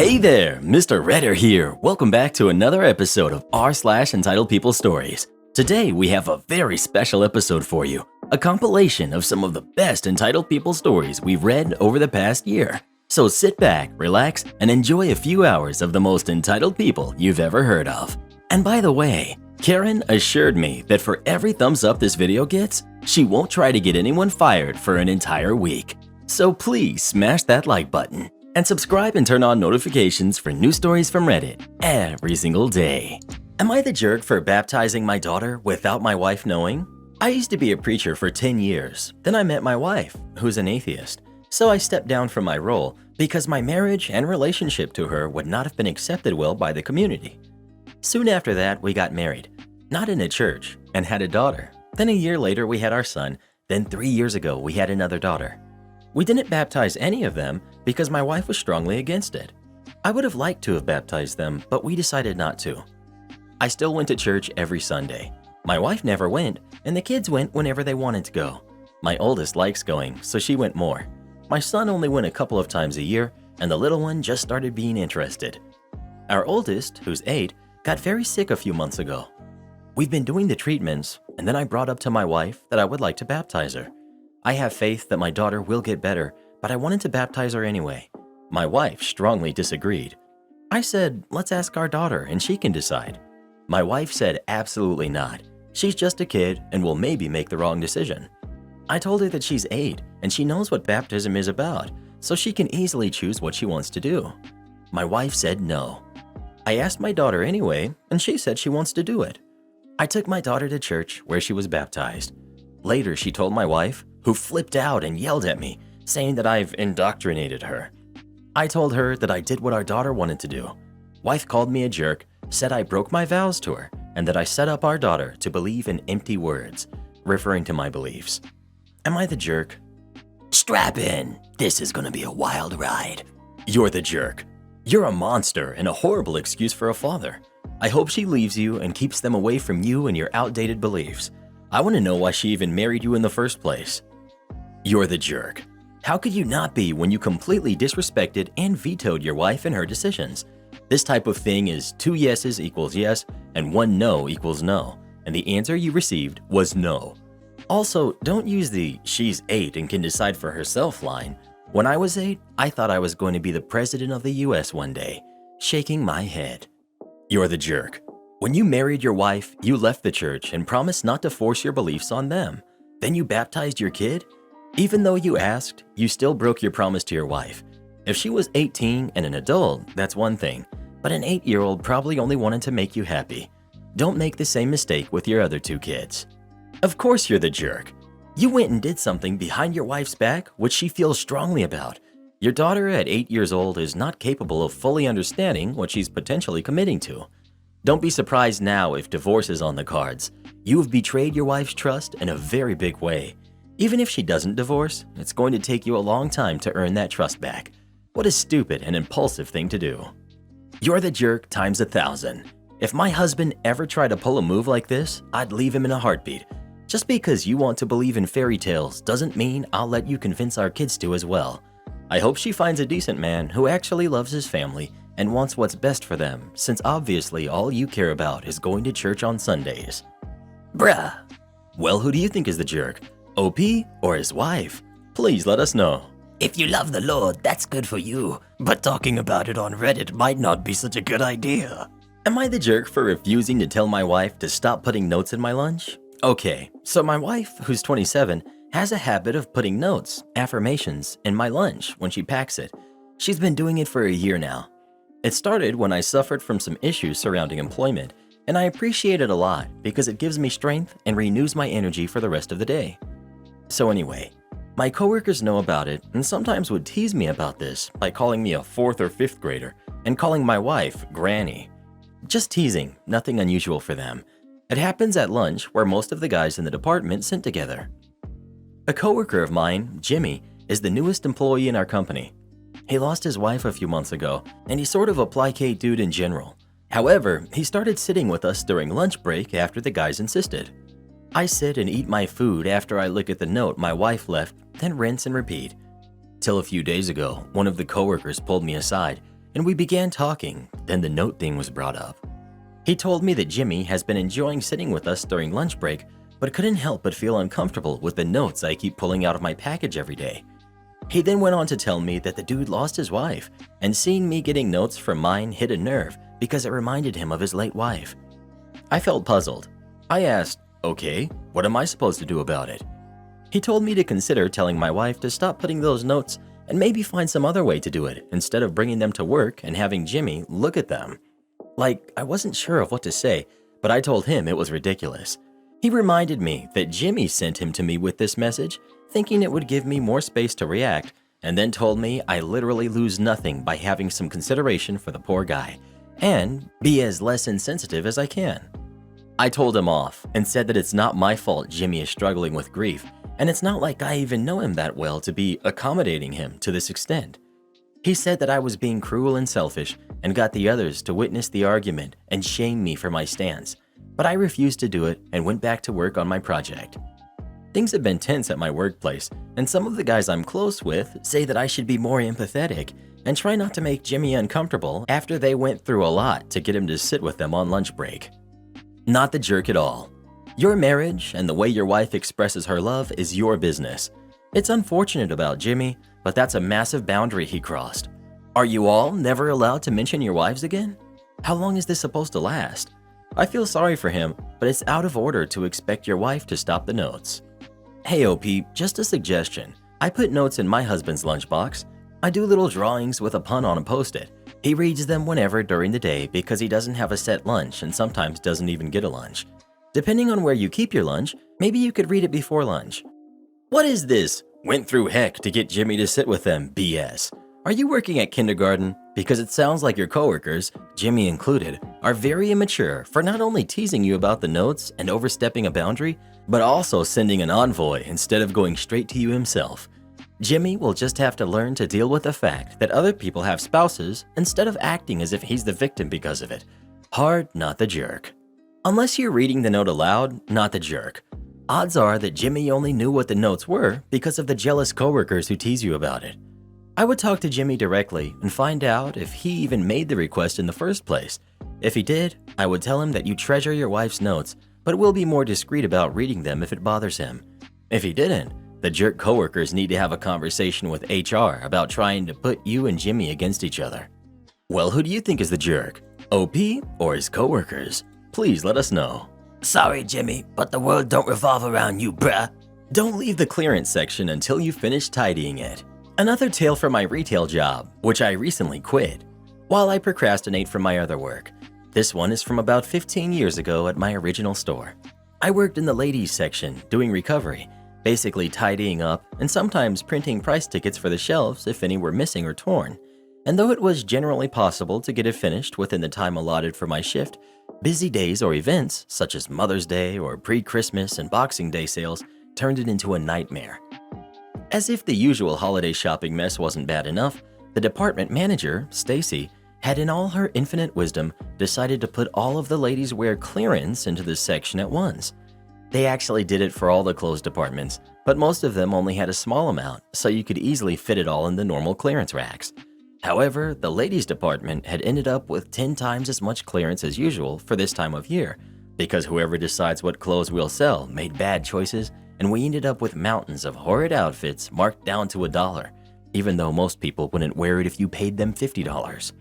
Hey there, Mr. Redder here. Welcome back to another episode of r/Entitled People Stories. Today we have a very special episode for you, a compilation of some of the best entitled people stories we've read over the past year. So sit back, relax, and enjoy a few hours of the most entitled people you've ever heard of. And by the way, Karen assured me that for every thumbs up this video gets, she won't try to get anyone fired for an entire week. So please smash that like button and subscribe and turn on notifications for new stories from Reddit every single day. Am I the jerk for baptizing my daughter without my wife knowing? I used to be a preacher for 10 years. Then I met my wife, who's an atheist. So I stepped down from my role because my marriage and relationship to her would not have been accepted well by the community. Soon after that, we got married, not in a church, and had a daughter. Then a year later, we had our son. Then 3 years ago, we had another daughter. We didn't baptize any of them because my wife was strongly against it. I would have liked to have baptized them, but we decided not to. I still went to church every Sunday. My wife never went, and the kids went whenever they wanted to go. My oldest likes going, so she went more. My son only went a couple of times a year, and the little one just started being interested. Our oldest, who's 8, got very sick a few months ago. We've been doing the treatments, and then I brought up to my wife that I would like to baptize her. I have faith that my daughter will get better, but I wanted to baptize her anyway. My wife strongly disagreed. I said, let's ask our daughter and she can decide. My wife said absolutely not. She's just a kid and will maybe make the wrong decision. I told her that she's 8 and she knows what baptism is about, so she can easily choose what she wants to do. My wife said no. I asked my daughter anyway, and she said she wants to do it. I took my daughter to church where she was baptized. Later, she told my wife, who flipped out and yelled at me, saying that I've indoctrinated her. I told her that I did what our daughter wanted to do. Wife called me a jerk, said I broke my vows to her, and that I set up our daughter to believe in empty words, referring to my beliefs. Am I the jerk? Strap in. This is gonna be a wild ride. You're the jerk. You're a monster and a horrible excuse for a father. I hope she leaves you and keeps them away from you and your outdated beliefs. I want to know why she even married you in the first place. You're the jerk. How could you not be when you completely disrespected and vetoed your wife and her decisions? This type of thing is 2 yeses equals yes and 1 no equals no, and the answer you received was no. Also, don't use the "she's 8 and can decide for herself" line. When I was 8, I thought I was going to be the president of the US one day, shaking my head. You're the jerk. When you married your wife, you left the church and promised not to force your beliefs on them. Then you baptized your kid? Even though you asked, you still broke your promise to your wife. If she was 18 and an adult, that's one thing, but an 8-year-old probably only wanted to make you happy. Don't make the same mistake with your other 2 kids. Of course you're the jerk. You went and did something behind your wife's back which she feels strongly about. Your daughter at 8 years old is not capable of fully understanding what she's potentially committing to. Don't be surprised now if divorce is on the cards. You have betrayed your wife's trust in a very big way. Even if she doesn't divorce, it's going to take you a long time to earn that trust back. What a stupid and impulsive thing to do. You're the jerk times 1,000. If my husband ever tried to pull a move like this, I'd leave him in a heartbeat. Just because you want to believe in fairy tales doesn't mean I'll let you convince our kids to as well. I hope she finds a decent man who actually loves his family and wants what's best for them, since obviously all you care about is going to church on Sundays. Bruh. Well, who do you think is the jerk? OP or his wife? Please let us know. If you love the Lord, that's good for you, but talking about it on Reddit might not be such a good idea. Am I the jerk for refusing to tell my wife to stop putting notes in my lunch? Okay, so my wife, who's 27, has a habit of putting notes, affirmations, in my lunch when she packs it. She's been doing it for a year now. It started when I suffered from some issues surrounding employment, and I appreciate it a lot because it gives me strength and renews my energy for the rest of the day. So anyway, my coworkers know about it and sometimes would tease me about this by calling me a 4th or 5th grader and calling my wife Granny. Just teasing, nothing unusual for them. It happens at lunch where most of the guys in the department sit together. A coworker of mine, Jimmy, is the newest employee in our company. He lost his wife a few months ago, and he's sort of a placate dude in general. However, he started sitting with us during lunch break after the guys insisted. I sit and eat my food after I look at the note my wife left, then rinse and repeat. Till a few days ago, one of the coworkers pulled me aside and we began talking. Then the note thing was brought up. He told me that Jimmy has been enjoying sitting with us during lunch break, but couldn't help but feel uncomfortable with the notes I keep pulling out of my package every day. He then went on to tell me that the dude lost his wife, and seeing me getting notes from mine hit a nerve because it reminded him of his late wife. I felt puzzled. I asked, "Okay, what am I supposed to do about it?" He told me to consider telling my wife to stop putting those notes and maybe find some other way to do it instead of bringing them to work and having Jimmy look at them. Like, I wasn't sure of what to say, but I told him it was ridiculous. He reminded me that Jimmy sent him to me with this message, thinking it would give me more space to react, and then told me I literally lose nothing by having some consideration for the poor guy, and be as less insensitive as I can. I told him off and said that it's not my fault Jimmy is struggling with grief, and it's not like I even know him that well to be accommodating him to this extent. He said that I was being cruel and selfish and got the others to witness the argument and shame me for my stance, but I refused to do it and went back to work on my project. Things have been tense at my workplace, and some of the guys I'm close with say that I should be more empathetic and try not to make Jimmy uncomfortable after they went through a lot to get him to sit with them on lunch break. Not the jerk at all. Your marriage and the way your wife expresses her love is your business. It's unfortunate about Jimmy, but that's a massive boundary he crossed. Are you all never allowed to mention your wives again? How long is this supposed to last? I feel sorry for him, but it's out of order to expect your wife to stop the notes. Hey OP, just a suggestion. I put notes in my husband's lunchbox. I do little drawings with a pun on a post-it. He reads them whenever during the day because he doesn't have a set lunch and sometimes doesn't even get a lunch. Depending on where you keep your lunch, maybe you could read it before lunch. What is this? Went through heck to get Jimmy to sit with them BS. Are you working at kindergarten? Because it sounds like your coworkers, Jimmy included, are very immature for not only teasing you about the notes and overstepping a boundary, but also sending an envoy instead of going straight to you himself. Jimmy will just have to learn to deal with the fact that other people have spouses instead of acting as if he's the victim because of it. Hard, not the jerk. Unless you're reading the note aloud, not the jerk. Odds are that Jimmy only knew what the notes were because of the jealous coworkers who tease you about it. I would talk to Jimmy directly and find out if he even made the request in the first place. If he did, I would tell him that you treasure your wife's notes, but will be more discreet about reading them if it bothers him. If he didn't, the jerk coworkers need to have a conversation with HR about trying to put you and Jimmy against each other. Well, who do you think is the jerk? OP or his coworkers? Please let us know. Sorry, Jimmy, but the world don't revolve around you, bruh. Don't leave the clearance section until you finish tidying it. Another tale from my retail job, which I recently quit, while I procrastinate from my other work. This one is from about 15 years ago at my original store. I worked in the ladies section, doing recovery, basically tidying up and sometimes printing price tickets for the shelves if any were missing or torn. And though it was generally possible to get it finished within the time allotted for my shift, busy days or events, such as Mother's Day or pre-Christmas and Boxing Day sales, turned it into a nightmare. As if the usual holiday shopping mess wasn't bad enough, the department manager, Stacy, had in all her infinite wisdom decided to put all of the ladies' wear clearance into this section at once. They actually did it for all the clothes departments, but most of them only had a small amount, so you could easily fit it all in the normal clearance racks. However, the ladies' department had ended up with 10 times as much clearance as usual for this time of year, because whoever decides what clothes we'll sell made bad choices, and we ended up with mountains of horrid outfits marked down to $1, even though most people wouldn't wear it if you paid them $50.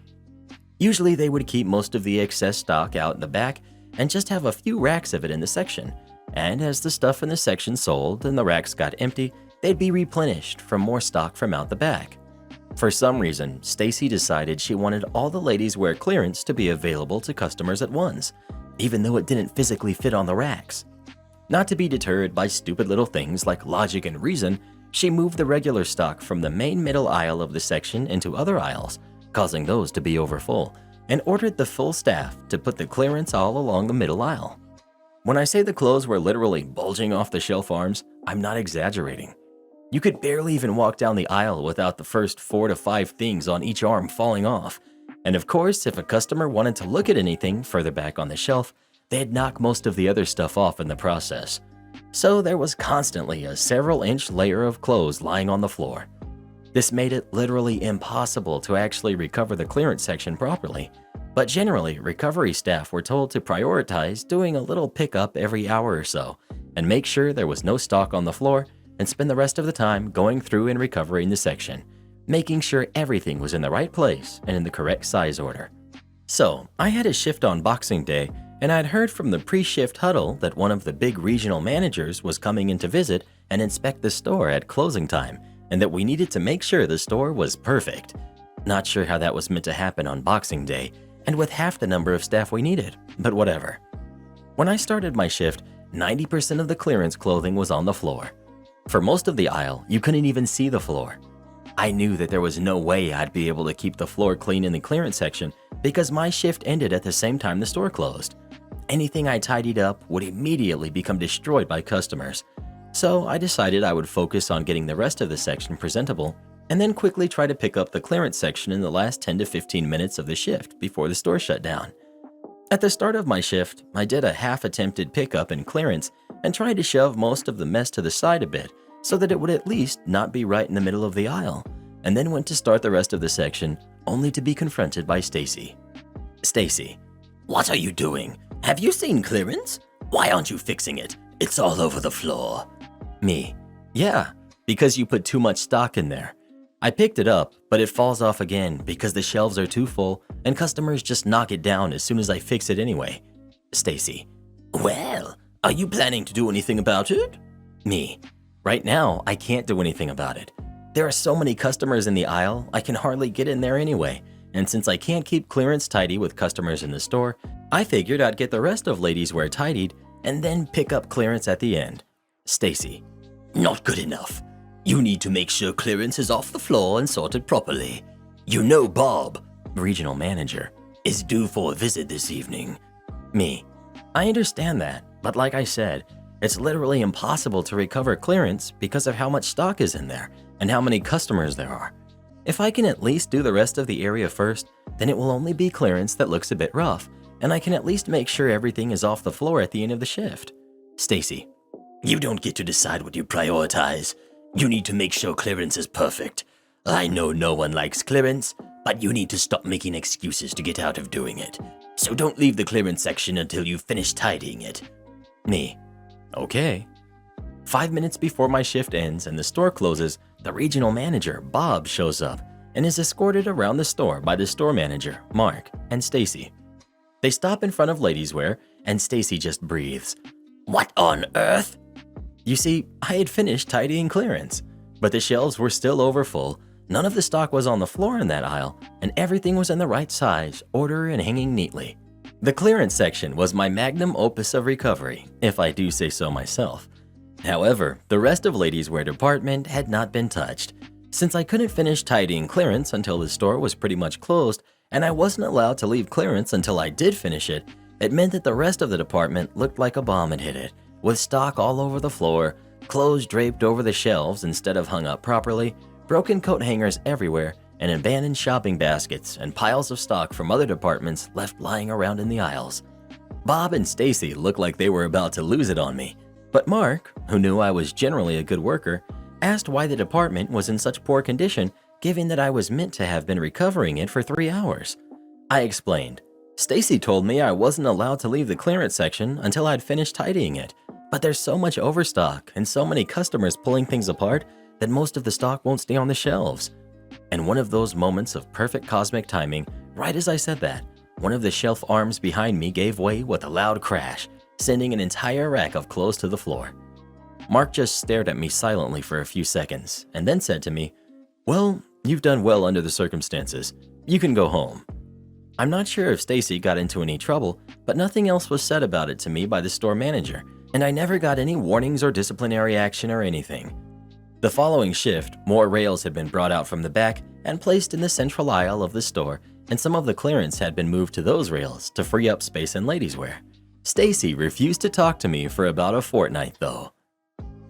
Usually they would keep most of the excess stock out in the back and just have a few racks of it in the section, and as the stuff in the section sold and the racks got empty, they'd be replenished from more stock from out the back. For some reason, Stacy decided she wanted all the ladies' wear clearance to be available to customers at once, even though it didn't physically fit on the racks. Not to be deterred by stupid little things like logic and reason, she moved the regular stock from the main middle aisle of the section into other aisles, causing those to be overfull, and ordered the full staff to put the clearance all along the middle aisle. When I say the clothes were literally bulging off the shelf arms, I'm not exaggerating. You could barely even walk down the aisle without the first 4 to 5 things on each arm falling off. And of course, if a customer wanted to look at anything further back on the shelf, they'd knock most of the other stuff off in the process. So there was constantly a several-inch layer of clothes lying on the floor. This made it literally impossible to actually recover the clearance section properly. But generally, recovery staff were told to prioritize doing a little pickup every hour or so and make sure there was no stock on the floor and spend the rest of the time going through and recovering the section, making sure everything was in the right place and in the correct size order. So, I had a shift on Boxing Day, and I'd heard from the pre-shift huddle that one of the big regional managers was coming in to visit and inspect the store at closing time, and that we needed to make sure the store was perfect. Not sure how that was meant to happen on Boxing Day, and with half the number of staff we needed, but whatever. When I started my shift, 90% of the clearance clothing was on the floor. For most of the aisle, you couldn't even see the floor. I knew that there was no way I'd be able to keep the floor clean in the clearance section because my shift ended at the same time the store closed. Anything I tidied up would immediately become destroyed by customers. So I decided I would focus on getting the rest of the section presentable and then quickly try to pick up the clearance section in the last 10 to 15 minutes of the shift before the store shut down. At the start of my shift, I did a half-attempted pickup and clearance and tried to shove most of the mess to the side a bit so that it would at least not be right in the middle of the aisle, and then went to start the rest of the section only to be confronted by Stacy. Stacy: "What are you doing? Have you seen clearance? Why aren't you fixing it? It's all over the floor." Me: "Yeah, because you put too much stock in there. I picked it up, but it falls off again because the shelves are too full and customers just knock it down as soon as I fix it anyway." Stacy: "Well, are you planning to do anything about it?" Me: "Right now, I can't do anything about it. There are so many customers in the aisle, I can hardly get in there anyway. And since I can't keep clearance tidy with customers in the store, I figured I'd get the rest of ladies' wear tidied and then pick up clearance at the end." Stacy: "Not good enough. You need to make sure clearance is off the floor and sorted properly. You know Bob, regional manager, is due for a visit this evening." Me: "I understand that, but like I said, it's literally impossible to recover clearance because of how much stock is in there and how many customers there are. If I can at least do the rest of the area first, then it will only be clearance that looks a bit rough, and I can at least make sure everything is off the floor at the end of the shift." Stacy: "You don't get to decide what you prioritize. You need to make sure clearance is perfect. I know no one likes clearance, but you need to stop making excuses to get out of doing it. So don't leave the clearance section until you finish tidying it." Me: "Okay." 5 minutes before my shift ends and the store closes, the regional manager, Bob, shows up and is escorted around the store by the store manager, Mark, and Stacy. They stop in front of ladies' wear, and Stacy just breathes. "What on earth?" You see, I had finished tidying clearance, but the shelves were still overfull, none of the stock was on the floor in that aisle, and everything was in the right size, order, and hanging neatly. The clearance section was my magnum opus of recovery, if I do say so myself. However, the rest of ladies' wear department had not been touched. Since I couldn't finish tidying clearance until the store was pretty much closed, and I wasn't allowed to leave clearance until I did finish it, it meant that the rest of the department looked like a bomb had hit it, with stock all over the floor, clothes draped over the shelves instead of hung up properly, broken coat hangers everywhere, and abandoned shopping baskets and piles of stock from other departments left lying around in the aisles. Bob and Stacy looked like they were about to lose it on me, but Mark, who knew I was generally a good worker, asked why the department was in such poor condition given that I was meant to have been recovering it for 3 hours. I explained. Stacy told me I wasn't allowed to leave the clearance section until I'd finished tidying it, but there's so much overstock and so many customers pulling things apart that most of the stock won't stay on the shelves. And one of those moments of perfect cosmic timing, right as I said that, one of the shelf arms behind me gave way with a loud crash, sending an entire rack of clothes to the floor. Mark just stared at me silently for a few seconds and then said to me, "Well, you've done well under the circumstances. You can go home." I'm not sure if Stacy got into any trouble, but nothing else was said about it to me by the store manager, and I never got any warnings or disciplinary action or anything. The following shift, more rails had been brought out from the back and placed in the central aisle of the store, and some of the clearance had been moved to those rails to free up space in ladies' wear. Stacy refused to talk to me for about a fortnight, though.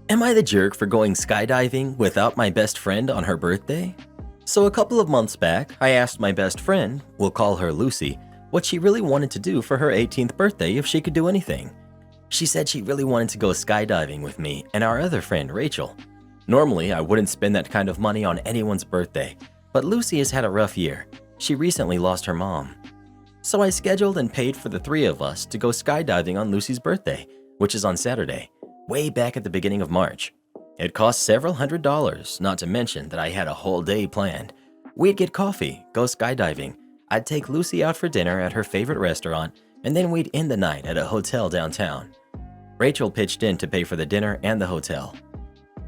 Am I the jerk for going skydiving without my best friend on her birthday? So a couple of months back, I asked my best friend, we'll call her Lucy, what she really wanted to do for her 18th birthday if she could do anything. She said she really wanted to go skydiving with me and our other friend, Rachel. Normally, I wouldn't spend that kind of money on anyone's birthday, but Lucy has had a rough year. She recently lost her mom. So I scheduled and paid for the three of us to go skydiving on Lucy's birthday, which is on Saturday, way back at the beginning of March. It cost several $100s, not to mention that I had a whole day planned. We'd get coffee, go skydiving, I'd take Lucy out for dinner at her favorite restaurant, and then we'd end the night at a hotel downtown. Rachel pitched in to pay for the dinner and the hotel.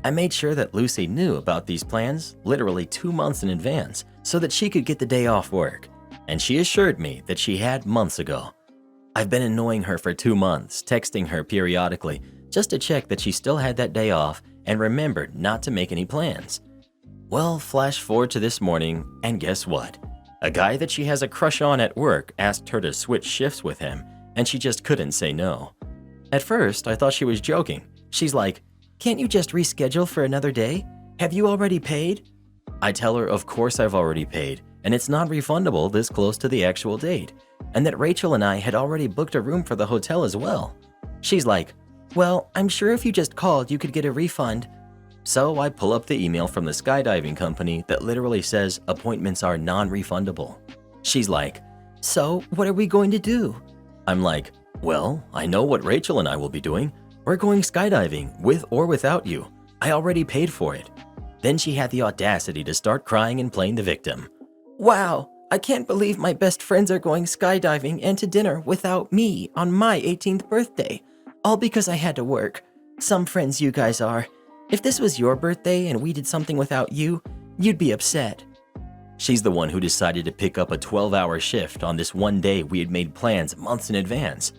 I made sure that Lucy knew about these plans literally 2 months in advance so that she could get the day off work, and she assured me that she had months ago. I've been annoying her for 2 months, texting her periodically just to check that she still had that day off and remembered not to make any plans. Well, flash forward to this morning, and guess what? A guy that she has a crush on at work asked her to switch shifts with him, and she just couldn't say no. At first, I thought she was joking. She's like, "Can't you just reschedule for another day? Have you already paid?" I tell her of course I've already paid, and it's not refundable this close to the actual date, and that Rachel and I had already booked a room for the hotel as well. She's like, "Well, I'm sure if you just called, you could get a refund." So I pull up the email from the skydiving company that literally says appointments are non-refundable. She's like, "So what are we going to do?" I'm like, "Well, I know what Rachel and I will be doing. We're going skydiving with or without you. I already paid for it." Then she had the audacity to start crying and playing the victim. "Wow, I can't believe my best friends are going skydiving and to dinner without me on my 18th birthday. All because I had to work. Some friends you guys are. If this was your birthday and we did something without you, you'd be upset." She's the one who decided to pick up a 12-hour shift on this one day we had made plans months in advance.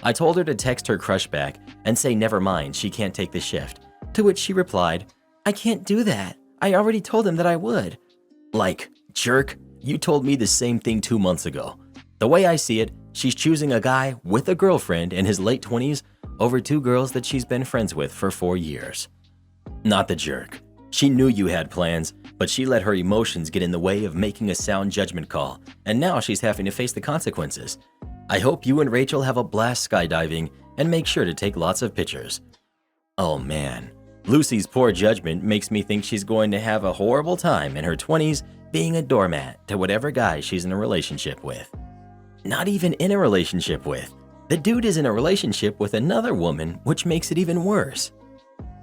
I told her to text her crush back and say never mind, she can't take the shift, to which she replied, "I can't do that. I already told him that I would." Like, jerk, you told me the same thing 2 months ago. The way I see it, she's choosing a guy with a girlfriend in his late 20s over 2 girls that she's been friends with for 4 years. Not the jerk. She knew you had plans, but she let her emotions get in the way of making a sound judgment call, and now she's having to face the consequences. I hope you and Rachel have a blast skydiving and make sure to take lots of pictures. Oh man, Lucy's poor judgment makes me think she's going to have a horrible time in her 20s being a doormat to whatever guy she's in a relationship with. Not even in a relationship with. The dude is in a relationship with another woman, which makes it even worse.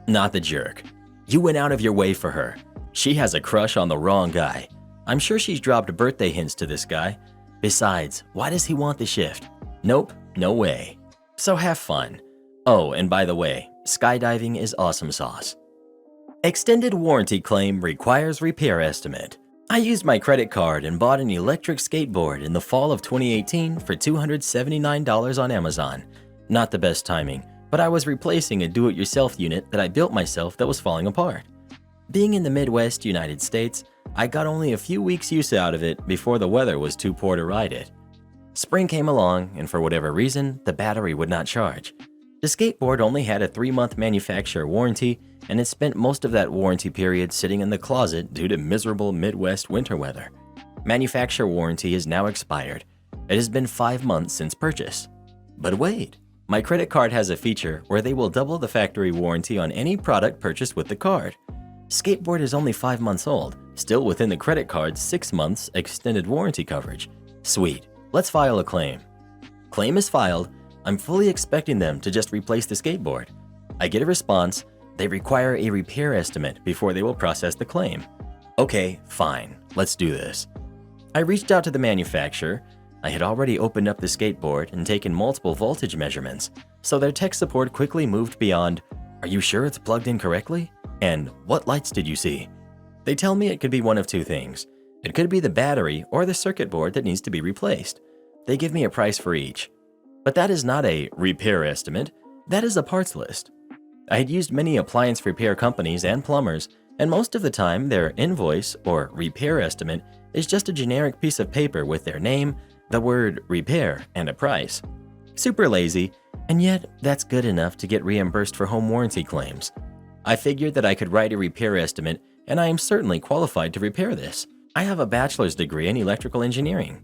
Not the jerk. You went out of your way for her. She has a crush on the wrong guy. I'm sure she's dropped birthday hints to this guy. Besides, why does he want the shift? Nope, no way. So have fun. Oh, and by the way, skydiving is awesome sauce. Extended warranty claim requires repair estimate. I used my credit card and bought an electric skateboard in the fall of 2018 for $279 on Amazon. Not the best timing, but I was replacing a do-it-yourself unit that I built myself that was falling apart. Being in the Midwest United States, I got only a few weeks use out of it before the weather was too poor to ride it. Spring came along, and for whatever reason, the battery would not charge. The skateboard only had a 3-month manufacturer warranty, and it spent most of that warranty period sitting in the closet due to miserable Midwest winter weather. Manufacturer warranty is now expired. It has been 5 months since purchase. But wait, my credit card has a feature where they will double the factory warranty on any product purchased with the card. Skateboard is only 5 months old, still within the credit card's 6 months extended warranty coverage. Sweet, let's file a claim. Claim is filed. I'm fully expecting them to just replace the skateboard. I get a response. They require a repair estimate before they will process the claim. Okay, fine, let's do this. I reached out to the manufacturer. I had already opened up the skateboard and taken multiple voltage measurements, so their tech support quickly moved beyond, "Are you sure it's plugged in correctly?" and "What lights did you see?" They tell me it could be one of 2 things. It could be the battery or the circuit board that needs to be replaced. They give me a price for each. But that is not a repair estimate, that is a parts list. I had used many appliance repair companies and plumbers, and most of the time their invoice or repair estimate is just a generic piece of paper with their name, the word repair, and a price. Super lazy, and yet that's good enough to get reimbursed for home warranty claims. I figured that I could write a repair estimate, and I am certainly qualified to repair this. I have a bachelor's degree in electrical engineering.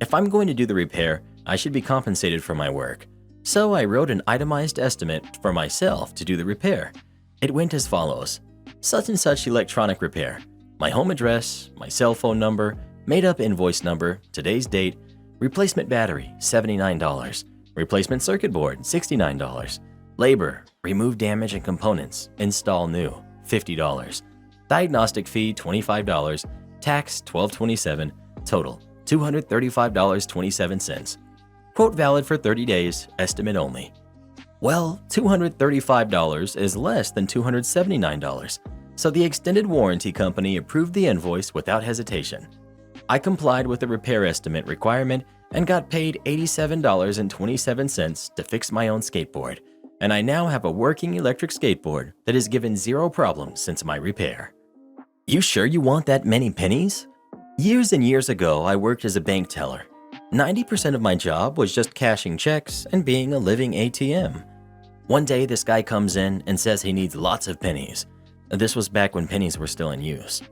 If I'm going to do the repair, I should be compensated for my work. So I wrote an itemized estimate for myself to do the repair. It went as follows. such and such electronic repair. My home address, my cell phone number, made-up invoice number, today's date, replacement battery, $79, replacement circuit board, $69, labor, remove damage and components, install new, $50, diagnostic fee, $25, tax, $12.27, total, $235.27. Quote valid for 30 days, estimate only. Well, $235 is less than $279, so the extended warranty company approved the invoice without hesitation. I complied with the repair estimate requirement and got paid $87.27 to fix my own skateboard, and I now have a working electric skateboard that has given zero problems since my repair. You sure you want that many pennies? Years and years ago, I worked as a bank teller. 90% of my job was just cashing checks and being a living ATM. One day, this guy comes in and says he needs lots of pennies. This was back when pennies were still in use.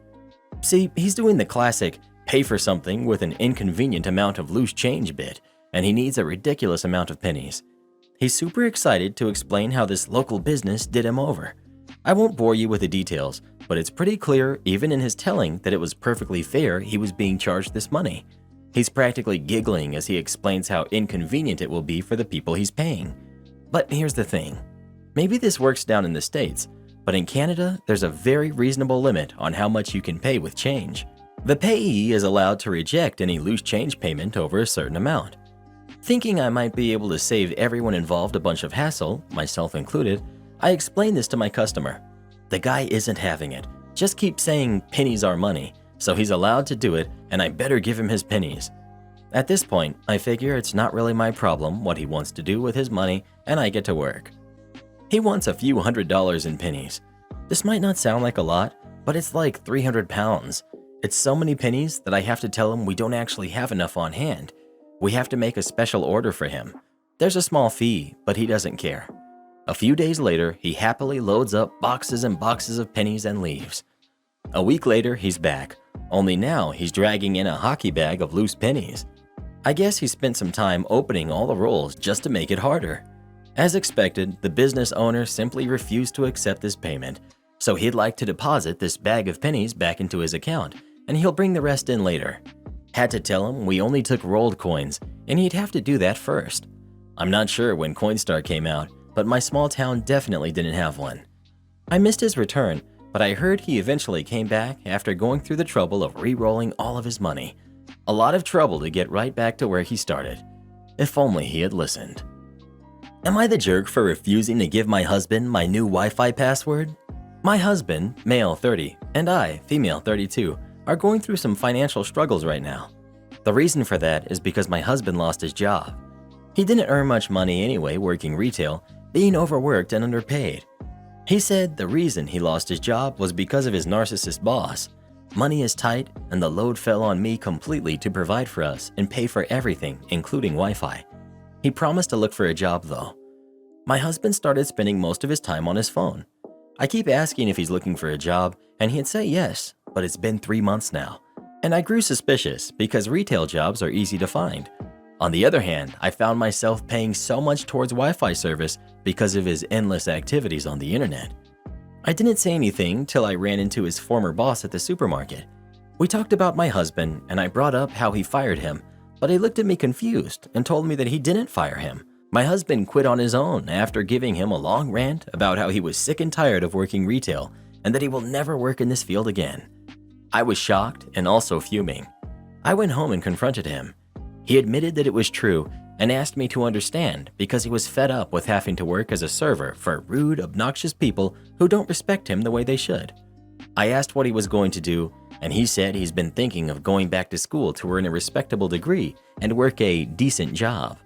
See, he's doing the classic pay for something with an inconvenient amount of loose change bit, and he needs a ridiculous amount of pennies. He's super excited to explain how this local business did him over. I won't bore you with the details, but it's pretty clear even in his telling that it was perfectly fair he was being charged this money. He's practically giggling as he explains how inconvenient it will be for the people he's paying. But here's the thing. Maybe this works down in the States, but in Canada, there's a very reasonable limit on how much you can pay with change. The payee is allowed to reject any loose change payment over a certain amount. Thinking I might be able to save everyone involved a bunch of hassle, myself included, I explained this to my customer. The guy isn't having it. Just keep saying pennies are money, so he's allowed to do it, and I better give him his pennies. At this point, I figure it's not really my problem what he wants to do with his money, and I get to work. He wants a few $100s in pennies. This might not sound like a lot, but it's like 300 pounds. It's so many pennies that I have to tell him we don't actually have enough on hand. We have to make a special order for him. There's a small fee, but he doesn't care. A few days later, he happily loads up boxes and boxes of pennies and leaves. A week later, he's back, only now he's dragging in a hockey bag of loose pennies. I guess he spent some time opening all the rolls just to make it harder. As expected, the business owner simply refused to accept this payment, so he'd like to deposit this bag of pennies back into his account, and he'll bring the rest in later. Had to tell him we only took rolled coins, and he'd have to do that first. I'm not sure when Coinstar came out, but my small town definitely didn't have one. I missed his return, but I heard he eventually came back after going through the trouble of re-rolling all of his money. A lot of trouble to get right back to where he started. If only he had listened. Am I the jerk for refusing to give my husband my new Wi-Fi password? My husband, male 30, and I, female 32, are going through some financial struggles right now. The reason for that is because my husband lost his job. He didn't earn much money anyway working retail, being overworked and underpaid. He said the reason he lost his job was because of his narcissist boss. Money is tight, and the load fell on me completely to provide for us and pay for everything, including Wi-Fi. He promised to look for a job though. My husband started spending most of his time on his phone. I keep asking if he's looking for a job, and he'd say yes, but it's been 3 months now. And I grew suspicious because retail jobs are easy to find. On the other hand, I found myself paying so much towards Wi-Fi service because of his endless activities on the internet. I didn't say anything till I ran into his former boss at the supermarket. We talked about my husband, and I brought up how he fired him, but he looked at me confused and told me that he didn't fire him. My husband quit on his own after giving him a long rant about how he was sick and tired of working retail and that he will never work in this field again. I was shocked and also fuming. I went home and confronted him. He admitted that it was true and asked me to understand because he was fed up with having to work as a server for rude, obnoxious people who don't respect him the way they should. I asked what he was going to do, and he said he's been thinking of going back to school to earn a respectable degree and work a decent job.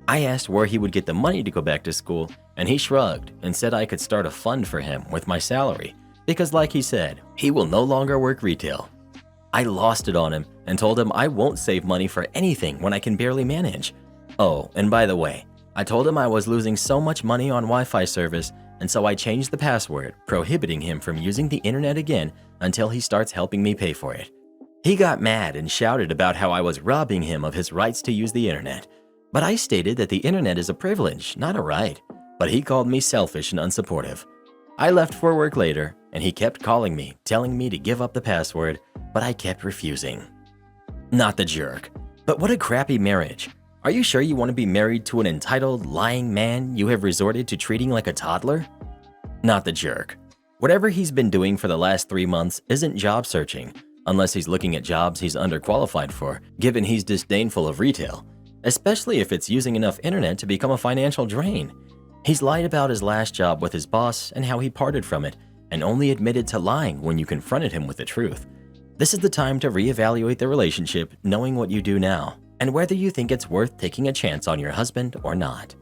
I asked where he would get the money to go back to school, and he shrugged and said I could start a fund for him with my salary because, like he said, he will no longer work retail. I lost it on him and told him I won't save money for anything when I can barely manage. Oh, and by the way, I told him I was losing so much money on Wi-Fi service, and so I changed the password, prohibiting him from using the internet again until he starts helping me pay for it. He got mad and shouted about how I was robbing him of his rights to use the internet. But I stated that the internet is a privilege, not a right. But he called me selfish and unsupportive. I left for work later, and he kept calling me, telling me to give up the password, but I kept refusing. Not the jerk. But what a crappy marriage. Are you sure you want to be married to an entitled, lying man you have resorted to treating like a toddler? Not the jerk. Whatever he's been doing for the last 3 months isn't job searching, unless he's looking at jobs he's underqualified for, given he's disdainful of retail, especially if it's using enough internet to become a financial drain. He's lied about his last job with his boss and how he parted from it, and only admitted to lying when you confronted him with the truth. This is the time to reevaluate the relationship, knowing what you do now, and whether you think it's worth taking a chance on your husband or not.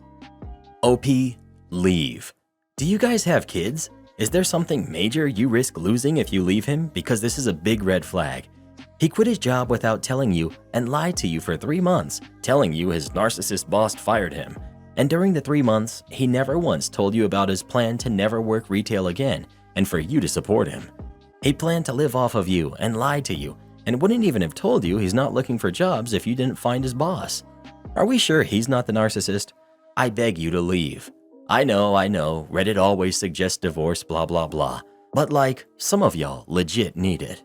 OP, leave. Do you guys have kids? Is there something major you risk losing if you leave him? Because this is a big red flag. He quit his job without telling you and lied to you for 3 months, telling you his narcissist boss fired him. And during the 3 months, he never once told you about his plan to never work retail again and for you to support him. He planned to live off of you and lied to you and wouldn't even have told you he's not looking for jobs if you didn't find his boss. Are we sure he's not the narcissist? I beg you to leave. I know, Reddit always suggests divorce, blah blah blah, but like, some of y'all legit need it.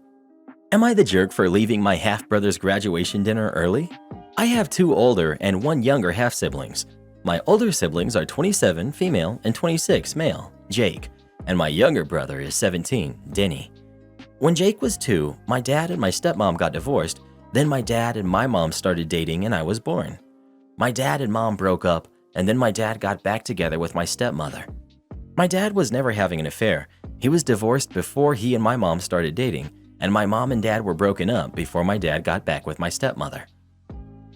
Am I the jerk for leaving my half-brother's graduation dinner early? I have 2 older and 1 younger half-siblings. My older siblings are 27 female and 26 male, Jake, and my younger brother is 17, Denny. When Jake was 2, my dad and my stepmom got divorced, then my dad and my mom started dating and I was born. My dad and mom broke up, and then my dad got back together with my stepmother. My dad was never having an affair. He was divorced before he and my mom started dating, and my mom and dad were broken up before my dad got back with my stepmother.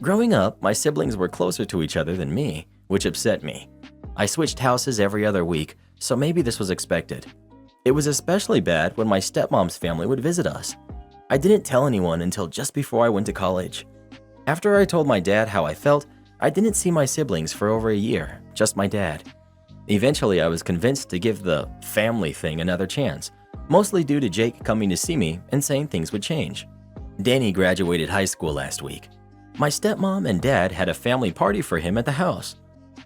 Growing up, my siblings were closer to each other than me, which upset me. I switched houses every other week, so maybe this was expected. It was especially bad when my stepmom's family would visit us. I didn't tell anyone until just before I went to college. After I told my dad how I felt, I didn't see my siblings for over a year, just my dad. Eventually, I was convinced to give the family thing another chance, mostly due to Jake coming to see me and saying things would change. Danny graduated high school last week. My stepmom and dad had a family party for him at the house.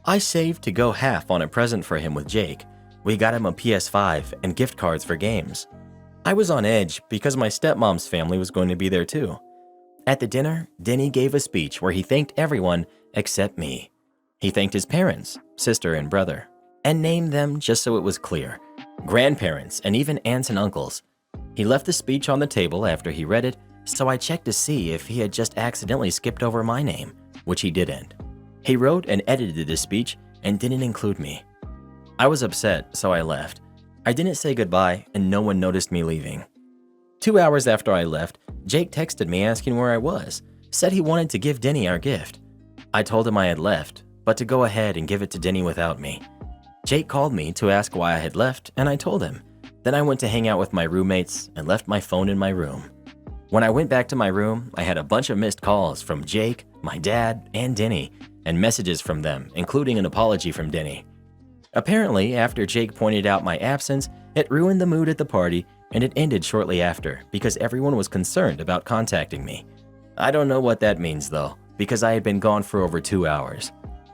I saved to go half on a present for him with Jake. We got him a PS5 and gift cards for games. I was on edge because my stepmom's family was going to be there too. At the dinner, Denny gave a speech where he thanked everyone except me. He thanked his parents, sister and brother, and named them just so it was clear, grandparents and even aunts and uncles. He left the speech on the table after he read it, so I checked to see if he had just accidentally skipped over my name, which he didn't. He wrote and edited the speech and didn't include me. I was upset, so I left. I didn't say goodbye, and no one noticed me leaving. 2 hours after I left, Jake texted me asking where I was, said he wanted to give Denny our gift. I told him I had left, but to go ahead and give it to Denny without me. Jake called me to ask why I had left, and I told him. Then I went to hang out with my roommates and left my phone in my room. When I went back to my room, I had a bunch of missed calls from Jake, my dad, and Denny, and messages from them, including an apology from Denny. Apparently, after Jake pointed out my absence, it ruined the mood at the party, and it ended shortly after because everyone was concerned about contacting me. I don't know what that means though, because I had been gone for over 2 hours.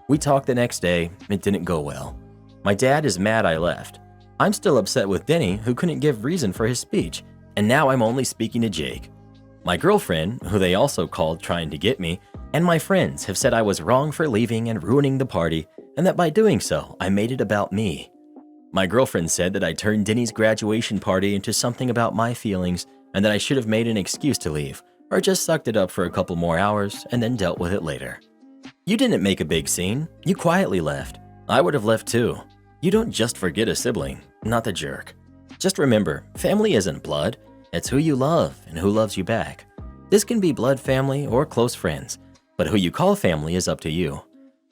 We talked the next day, it didn't go well. My dad is mad I left. I'm still upset with Denny, who couldn't give reason for his speech, and now I'm only speaking to Jake. My girlfriend, who they also called trying to get me, and my friends have said I was wrong for leaving and ruining the party, and that by doing so, I made it about me. My girlfriend said that I turned Denny's graduation party into something about my feelings and that I should have made an excuse to leave, or just sucked it up for a couple more hours and then dealt with it later. You didn't make a big scene, you quietly left. I would have left too. You don't just forget a sibling, not the jerk. Just remember, family isn't blood, it's who you love and who loves you back. This can be blood family or close friends, but who you call family is up to you.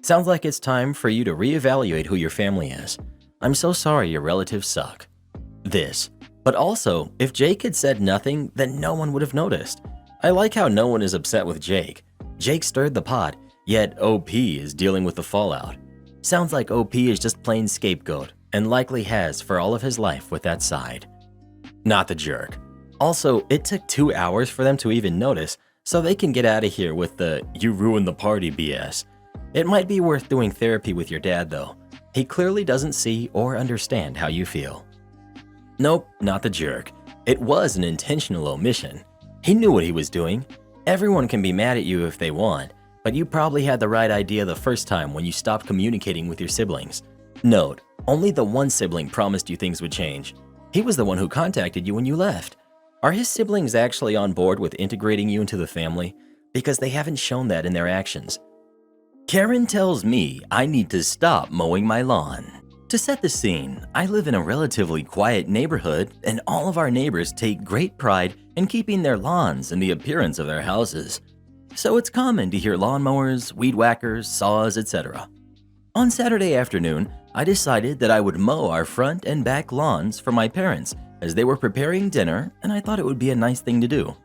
Sounds like it's time for you to reevaluate who your family is. I'm so sorry your relatives suck. This. But also, if Jake had said nothing, then no one would have noticed. I like how no one is upset with Jake. Jake stirred the pot, yet OP is dealing with the fallout. Sounds like OP is just plain scapegoat, and likely has for all of his life with that side. Not the jerk. Also, it took 2 hours for them to even notice, so they can get out of here with the "you ruined the party" BS. It might be worth doing therapy with your dad though. He clearly doesn't see or understand how you feel. Nope, not the jerk. It was an intentional omission. He knew what he was doing. Everyone can be mad at you if they want, but you probably had the right idea the first time when you stopped communicating with your siblings. Note, only the one sibling promised you things would change. He was the one who contacted you when you left. Are his siblings actually on board with integrating you into the family? Because they haven't shown that in their actions. Karen tells me I need to stop mowing my lawn. To set the scene, I live in a relatively quiet neighborhood, and all of our neighbors take great pride in keeping their lawns and the appearance of their houses. So it's common to hear lawnmowers, weed whackers, saws, etc. On Saturday afternoon, I decided that I would mow our front and back lawns for my parents as they were preparing dinner, and I thought it would be a nice thing to do.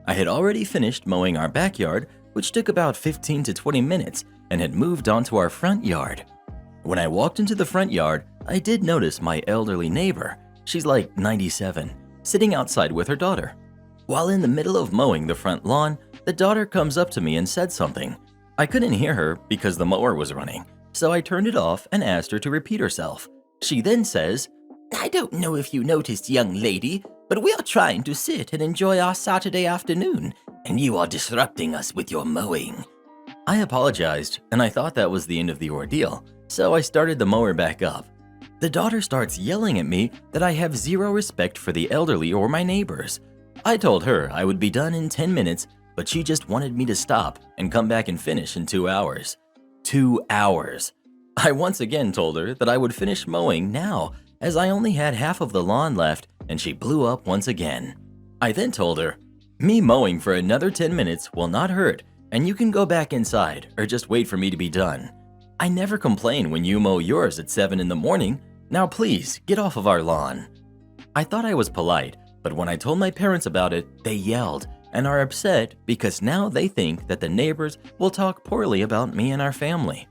I had already finished mowing our backyard, which took about 15 to 20 minutes, and had moved on to our front yard. When I walked into the front yard, I did notice my elderly neighbor, she's like 97, sitting outside with her daughter. While in the middle of mowing the front lawn, the daughter comes up to me and said something. I couldn't hear her because the mower was running, so I turned it off and asked her to repeat herself. She then says, "I don't know if you noticed, young lady, but we are trying to sit and enjoy our Saturday afternoon, and you are disrupting us with your mowing." I apologized, and I thought that was the end of the ordeal, so I started the mower back up. The daughter starts yelling at me that I have zero respect for the elderly or my neighbors. I told her I would be done in 10 minutes, but she just wanted me to stop and come back and finish in 2 hours. 2 hours. I once again told her that I would finish mowing now, as I only had half of the lawn left, and she blew up once again. I then told her, "Me mowing for another 10 minutes will not hurt, and you can go back inside or just wait for me to be done. I never complain when you mow yours at 7 in the morning. Now please, get off of our lawn." I thought I was polite, but when I told my parents about it, they yelled and are upset because now they think that the neighbors will talk poorly about me and our family.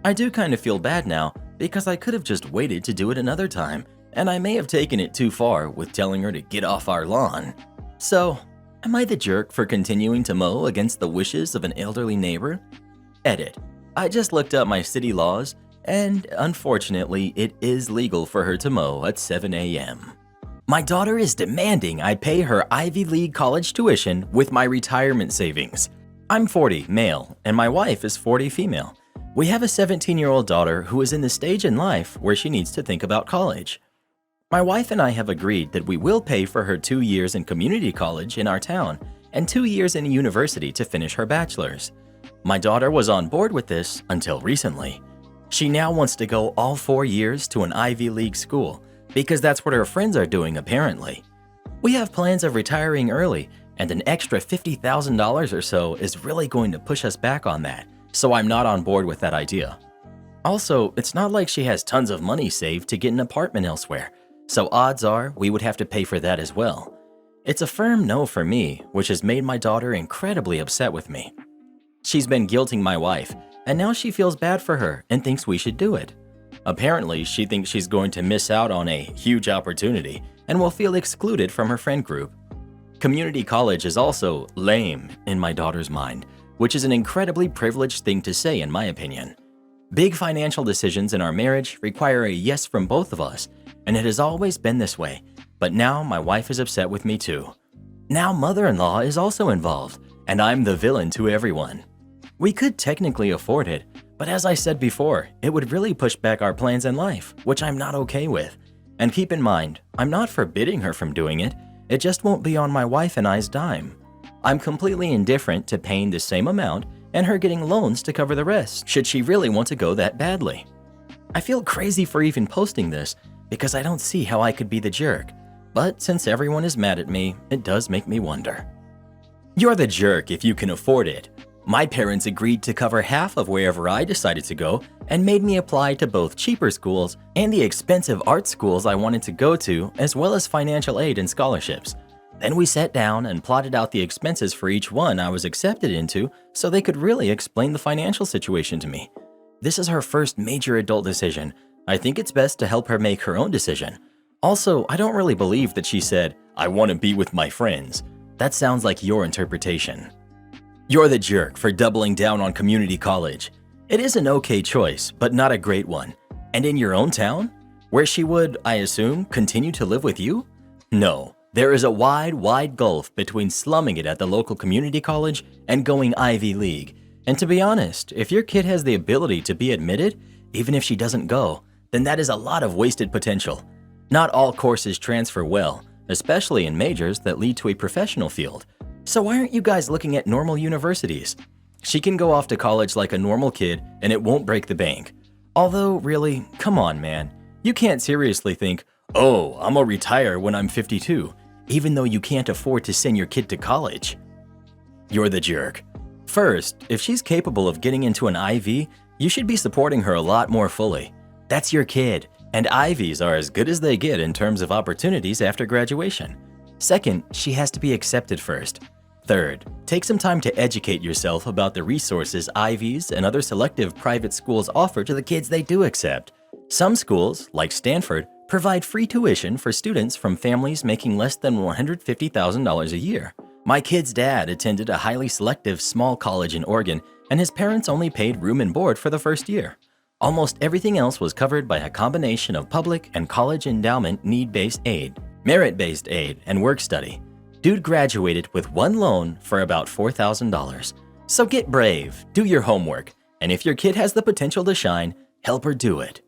I do kind of feel bad now because I could have just waited to do it another time, and I may have taken it too far with telling her to get off our lawn. So, am I the jerk for continuing to mow against the wishes of an elderly neighbor? Edit. I just looked up my city laws, and unfortunately, it is legal for her to mow at 7 a.m. My daughter is demanding I pay her Ivy League college tuition with my retirement savings. I'm 40, male, and my wife is 40, female. We have a 17-year-old daughter who is in the stage in life where she needs to think about college. My wife and I have agreed that we will pay for her 2 years in community college in our town and 2 years in university to finish her bachelor's. My daughter was on board with this until recently. She now wants to go all 4 years to an Ivy League school because that's what her friends are doing apparently. We have plans of retiring early, and an extra $50,000 or so is really going to push us back on that, so I'm not on board with that idea. Also, it's not like she has tons of money saved to get an apartment elsewhere, so odds are we would have to pay for that as well. It's a firm no for me, which has made my daughter incredibly upset with me. She's been guilting my wife, and now she feels bad for her and thinks we should do it. Apparently, she thinks she's going to miss out on a huge opportunity and will feel excluded from her friend group. Community college is also lame in my daughter's mind, which is an incredibly privileged thing to say in my opinion. Big financial decisions in our marriage require a yes from both of us, and it has always been this way, but now my wife is upset with me too. Now mother-in-law is also involved, and I'm the villain to everyone. We could technically afford it, but as I said before, it would really push back our plans in life, which I'm not okay with. And keep in mind, I'm not forbidding her from doing it, it just won't be on my wife and I's dime. I'm completely indifferent to paying the same amount and her getting loans to cover the rest, should she really want to go that badly. I feel crazy for even posting this because I don't see how I could be the jerk, but since everyone is mad at me, it does make me wonder. You're the jerk if you can afford it. My parents agreed to cover half of wherever I decided to go and made me apply to both cheaper schools and the expensive art schools I wanted to go to, as well as financial aid and scholarships. Then we sat down and plotted out the expenses for each one I was accepted into so they could really explain the financial situation to me. This is her first major adult decision. I think it's best to help her make her own decision. Also, I don't really believe that she said, "I want to be with my friends." That sounds like your interpretation. You're the jerk for doubling down on community college. It is an okay choice, but not a great one. And in your own town? where she would, I assume, continue to live with you? No, there is a wide gulf between slumming it at the local community college and going Ivy League. And to be honest, if your kid has the ability to be admitted, even if she doesn't go, then that is a lot of wasted potential. Not all courses transfer well, especially in majors that lead to a professional field. So why aren't you guys looking at normal universities? She can go off to college like a normal kid and it won't break the bank. Although, really, come on, man. You can't seriously think, oh, I'm gonna retire when I'm 52, even though you can't afford to send your kid to college. You're the jerk. First, if she's capable of getting into an Ivy, you should be supporting her a lot more fully. That's your kid, and Ivies are as good as they get in terms of opportunities after graduation. Second, she has to be accepted first. Third, take some time to educate yourself about the resources Ivies and other selective private schools offer to the kids they do accept. Some schools, like Stanford, provide free tuition for students from families making less than $150,000 a year. My kid's dad attended a highly selective small college in Oregon, and his parents only paid room and board for the first year. Almost everything else was covered by a combination of public and college endowment need-based aid, merit-based aid, and work study. Dude graduated with one loan for about $4,000. So get brave, do your homework, and if your kid has the potential to shine, help her do it.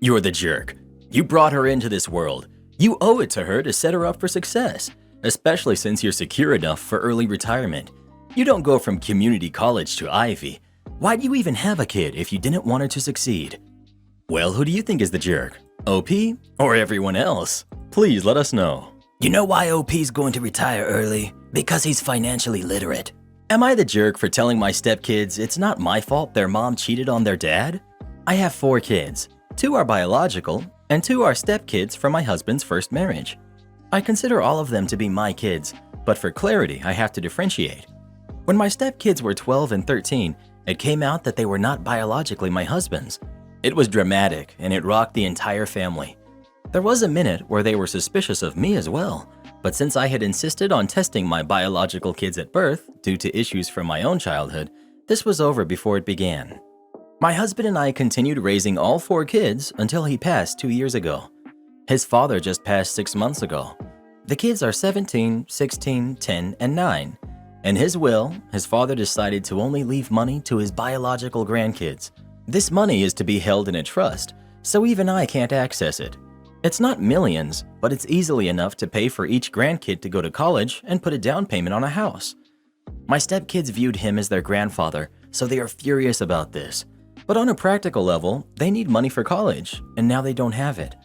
You're the jerk. You brought her into this world. You owe it to her to set her up for success, especially since you're secure enough for early retirement. You don't go from community college to Ivy. Why do you even have a kid if you didn't want her to succeed? Well, who do you think is the jerk? OP or everyone else? Please let us know. You know why OP's going to retire early? Because he's financially literate. Am I the jerk for telling my stepkids it's not my fault their mom cheated on their dad? I have 4 kids. 2 are biological, and 2 are stepkids from my husband's first marriage. I consider all of them to be my kids, but for clarity, I have to differentiate. When my stepkids were 12 and 13, it came out that they were not biologically my husband's. It was dramatic, and it rocked the entire family. There was a minute where they were suspicious of me as well, but since I had insisted on testing my biological kids at birth due to issues from my own childhood, this was over before it began. My husband and I continued raising all 4 kids until he passed 2 years ago. His father just passed 6 months ago. The kids are 17, 16, 10, and 9. In his will, his father decided to only leave money to his biological grandkids. This money is to be held in a trust, so even I can't access it. It's not millions, but it's easily enough to pay for each grandkid to go to college and put a down payment on a house. My stepkids viewed him as their grandfather, so they are furious about this. But on a practical level, they need money for college, and now they don't have it.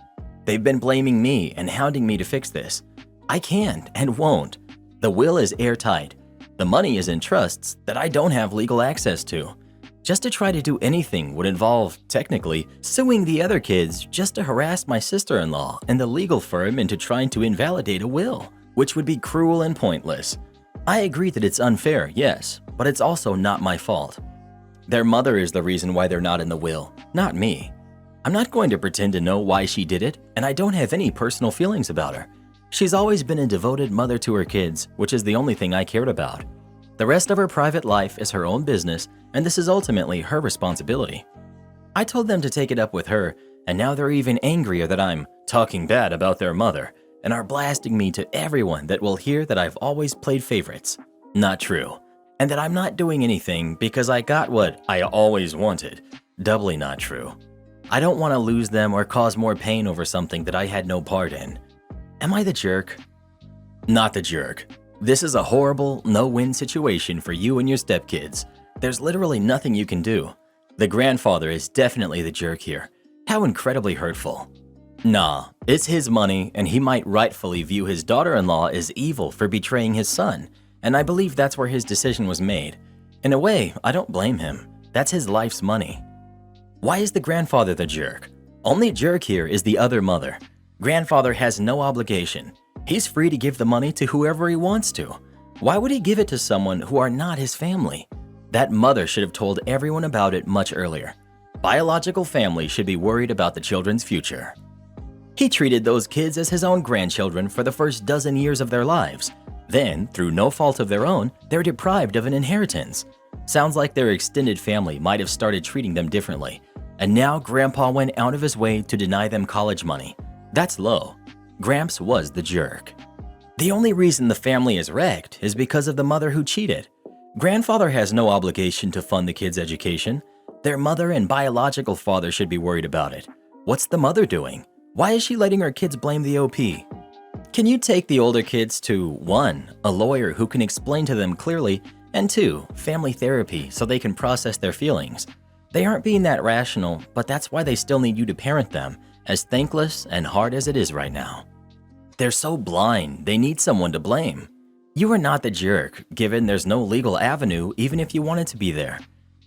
They've been blaming me and hounding me to fix this. I can't and won't. The will is airtight. The money is in trusts that I don't have legal access to. Just to try to do anything would involve, technically, suing the other kids just to harass my sister-in-law and the legal firm into trying to invalidate a will, which would be cruel and pointless. I agree that it's unfair, yes, but it's also not my fault. Their mother is the reason why they're not in the will, not me. I'm not going to pretend to know why she did it, and I don't have any personal feelings about her. She's always been a devoted mother to her kids, which is the only thing I cared about. The rest of her private life is her own business, and this is ultimately her responsibility. I told them to take it up with her, and now they're even angrier that I'm talking bad about their mother, and are blasting me to everyone that will hear that I've always played favorites. Not true. And that I'm not doing anything because I got what I always wanted. Doubly not true. I don't want to lose them or cause more pain over something that I had no part in. Am I the jerk? Not the jerk. This is a horrible, no-win situation for you and your stepkids. There's literally nothing you can do. The grandfather is definitely the jerk here. How incredibly hurtful. Nah, it's his money, and he might rightfully view his daughter-in-law as evil for betraying his son, and I believe that's where his decision was made. In a way, I don't blame him. That's his life's money. Why is the grandfather the jerk? Only jerk here is the other mother. Grandfather has no obligation. He's free to give the money to whoever he wants to. Why would he give it to someone who are not his family? That mother should have told everyone about it much earlier. Biological family should be worried about the children's future. He treated those kids as his own grandchildren for the first dozen years of their lives. Then, through no fault of their own, they're deprived of an inheritance. Sounds like their extended family might have started treating them differently. and now Grandpa went out of his way to deny them college money. That's low. Gramps was the jerk. The only reason the family is wrecked is because of the mother who cheated. Grandfather has no obligation to fund the kids' education. Their mother and biological father should be worried about it. What's the mother doing? Why is she letting her kids blame the OP? Can you take the older kids to 1. A lawyer who can explain to them clearly, and 2. Family therapy so they can process their feelings? They aren't being that rational, but that's why they still need you to parent them, as thankless and hard as it is right now. They're so blind, they need someone to blame. You are not the jerk, given there's no legal avenue even if you wanted to be there.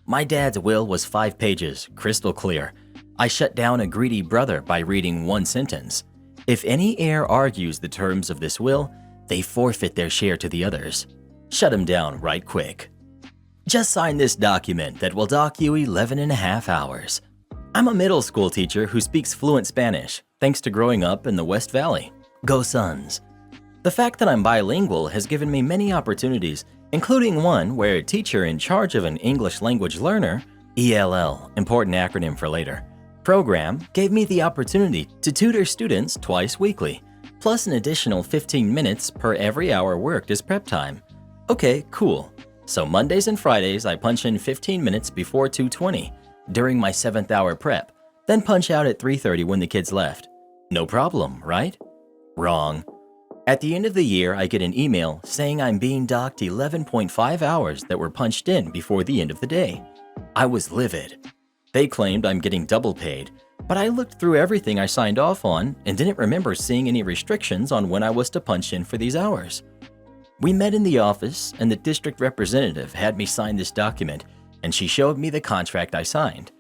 My dad's will was 5 pages, crystal clear. I shut down a greedy brother by reading 1 sentence. If any heir argues the terms of this will, they forfeit their share to the others. Shut him down right quick. Just sign this document that will dock you 11.5 hours. I'm a middle school teacher who speaks fluent Spanish, thanks to growing up in the West Valley. Go Suns. The fact that I'm bilingual has given me many opportunities, including one where a teacher in charge of an English language learner, ELL, important acronym for later, program gave me the opportunity to tutor students twice weekly, plus an additional 15 minutes per every hour worked as prep time. Okay, cool. So Mondays and Fridays I punch in 15 minutes before 2:20 during my 7th hour prep, then punch out at 3:30 when the kids left. No problem, right? Wrong. At the end of the year, I get an email saying I'm being docked 11.5 hours that were punched in before the end of the day. I was livid. They claimed I'm getting double paid, but I looked through everything I signed off on and didn't remember seeing any restrictions on when I was to punch in for these hours. We met in the office, and the district representative had me sign this document, and she showed me the contract I signed.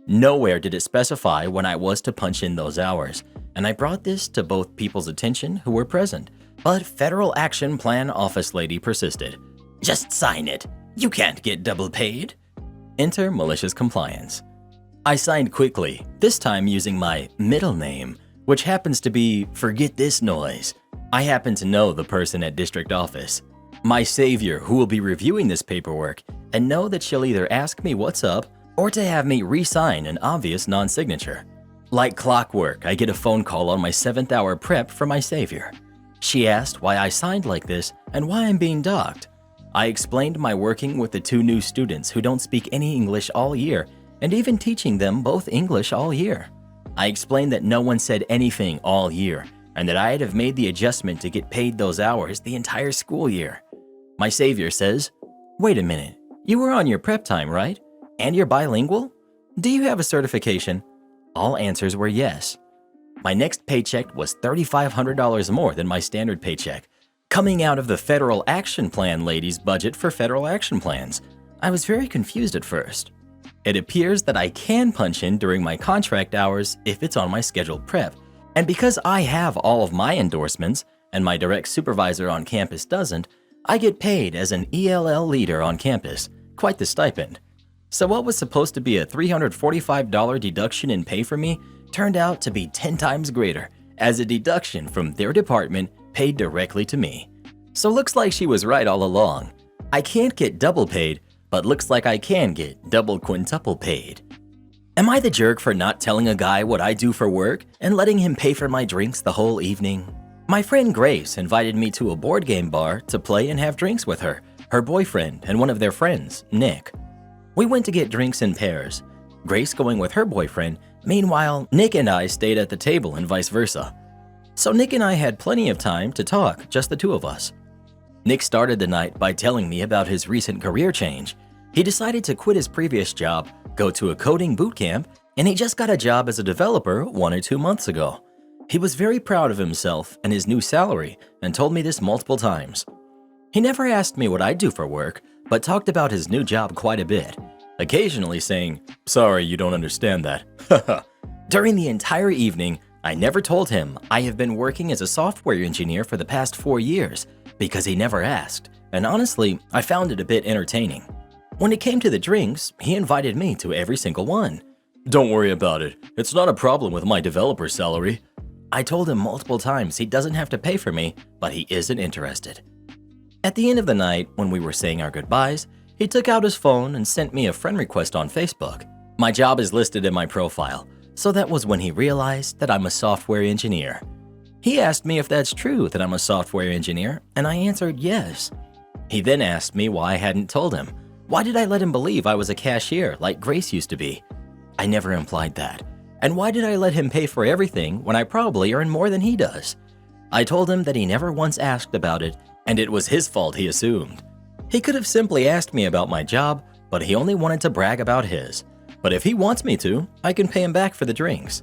Nowhere did it specify when I was to punch in those hours, and I brought this to both people's attention who were present, but Federal Action Plan office lady persisted. Just sign it. You can't get double paid. Enter malicious compliance. I signed quickly, this time using my middle name, which happens to be Forget This Noise. I happen to know the person at district office, my savior who will be reviewing this paperwork, and know that she'll either ask me what's up or to have me re-sign an obvious non-signature. Like clockwork, I get a phone call on my 7th hour prep from my savior. She asked why I signed like this and why I'm being docked. I explained my working with the 2 new students who don't speak any English all year and even teaching them both English all year. I explained that no one said anything all year and that I'd have made the adjustment to get paid those hours the entire school year. My savior says, "Wait a minute, you were on your prep time, right? And you're bilingual? Do you have a certification?" All answers were yes. My next paycheck was $3,500 more than my standard paycheck, coming out of the Federal Action Plan lady's budget for federal action plans. I was very confused at first. It appears that I can punch in during my contract hours if it's on my scheduled prep, and because I have all of my endorsements and my direct supervisor on campus doesn't, I get paid as an ELL leader on campus, quite the stipend. So what was supposed to be a $345 deduction in pay for me turned out to be 10 times greater, as a deduction from their department paid directly to me. So looks like she was right all along. I can't get double paid, but looks like I can get double quintuple paid. Am I the jerk for not telling a guy what I do for work and letting him pay for my drinks the whole evening? My friend Grace invited me to a board game bar to play and have drinks with her boyfriend, and one of their friends, Nick. We went to get drinks in pairs, Grace going with her boyfriend. Meanwhile, Nick and I stayed at the table and vice versa. So Nick and I had plenty of time to talk, just the 2 of us. Nick started the night by telling me about his recent career change. He decided to quit his previous job, go to a coding boot camp, and he just got a job as a developer 1 or 2 months ago. He was very proud of himself and his new salary and told me this multiple times. He never asked me what I do for work, but talked about his new job quite a bit, occasionally saying, "Sorry, you don't understand that." During the entire evening, I never told him I have been working as a software engineer for the past 4 years because he never asked, and honestly, I found it a bit entertaining. When it came to the drinks, he invited me to every single one. "Don't worry about it. It's not a problem with my developer salary." I told him multiple times he doesn't have to pay for me, but he isn't interested. At the end of the night, when we were saying our goodbyes, he took out his phone and sent me a friend request on Facebook. My job is listed in my profile, so that was when he realized that I'm a software engineer. He asked me if that's true that I'm a software engineer, and I answered yes. He then asked me why I hadn't told him. Why did I let him believe I was a cashier like Grace used to be? I never implied that. And why did I let him pay for everything when I probably earn more than he does? I told him that he never once asked about it, and it was his fault, he assumed. He could have simply asked me about my job, but he only wanted to brag about his. But if he wants me to, I can pay him back for the drinks.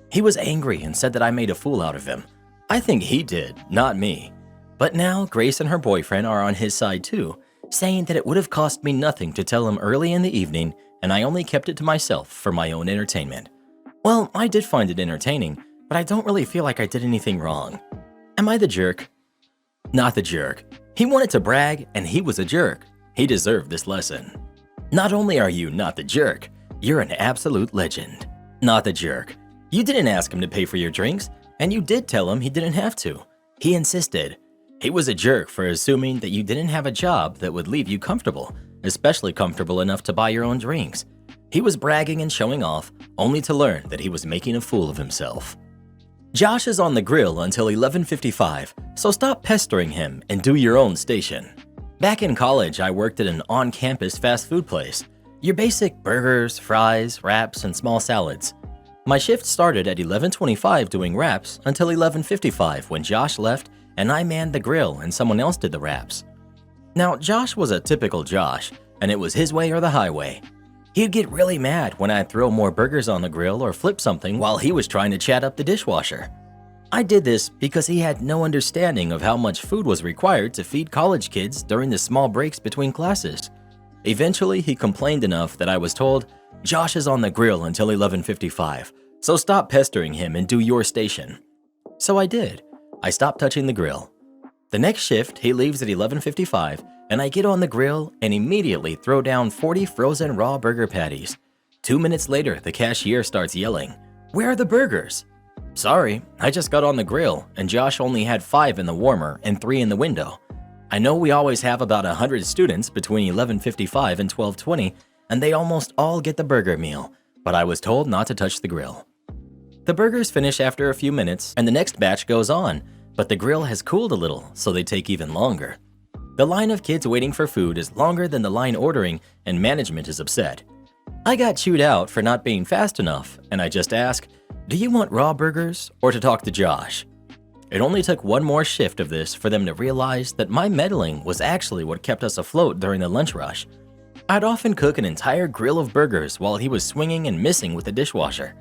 He was angry and said that I made a fool out of him. I think he did, not me. But now Grace and her boyfriend are on his side too, saying that it would have cost me nothing to tell him early in the evening, and I only kept it to myself for my own entertainment. Well, I did find it entertaining, but I don't really feel like I did anything wrong. Am I the jerk? Not the jerk. He wanted to brag, and he was a jerk. He deserved this lesson. Not only are you not the jerk, you're an absolute legend. Not the jerk. You didn't ask him to pay for your drinks, and you did tell him he didn't have to. He insisted. He was a jerk for assuming that you didn't have a job that would leave you comfortable, especially comfortable enough to buy your own drinks. He was bragging and showing off, only to learn that he was making a fool of himself. Josh is on the grill until 11:55, so stop pestering him and do your own station. Back in college, I worked at an on-campus fast food place. Your basic burgers, fries, wraps, and small salads. My shift started at 11:25 doing wraps until 11:55 when Josh left and I manned the grill and someone else did the wraps. Now, Josh was a typical Josh, and it was his way or the highway. He'd get really mad when I'd throw more burgers on the grill or flip something while he was trying to chat up the dishwasher. I did this because he had no understanding of how much food was required to feed college kids during the small breaks between classes. Eventually, he complained enough that I was told, "Josh is on the grill until 11:55, so stop pestering him and do your station." So I did. I stopped touching the grill. The next shift, he leaves at 11:55, and I get on the grill and immediately throw down 40 frozen raw burger patties. 2 minutes later, the cashier starts yelling, "Where are the burgers?" "Sorry, I just got on the grill, and Josh only had 5 in the warmer and 3 in the window. I know we always have about 100 students between 11:55 and 12:20, and they almost all get the burger meal, but I was told not to touch the grill." The burgers finish after a few minutes, and the next batch goes on, but the grill has cooled a little, so they take even longer. The line of kids waiting for food is longer than the line ordering, and management is upset. I got chewed out for not being fast enough, and I just ask, "Do you want raw burgers or to talk to Josh?" It only took one more shift of this for them to realize that my meddling was actually what kept us afloat during the lunch rush. I'd often cook an entire grill of burgers while he was swinging and missing with the dishwasher.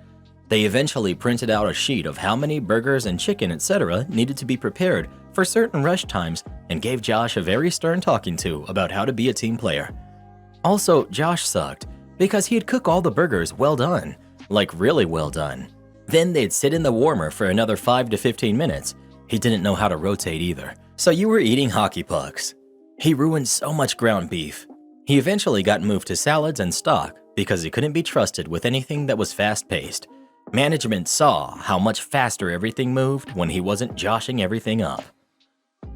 They eventually printed out a sheet of how many burgers and chicken, etc. needed to be prepared for certain rush times and gave Josh a very stern talking to about how to be a team player. Also, Josh sucked because he'd cook all the burgers well done, like really well done. Then they'd sit in the warmer for another 5 to 15 minutes. He didn't know how to rotate either, so you were eating hockey pucks. He ruined so much ground beef. He eventually got moved to salads and stock because he couldn't be trusted with anything that was fast-paced. Management saw how much faster everything moved when he wasn't joshing everything up.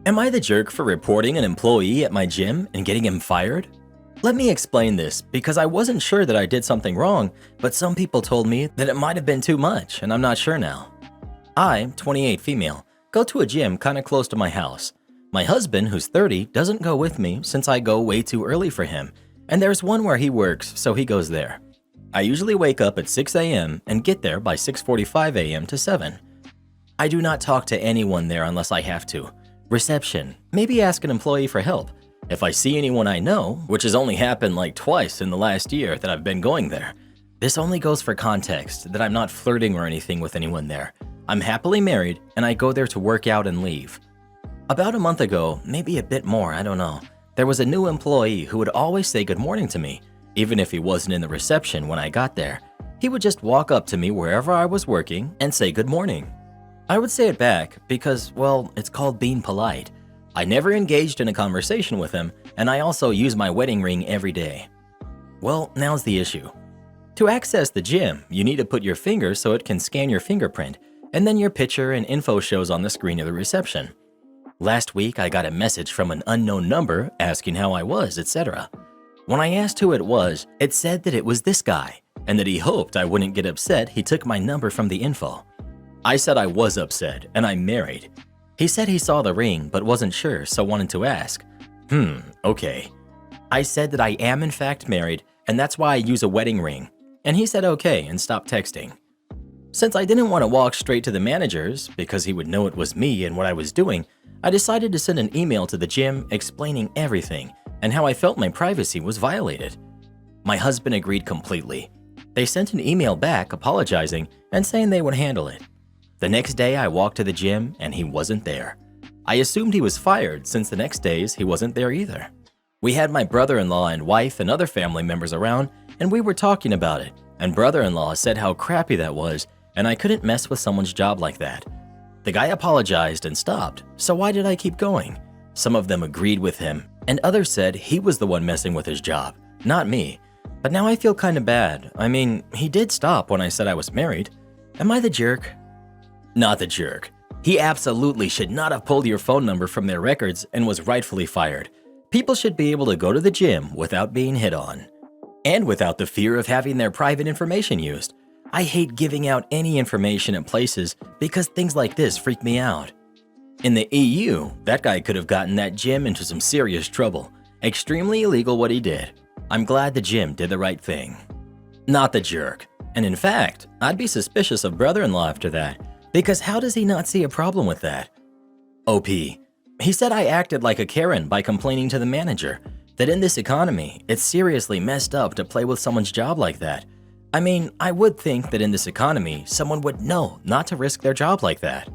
Am I the jerk for reporting an employee at my gym and getting him fired? Let me explain this because I wasn't sure that I did something wrong, but some people told me that it might have been too much, and I'm not sure now. I, 28 female, go to a gym kinda close to my house. My husband, who's 30, doesn't go with me since I go way too early for him, and there's one where he works, so he goes there. I usually wake up at 6 a.m. and get there by 6:45 a.m. to 7. I do not talk to anyone there unless I have to. Reception, maybe ask an employee for help. If I see anyone I know, which has only happened like twice in the last year that I've been going there. This only goes for context that I'm not flirting or anything with anyone there. I'm happily married and I go there to work out and leave. About a month ago, maybe a bit more, I don't know, there was a new employee who would always say good morning to me. Even if he wasn't in the reception when I got there, he would just walk up to me wherever I was working and say good morning. I would say it back because, well, it's called being polite. I never engaged in a conversation with him, and I also use my wedding ring every day. Well, now's the issue. To access the gym, you need to put your finger so it can scan your fingerprint, and then your picture and info shows on the screen of the reception. Last week, I got a message from an unknown number asking how I was, etc. When I asked who it was, it said that it was this guy, and that he hoped I wouldn't get upset he took my number from the info. I said I was upset and I'm married. He said he saw the ring but wasn't sure, so wanted to ask. Okay. I said that I am in fact married and that's why I use a wedding ring, and he said okay and stopped texting. Since I didn't want to walk straight to the managers because he would know it was me and what I was doing, I decided to send an email to the gym explaining everything and how I felt my privacy was violated. My husband agreed completely. They sent an email back apologizing and saying they would handle it. The next day I walked to the gym and he wasn't there. I assumed he was fired since the next days he wasn't there either. We had my brother-in-law and wife and other family members around, and we were talking about it, and brother-in-law said how crappy that was and I couldn't mess with someone's job like that. The guy apologized and stopped, so why did I keep going? Some of them agreed with him, and others said he was the one messing with his job, not me. But now I feel kind of bad. I mean, he did stop when I said I was married. Am I the jerk? Not the jerk. He absolutely should not have pulled your phone number from their records and was rightfully fired. People should be able to go to the gym without being hit on, and without the fear of having their private information used. I hate giving out any information at places because things like this freak me out. In the EU, that guy could have gotten that gym into some serious trouble. Extremely illegal what he did. I'm glad the gym did the right thing. Not the jerk. And in fact, I'd be suspicious of brother-in-law after that, because how does he not see a problem with that? OP. He said I acted like a Karen by complaining to the manager, that in this economy, it's seriously messed up to play with someone's job like that. I mean, I would think that in this economy, someone would know not to risk their job like that.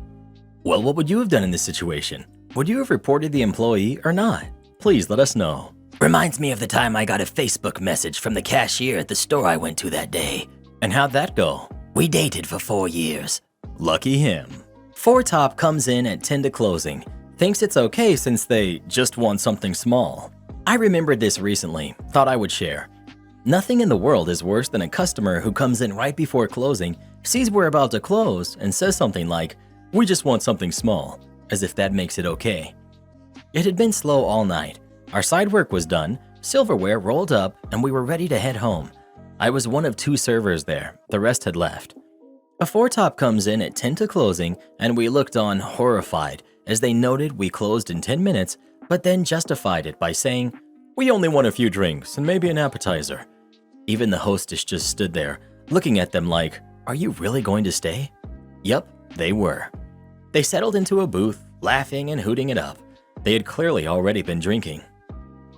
Well, what would you have done in this situation? Would you have reported the employee or not? Please let us know. Reminds me of the time I got a Facebook message from the cashier at the store I went to that day. And how'd that go? We dated for 4 years. Lucky him. 4Top comes in at 10 to closing. Thinks it's okay since they just want something small. I remembered this recently, thought I would share. Nothing in the world is worse than a customer who comes in right before closing, sees we're about to close, and says something like, "We just want something small," as if that makes it okay. It had been slow all night. Our side work was done, silverware rolled up, and we were ready to head home. I was one of 2 servers there, the rest had left. A 4Top comes in at 10 to closing, and we looked on horrified as they noted we closed in 10 minutes, but then justified it by saying, "We only want a few drinks and maybe an appetizer." Even the hostess just stood there, looking at them like, "Are you really going to stay?" Yup, they were. They settled into a booth, laughing and hooting it up. They had clearly already been drinking.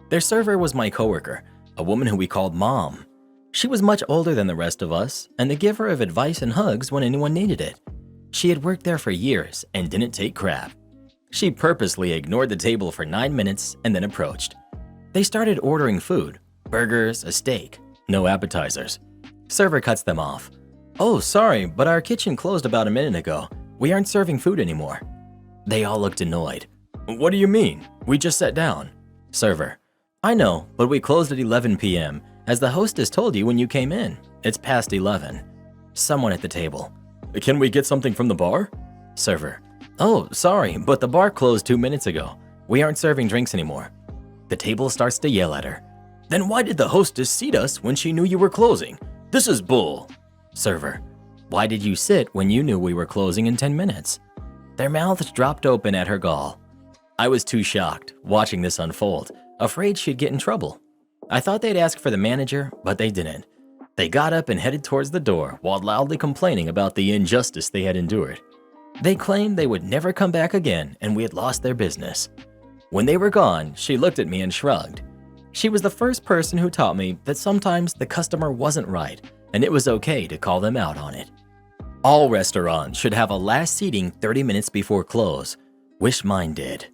Their server was my coworker, a woman who we called Mom. She was much older than the rest of us, and the giver of advice and hugs when anyone needed it. She had worked there for years and didn't take crap. She purposely ignored the table for 9 minutes and then approached. They started ordering food, burgers, a steak, no appetizers. Server cuts them off. "Oh, sorry, but our kitchen closed about a minute ago. We aren't serving food anymore." They all looked annoyed. "What do you mean? We just sat down." Server: "I know, but we closed at 11 p.m. as the hostess told you when you came in. It's past 11. Someone at the table: "Can we get something from the bar?" Server: "Oh, sorry, but the bar closed 2 minutes ago. We aren't serving drinks anymore." The table starts to yell at her. "Then why did the hostess seat us when she knew you were closing? This is bull." Server: "Why did you sit when you knew we were closing in 10 minutes? Their mouths dropped open at her gall. I was too shocked, watching this unfold, afraid she'd get in trouble. I thought they'd ask for the manager, but they didn't. They got up and headed towards the door while loudly complaining about the injustice they had endured. They claimed they would never come back again and we had lost their business. When they were gone, she looked at me and shrugged. She was the first person who taught me that sometimes the customer wasn't right and it was okay to call them out on it. All restaurants should have a last seating 30 minutes before close. Wish mine did.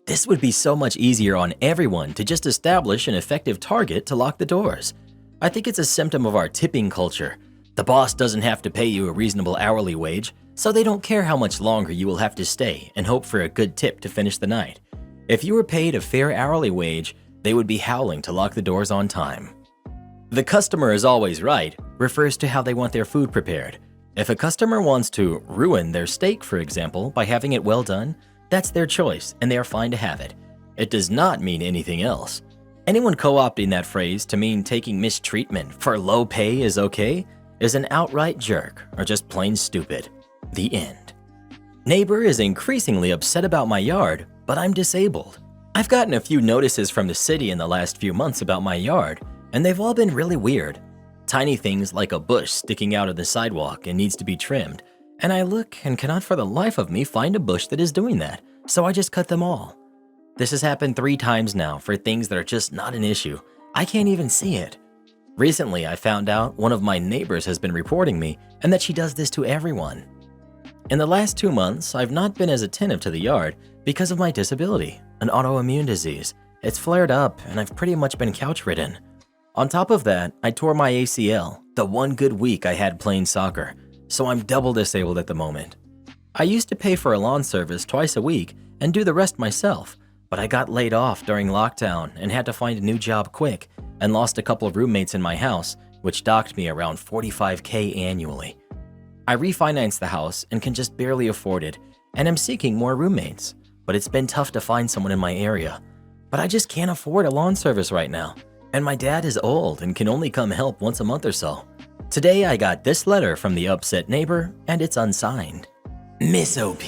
This would be so much easier on everyone to just establish an effective target to lock the doors. I think it's a symptom of our tipping culture. The boss doesn't have to pay you a reasonable hourly wage, so they don't care how much longer you will have to stay and hope for a good tip to finish the night. If you were paid a fair hourly wage, they would be howling to lock the doors on time. The customer is always right refers to how they want their food prepared. If a customer wants to ruin their steak, for example, by having it well done, that's their choice and they are fine to have it. It does not mean anything else. Anyone co-opting that phrase to mean taking mistreatment for low pay is okay is an outright jerk or just plain stupid. The end. Neighbor is increasingly upset about my yard, but I'm disabled. I've gotten a few notices from the city in the last few months about my yard, and they've all been really weird. Tiny things like a bush sticking out of the sidewalk and needs to be trimmed, and I look and cannot for the life of me find a bush that is doing that, so I just cut them all. This has happened 3 times now for things that are just not an issue. I can't even see it. Recently, I found out one of my neighbors has been reporting me and that she does this to everyone. In the last 2 months, I've not been as attentive to the yard because of my disability, an autoimmune disease. It's flared up and I've pretty much been couch-ridden. On top of that, I tore my ACL the one good week I had playing soccer, so I'm double disabled at the moment. I used to pay for a lawn service twice a week and do the rest myself, but I got laid off during lockdown and had to find a new job quick and lost a couple of roommates in my house, which docked me around $45,000 annually. I refinanced the house and can just barely afford it, and am seeking more roommates, but it's been tough to find someone in my area. But I just can't afford a lawn service right now, and my dad is old and can only come help once a month or so. Today I got this letter from the upset neighbor, and it's unsigned. Miss OP,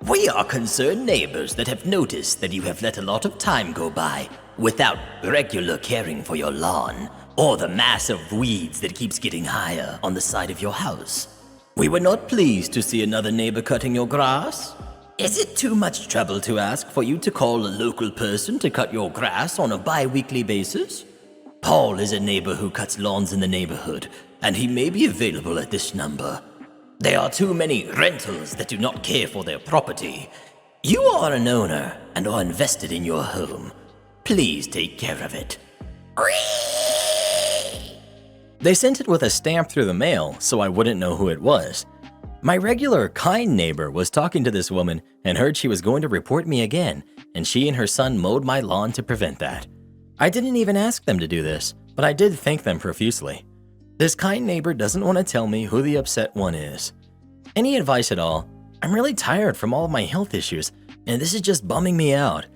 we are concerned neighbors that have noticed that you have let a lot of time go by without regular caring for your lawn or the mass of weeds that keeps getting higher on the side of your house. We were not pleased to see another neighbor cutting your grass. Is it too much trouble to ask for you to call a local person to cut your grass on a bi-weekly basis? Paul is a neighbor who cuts lawns in the neighborhood, and he may be available at this number. There are too many rentals that do not care for their property. You are an owner and are invested in your home. Please take care of it. They sent it with a stamp through the mail so I wouldn't know who it was. My regular kind neighbor was talking to this woman and heard she was going to report me again, and she and her son mowed my lawn to prevent that. I didn't even ask them to do this, but I did thank them profusely. This kind neighbor doesn't want to tell me who the upset one is. Any advice at all? I'm really tired from all of my health issues, and this is just bumming me out.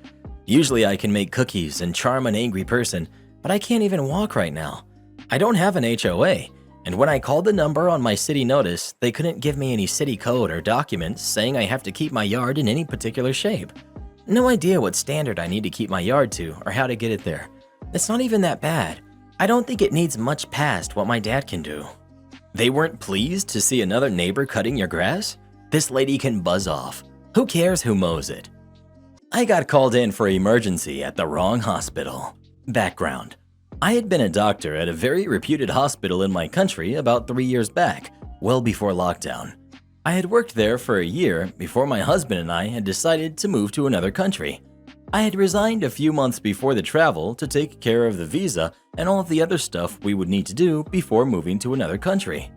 Usually I can make cookies and charm an angry person, but I can't even walk right now. I don't have an HOA, and when I called the number on my city notice, they couldn't give me any city code or documents saying I have to keep my yard in any particular shape. No idea what standard I need to keep my yard to or how to get it there. It's not even that bad. I don't think it needs much past what my dad can do. They weren't pleased to see another neighbor cutting your grass? This lady can buzz off. Who cares who mows it? I got called in for emergency at the wrong hospital. Background. I had been a doctor at a very reputed hospital in my country about 3 years back, well before lockdown. I had worked there for a year before my husband and I had decided to move to another country. I had resigned a few months before the travel to take care of the visa and all of the other stuff we would need to do before moving to another country.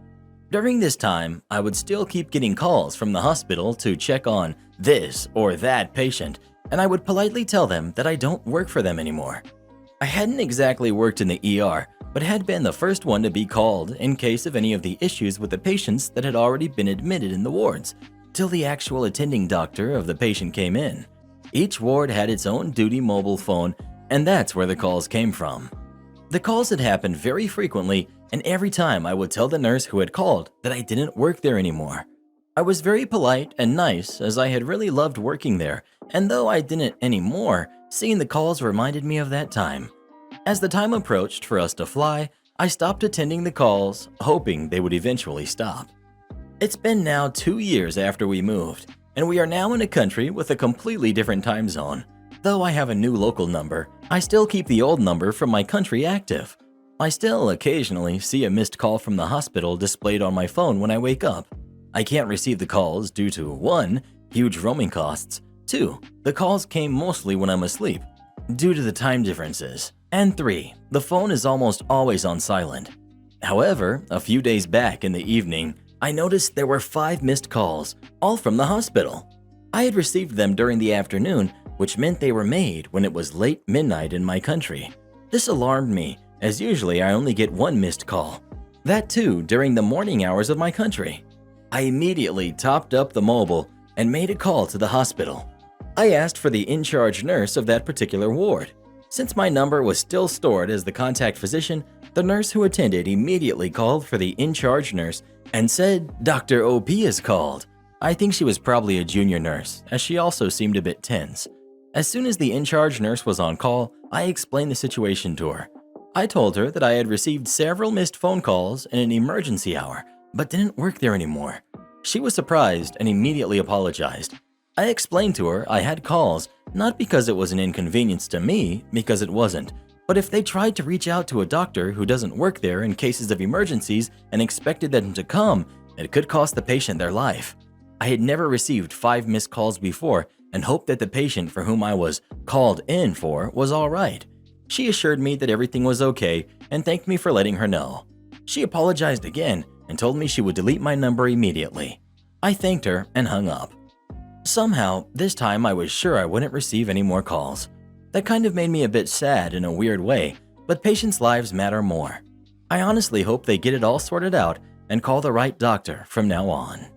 During this time, I would still keep getting calls from the hospital to check on this or that patient, and I would politely tell them that I don't work for them anymore. I hadn't exactly worked in the ER, but had been the first one to be called in case of any of the issues with the patients that had already been admitted in the wards, till the actual attending doctor of the patient came in. Each ward had its own duty mobile phone, and that's where the calls came from. The calls had happened very frequently, and every time I would tell the nurse who had called that I didn't work there anymore. I was very polite and nice as I had really loved working there, and though I didn't anymore, seeing the calls reminded me of that time. As the time approached for us to fly, I stopped attending the calls, hoping they would eventually stop. It's been now 2 years after we moved, and we are now in a country with a completely different time zone. Though I have a new local number, I still keep the old number from my country active. I still occasionally see a missed call from the hospital displayed on my phone when I wake up. I can't receive the calls due to 1. Huge roaming costs, 2. The calls came mostly when I'm asleep, due to the time differences, and 3. The phone is almost always on silent. However, a few days back in the evening, I noticed there were 5 missed calls, all from the hospital. I had received them during the afternoon, which meant they were made when it was late midnight in my country. This alarmed me, as usually I only get 1 missed call. That too during the morning hours of my country. I immediately topped up the mobile and made a call to the hospital. I asked for the in-charge nurse of that particular ward. Since my number was still stored as the contact physician, the nurse who attended immediately called for the in-charge nurse and said, "Dr. OP is called." I think she was probably a junior nurse, as she also seemed a bit tense. As soon as the in-charge nurse was on call, I explained the situation to her. I told her that I had received several missed phone calls in an emergency hour, but didn't work there anymore. She was surprised and immediately apologized. I explained to her I had calls, not because it was an inconvenience to me, because it wasn't, but if they tried to reach out to a doctor who doesn't work there in cases of emergencies and expected them to come, it could cost the patient their life. I had never received 5 missed calls before and hoped that the patient for whom I was called in for was all right. She assured me that everything was okay and thanked me for letting her know. She apologized again and told me she would delete my number immediately. I thanked her and hung up. Somehow, this time I was sure I wouldn't receive any more calls. That kind of made me a bit sad in a weird way, but patients' lives matter more. I honestly hope they get it all sorted out and call the right doctor from now on.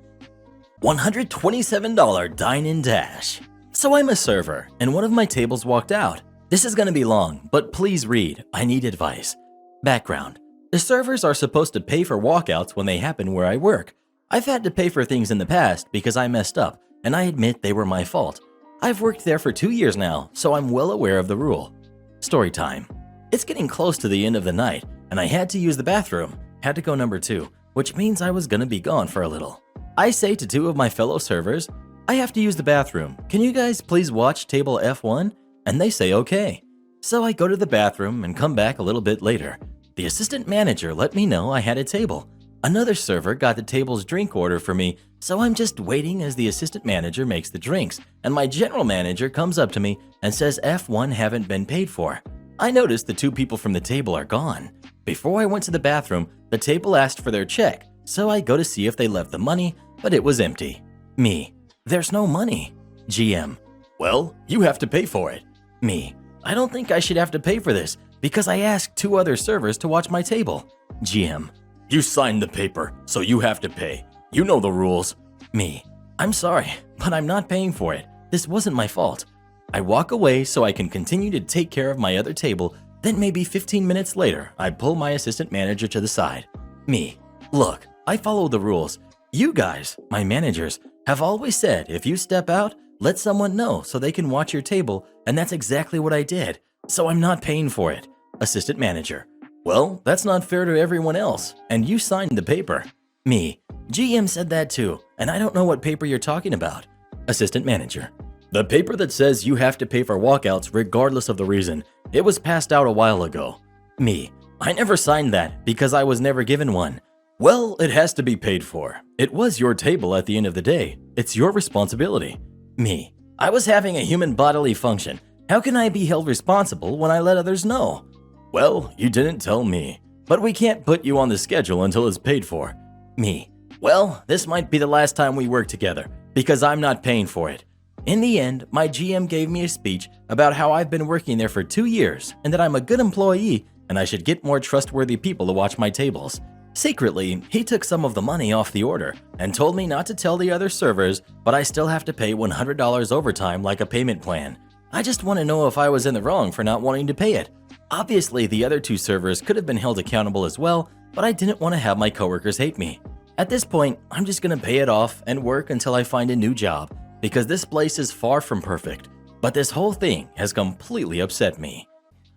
$127 dine-in dash. So I'm a server, and one of my tables walked out. This is going to be long, but please read. I need advice. Background. The servers are supposed to pay for walkouts when they happen where I work. I've had to pay for things in the past because I messed up, and I admit they were my fault. I've worked there for 2 years now, so I'm well aware of the rule. Story time. It's getting close to the end of the night, and I had to use the bathroom. Had to go number 2, which means I was gonna be gone for a little. I say to 2 of my fellow servers, "I have to use the bathroom. Can you guys please watch table F1?" And they say okay. So I go to the bathroom and come back a little bit later. The assistant manager let me know I had a table. Another server got the table's drink order for me, so I'm just waiting as the assistant manager makes the drinks, and my general manager comes up to me and says F1 haven't been paid for. I notice the 2 people from the table are gone. Before I went to the bathroom, the table asked for their check, so I go to see if they left the money, but it was empty. Me. There's no money. GM. Well, you have to pay for it. Me. I don't think I should have to pay for this because I asked 2 other servers to watch my table. GM. You signed the paper, so you have to pay. You know the rules. Me. I'm sorry, but I'm not paying for it. This wasn't my fault. I walk away so I can continue to take care of my other table, then maybe 15 minutes later, I pull my assistant manager to the side. Me. Look, I follow the rules. You guys, my managers, have always said if you step out, let someone know so they can watch your table, and that's exactly what I did. So I'm not paying for it. Assistant manager. Well, that's not fair to everyone else, and you signed the paper. Me. GM said that too, and I don't know what paper you're talking about. Assistant manager. The paper that says you have to pay for walkouts regardless of the reason. It was passed out a while ago. Me. I never signed that because I was never given one. Well, it has to be paid for. It was your table at the end of the day. It's your responsibility. Me. I was having a human bodily function. How can I be held responsible when I let others know? Well, you didn't tell me, but we can't put you on the schedule until it's paid for. Me. Well, this might be the last time we work together because I'm not paying for it. In the end, my GM gave me a speech about how I've been working there for 2 years and that I'm a good employee and I should get more trustworthy people to watch my tables. Secretly, he took some of the money off the order and told me not to tell the other servers, but I still have to pay $100 overtime like a payment plan. I just want to know if I was in the wrong for not wanting to pay it. Obviously, the other 2 servers could have been held accountable as well, but I didn't want to have my coworkers hate me. At this point, I'm just going to pay it off and work until I find a new job, because this place is far from perfect, but this whole thing has completely upset me.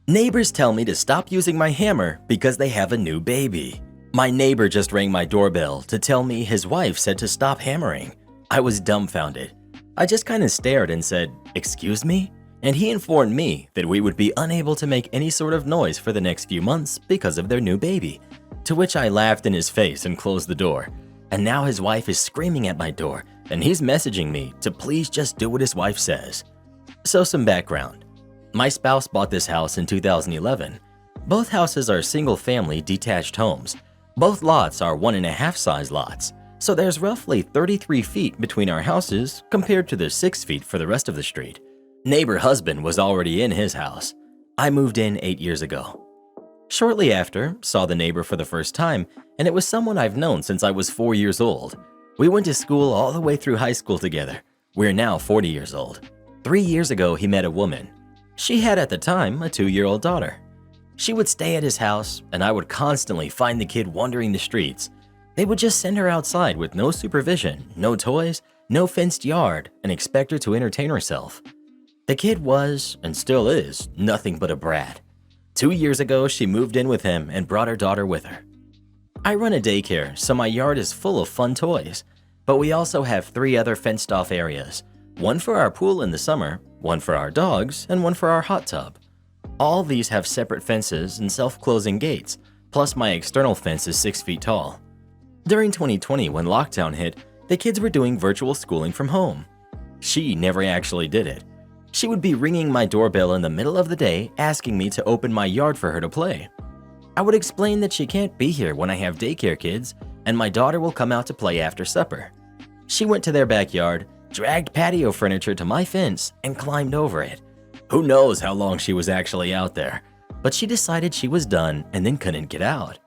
Neighbors tell me to stop using my hammer because they have a new baby. My neighbor just rang my doorbell to tell me his wife said to stop hammering. I was dumbfounded. I just kind of stared and said, "Excuse me?" And he informed me that we would be unable to make any sort of noise for the next few months because of their new baby. To which I laughed in his face and closed the door. And now his wife is screaming at my door, and he's messaging me to please just do what his wife says. So some background. My spouse bought this house in 2011. Both houses are single-family detached homes. Both lots are 1.5 size lots, so there's roughly 33 feet between our houses compared to the 6 feet for the rest of the street. Neighbor husband was already in his house. I moved in 8 years ago. Shortly after, saw the neighbor for the first time, and it was someone I've known since I was 4 years old. We went to school all the way through high school together. We're now 40 years old. 3 years ago, he met a woman. She had at the time a 2-year-old daughter. She would stay at his house, and I would constantly find the kid wandering the streets. They would just send her outside with no supervision, no toys, no fenced yard, and expect her to entertain herself. The kid was, and still is, nothing but a brat. 2 years ago, she moved in with him and brought her daughter with her. I run a daycare, so my yard is full of fun toys, but we also have 3 other fenced-off areas, one for our pool in the summer, one for our dogs, and one for our hot tub. All these have separate fences and self-closing gates, plus my external fence is 6 feet tall. During 2020, when lockdown hit, the kids were doing virtual schooling from home. She never actually did it. She would be ringing my doorbell in the middle of the day asking me to open my yard for her to play. I would explain that she can't be here when I have daycare kids and my daughter will come out to play after supper. She went to their backyard, dragged patio furniture to my fence, and climbed over it. Who knows how long she was actually out there, but she decided she was done and then couldn't get out.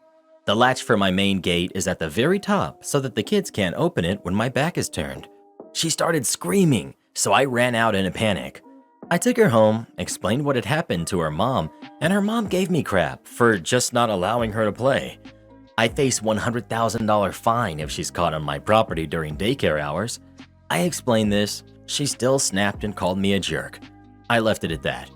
The latch for my main gate is at the very top so that the kids can't open it when my back is turned. She started screaming, so I ran out in a panic. I took her home, explained what had happened to her mom, and her mom gave me crap for just not allowing her to play. I face $100,000 fine if she's caught on my property during daycare hours. I explained this. She still snapped and called me a jerk. I left it at that.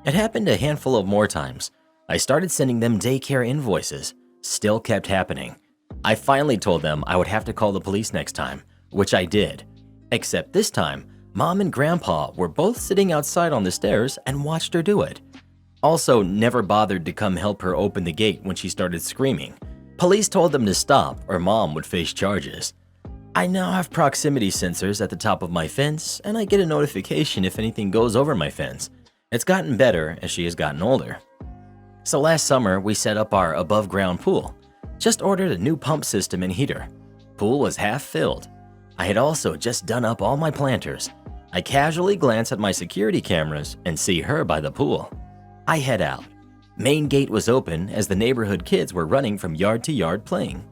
It happened a handful of more times. I started sending them daycare invoices. Still kept happening. I finally told them I would have to call the police next time, which I did. Except this time, Mom and Grandpa were both sitting outside on the stairs and watched her do it. Also, never bothered to come help her open the gate when she started screaming. Police told them to stop or Mom would face charges. I now have proximity sensors at the top of my fence, and I get a notification if anything goes over my fence. It's gotten better as she has gotten older. So last summer, we set up our above-ground pool. Just ordered a new pump system and heater. Pool was half filled. I had also just done up all my planters. I casually glance at my security cameras and see her by the pool. I head out. Main gate was open as the neighborhood kids were running from yard to yard playing.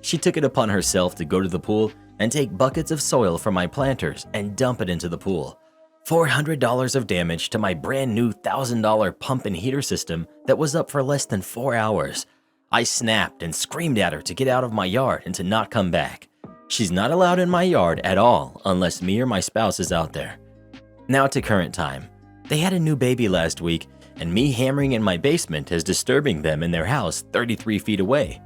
She took it upon herself to go to the pool and take buckets of soil from my planters and dump it into the pool. $400 of damage to my brand new $1,000 pump and heater system that was up for less than 4 hours. I snapped and screamed at her to get out of my yard and to not come back. She's not allowed in my yard at all unless me or my spouse is out there. Now to current time. They had a new baby last week, and me hammering in my basement is disturbing them in their house 33 feet away.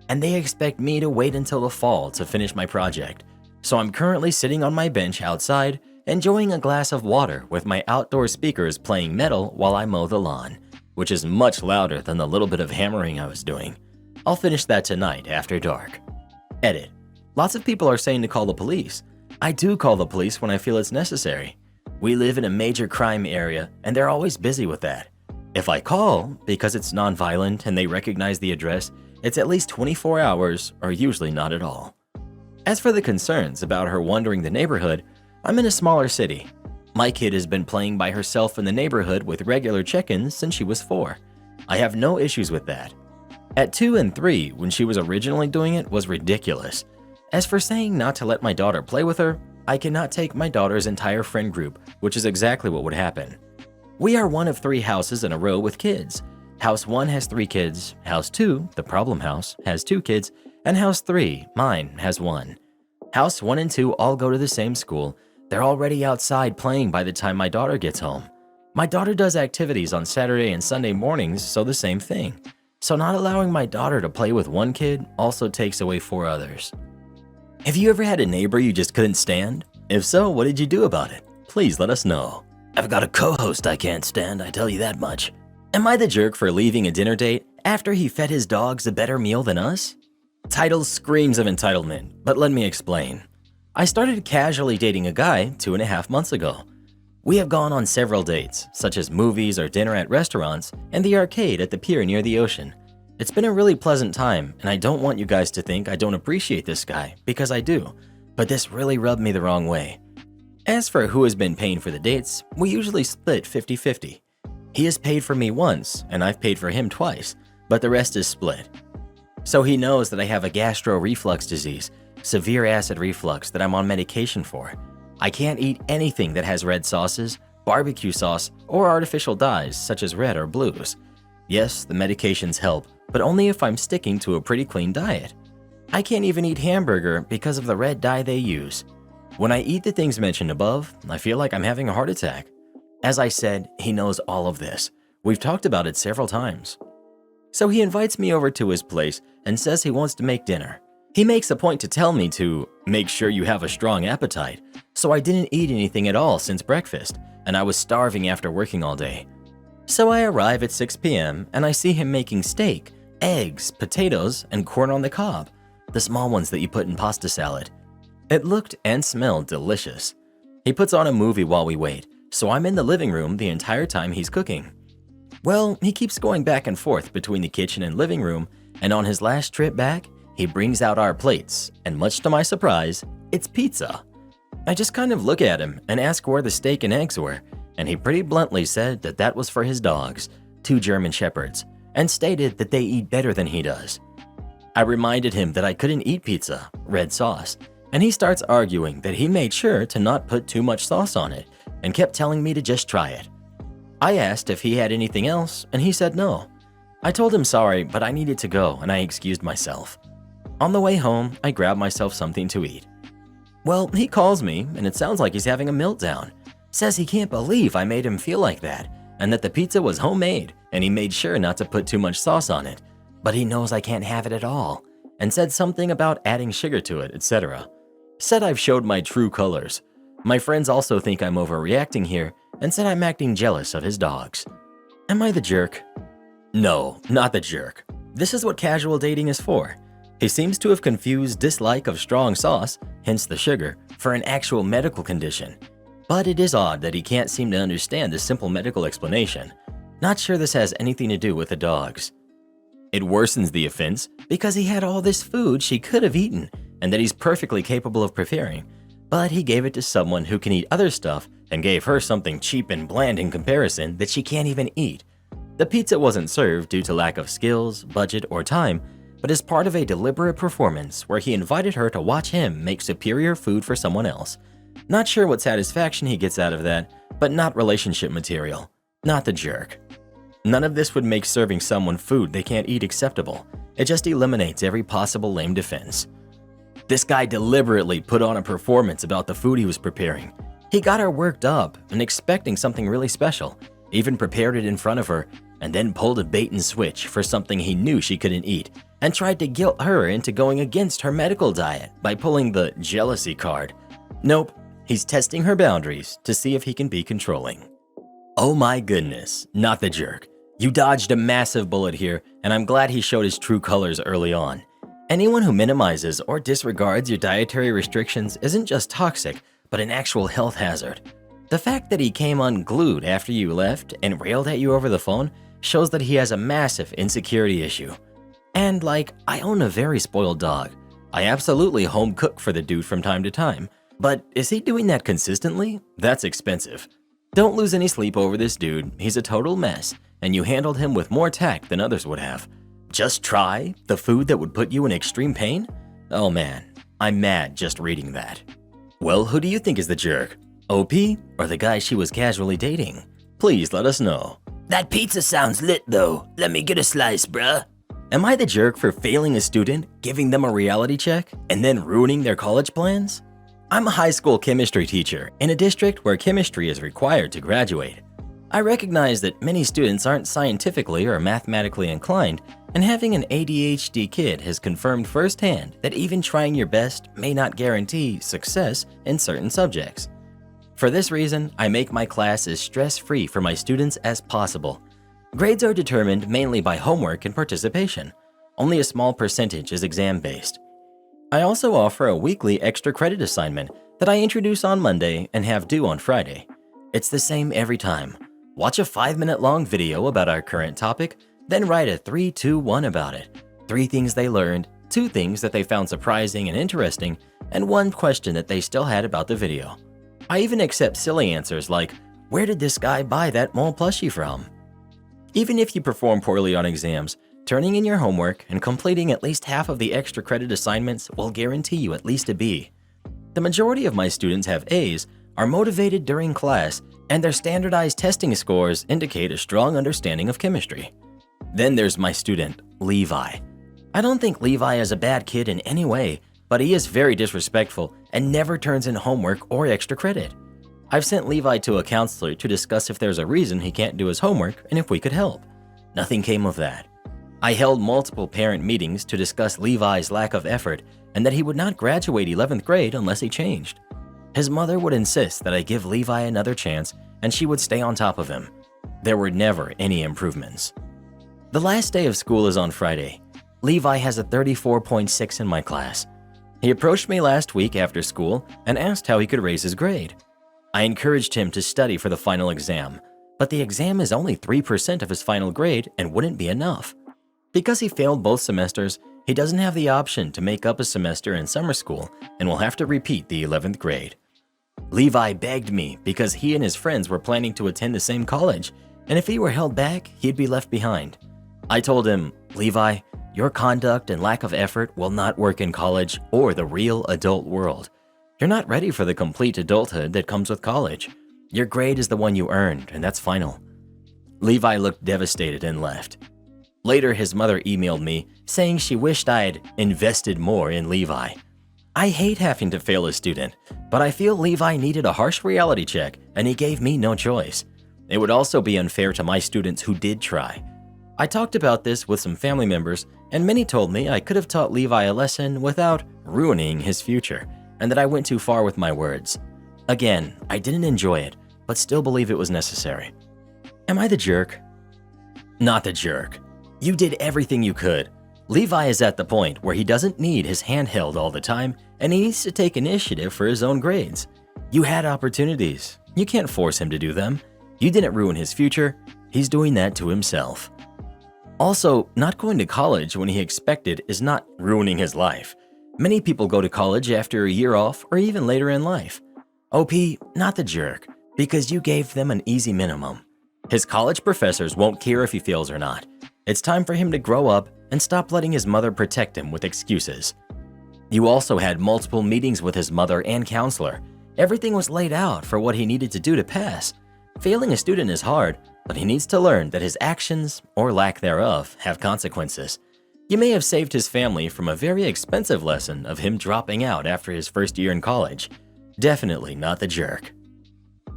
And they expect me to wait until the fall to finish my project. So I'm currently sitting on my bench outside, enjoying a glass of water with my outdoor speakers playing metal while I mow the lawn, which is much louder than the little bit of hammering I was doing. I'll finish that tonight after dark. Edit. Lots of people are saying to call the police. I do call the police when I feel it's necessary. We live in a major crime area and they're always busy with that. If I call, because it's non-violent and they recognize the address, it's at least 24 hours or usually not at all. As for the concerns about her wandering the neighborhood, I'm in a smaller city. My kid has been playing by herself in the neighborhood with regular check-ins since she was 4. I have no issues with that. At 2 and 3, when she was originally doing it, was ridiculous. As for saying not to let my daughter play with her, I cannot take my daughter's entire friend group, which is exactly what would happen. We are one of 3 houses in a row with kids. House 1 has 3 kids, House 2, the problem house, has 2 kids, and House 3, mine, has 1. House 1 and 2 all go to the same school. They're already outside playing by the time my daughter gets home. My daughter does activities on Saturday and Sunday mornings, so the same thing. So not allowing my daughter to play with one kid also takes away 4 others. Have you ever had a neighbor you just couldn't stand? If so, what did you do about it? Please let us know. I've got a co-host I can't stand, I tell you that much. Am I the jerk for leaving a dinner date after he fed his dogs a better meal than us? Title screams of entitlement, but let me explain. I started casually dating a guy 2.5 months ago. We have gone on several dates, such as movies or dinner at restaurants and the arcade at the pier near the ocean. It's been a really pleasant time, and I don't want you guys to think I don't appreciate this guy, because I do, but this really rubbed me the wrong way. As for who has been paying for the dates, we usually split 50-50. He has paid for me once, and I've paid for him twice, but the rest is split. So he knows that I have a gastro-reflux disease, severe acid reflux that I'm on medication for. I can't eat anything that has red sauces, barbecue sauce, or artificial dyes such as red or blues. Yes, the medications help, but only if I'm sticking to a pretty clean diet. I can't even eat hamburger because of the red dye they use. When I eat the things mentioned above, I feel like I'm having a heart attack. As I said, he knows all of this. We've talked about it several times. So he invites me over to his place and says he wants to make dinner. He makes a point to tell me to make sure you have a strong appetite, so I didn't eat anything at all since breakfast, and I was starving after working all day. So I arrive at 6 p.m. and I see him making steak, eggs, potatoes, and corn on the cob, the small ones that you put in pasta salad. It looked and smelled delicious. He puts on a movie while we wait, so I'm in the living room the entire time he's cooking. Well, he keeps going back and forth between the kitchen and living room, and on his last trip back, he brings out our plates, and much to my surprise, it's pizza. I just kind of look at him and ask where the steak and eggs were, and he pretty bluntly said that that was for his dogs, 2 German Shepherds, and stated that they eat better than he does. I reminded him that I couldn't eat pizza, red sauce, and he starts arguing that he made sure to not put too much sauce on it and kept telling me to just try it. I asked if he had anything else, and he said no. I told him sorry, but I needed to go, and I excused myself. On the way home, I grabbed myself something to eat. Well, he calls me, and it sounds like he's having a meltdown. Says he can't believe I made him feel like that, and that the pizza was homemade, and he made sure not to put too much sauce on it. But he knows I can't have it at all, and said something about adding sugar to it, etc. Said I've showed my true colors. My friends also think I'm overreacting here, and said I'm acting jealous of his dogs. Am I the jerk? No, not the jerk. This is what casual dating is for. He seems to have confused dislike of strong sauce, hence the sugar, for an actual medical condition. But it is odd that he can't seem to understand this simple medical explanation. Not sure this has anything to do with the dogs. It worsens the offense because he had all this food she could have eaten and that he's perfectly capable of preparing, but he gave it to someone who can eat other stuff and gave her something cheap and bland in comparison that she can't even eat. The pizza wasn't served due to lack of skills, budget, or time, but as part of a deliberate performance where he invited her to watch him make superior food for someone else. Not sure what satisfaction he gets out of that, but not relationship material. Not the jerk. None of this would make serving someone food they can't eat acceptable. It just eliminates every possible lame defense. This guy deliberately put on a performance about the food he was preparing. He got her worked up and expecting something really special, even prepared it in front of her, and then pulled a bait and switch for something he knew she couldn't eat, and tried to guilt her into going against her medical diet by pulling the jealousy card. Nope, he's testing her boundaries to see if he can be controlling. Oh my goodness, not the jerk. You dodged a massive bullet here, and I'm glad he showed his true colors early on. Anyone who minimizes or disregards your dietary restrictions isn't just toxic, but an actual health hazard. The fact that he came unglued after you left and railed at you over the phone shows that he has a massive insecurity issue. And I own a very spoiled dog. I absolutely home cook for the dude from time to time, but is he doing that consistently? That's expensive. Don't lose any sleep over this dude, he's a total mess, and you handled him with more tact than others would have. Just try the food that would put you in extreme pain? Oh man, I'm mad just reading that. Well, who do you think is the jerk? OP or the guy she was casually dating? Please let us know. That pizza sounds lit though. Let me get a slice, bruh. Am I the jerk for failing a student, giving them a reality check, and then ruining their college plans? I'm a high school chemistry teacher in a district where chemistry is required to graduate. I recognize that many students aren't scientifically or mathematically inclined, and having an ADHD kid has confirmed firsthand that even trying your best may not guarantee success in certain subjects. For this reason, I make my class as stress-free for my students as possible. Grades are determined mainly by homework and participation. Only a small percentage is exam-based. I also offer a weekly extra credit assignment that I introduce on Monday and have due on Friday. It's the same every time. Watch a 5-minute long video about our current topic, then write a 3-2-1 about it. 3 things they learned, 2 things that they found surprising and interesting, and 1 question that they still had about the video. I even accept silly answers like, where did this guy buy that mole plushie from? Even if you perform poorly on exams, turning in your homework and completing at least half of the extra credit assignments will guarantee you at least a B. The majority of my students have A's, are motivated during class, and their standardized testing scores indicate a strong understanding of chemistry. Then there's my student, Levi. I don't think Levi is a bad kid in any way, but he is very disrespectful and never turns in homework or extra credit. I've sent Levi to a counselor to discuss if there's a reason he can't do his homework and if we could help. Nothing came of that. I held multiple parent meetings to discuss Levi's lack of effort and that he would not graduate 11th grade unless he changed. His mother would insist that I give Levi another chance and she would stay on top of him. There were never any improvements. The last day of school is on Friday. Levi has a 34.6 in my class. He approached me last week after school and asked how he could raise his grade. I encouraged him to study for the final exam, but the exam is only 3% of his final grade and wouldn't be enough. Because he failed both semesters, he doesn't have the option to make up a semester in summer school and will have to repeat the 11th grade. Levi begged me because he and his friends were planning to attend the same college, and if he were held back, he'd be left behind. I told him, Levi, your conduct and lack of effort will not work in college or the real adult world. You're not ready for the complete adulthood that comes with college. Your grade is the one you earned, and that's final. Levi looked devastated and left. Later, his mother emailed me saying she wished I had invested more in Levi. I hate having to fail a student, but I feel Levi needed a harsh reality check, and he gave me no choice. It would also be unfair to my students who did try. I talked about this with some family members, and many told me I could have taught Levi a lesson without ruining his future, and that I went too far with my words. Again, I didn't enjoy it, but still believe it was necessary. Am I the jerk? Not the jerk. You did everything you could. Levi is at the point where he doesn't need his hand held all the time, and he needs to take initiative for his own grades. You had opportunities. You can't force him to do them. You didn't ruin his future. He's doing that to himself. Also, not going to college when he expected is not ruining his life. Many people go to college after a year off or even later in life. OP, not the jerk, because you gave them an easy minimum. His college professors won't care if he fails or not. It's time for him to grow up and stop letting his mother protect him with excuses. You also had multiple meetings with his mother and counselor. Everything was laid out for what he needed to do to pass. Failing a student is hard, but he needs to learn that his actions, or lack thereof, have consequences. You may have saved his family from a very expensive lesson of him dropping out after his first year in college. Definitely not the jerk.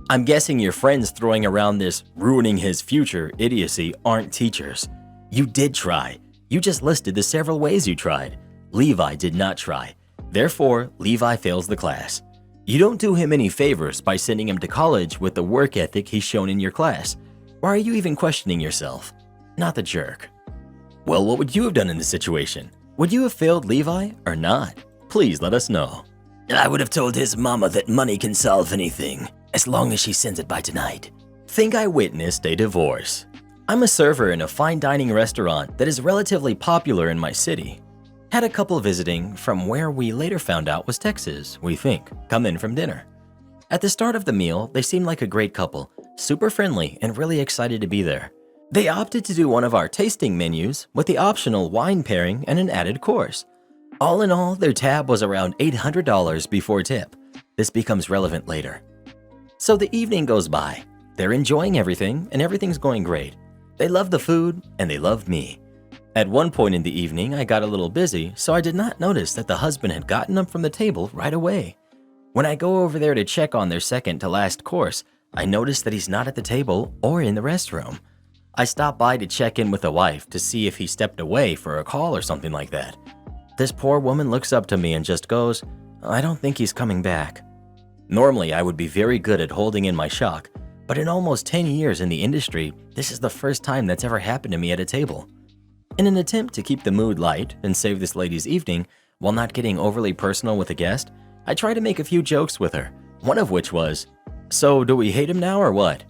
I'm guessing your friends throwing around this ruining his future idiocy aren't teachers. You did try. You just listed the several ways you tried. Levi did not try. Therefore, Levi fails the class. You don't do him any favors by sending him to college with the work ethic he's shown in your class. Why are you even questioning yourself? Not the jerk. Well, what would you have done in this situation? Would you have failed Levi or not? Please let us know. I would have told his mama that money can solve anything, as long as she sends it by tonight. Think I witnessed a divorce. I'm a server in a fine dining restaurant that is relatively popular in my city. Had a couple visiting from where we later found out was Texas, we think, come in from dinner. At the start of the meal, they seemed like a great couple, super friendly and really excited to be there. They opted to do one of our tasting menus with the optional wine pairing and an added course. All in all, their tab was around $800 before tip. This becomes relevant later. So the evening goes by. They're enjoying everything and everything's going great. They love the food and they love me. At one point in the evening, I got a little busy, so I did not notice that the husband had gotten up from the table right away. When I go over there to check on their second to last course, I notice that he's not at the table or in the restroom. I stop by to check in with the wife to see if he stepped away for a call or something like that. This poor woman looks up to me and just goes, "I don't think he's coming back." Normally, I would be very good at holding in my shock, but in almost 10 years in the industry, this is the first time that's ever happened to me at a table. In an attempt to keep the mood light and save this lady's evening while not getting overly personal with a guest, I try to make a few jokes with her, one of which was, "So do we hate him now or what?"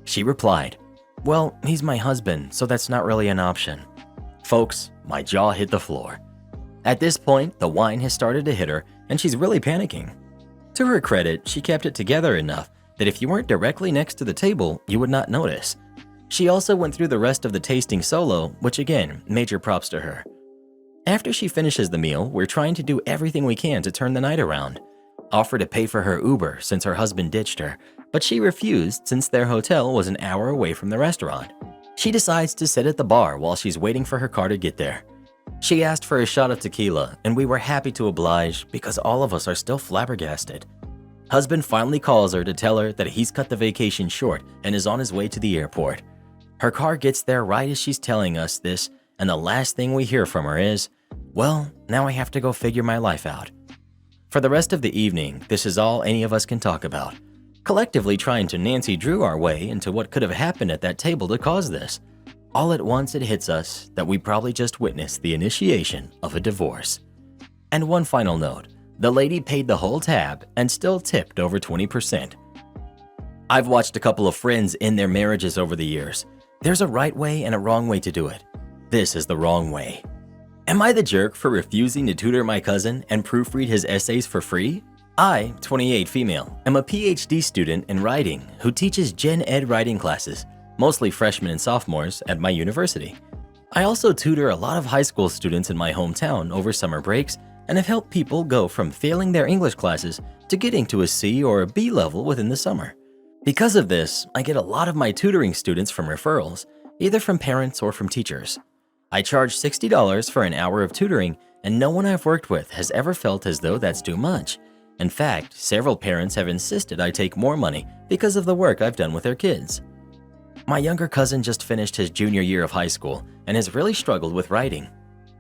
She replied, "Well, he's my husband, so that's not really an option." Folks, my jaw hit the floor. At this point, the wine has started to hit her and she's really panicking. To her credit, she kept it together enough that if you weren't directly next to the table, you would not notice. She also went through the rest of the tasting solo, which again, major props to her. After she finishes the meal, we're trying to do everything we can to turn the night around. offered to pay for her Uber since her husband ditched her, but she refused since their hotel was an hour away from the restaurant. She decides to sit at the bar while she's waiting for her car to get there. She asked for a shot of tequila, and we were happy to oblige because all of us are still flabbergasted. Husband finally calls her to tell her that he's cut the vacation short and is on his way to the airport. Her car gets there right as she's telling us this, and the last thing we hear from her is, "Well, now I have to go figure my life out." For the rest of the evening, this is all any of us can talk about, collectively trying to Nancy Drew our way into what could have happened at that table to cause this. All at once it hits us that we probably just witnessed the initiation of a divorce. And one final note, the lady paid the whole tab and still tipped over 20%. I've watched a couple of friends end their marriages over the years. There's a right way and a wrong way to do it. This is the wrong way. Am I the jerk for refusing to tutor my cousin and proofread his essays for free? I, 28 female, am a PhD student in writing who teaches Gen Ed writing classes, mostly freshmen and sophomores, at my university. I also tutor a lot of high school students in my hometown over summer breaks and have helped people go from failing their English classes to getting to a C or a B level within the summer. Because of this, I get a lot of my tutoring students from referrals, either from parents or from teachers. I charge $60 for an hour of tutoring, and no one I've worked with has ever felt as though that's too much. In fact, several parents have insisted I take more money because of the work I've done with their kids. My younger cousin just finished his junior year of high school and has really struggled with writing.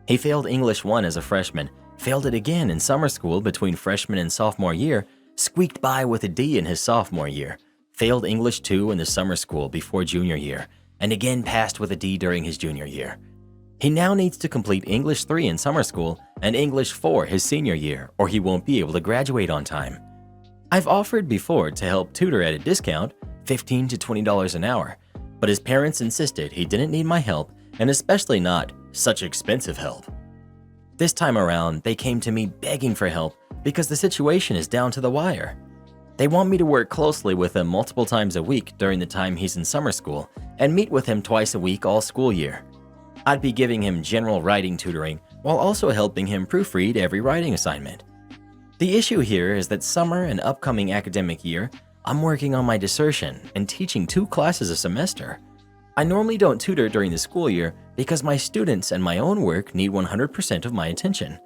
He failed English 1 as a freshman, failed it again in summer school between freshman and sophomore year, squeaked by with a D in his sophomore year, failed English 2 in the summer school before junior year, and again passed with a D during his junior year. He now needs to complete English 3 in summer school and English 4 his senior year, or he won't be able to graduate on time. I've offered before to help tutor at a discount, $15 to $20 an hour, but his parents insisted he didn't need my help, and especially not such expensive help. This time around, they came to me begging for help because the situation is down to the wire. They want me to work closely with him multiple times a week during the time he's in summer school and meet with him twice a week all school year. I'd be giving him general writing tutoring while also helping him proofread every writing assignment. The issue here is that summer and upcoming academic year, I'm working on my dissertation and teaching 2 classes a semester. I normally don't tutor during the school year because my students and my own work need 100% of my attention.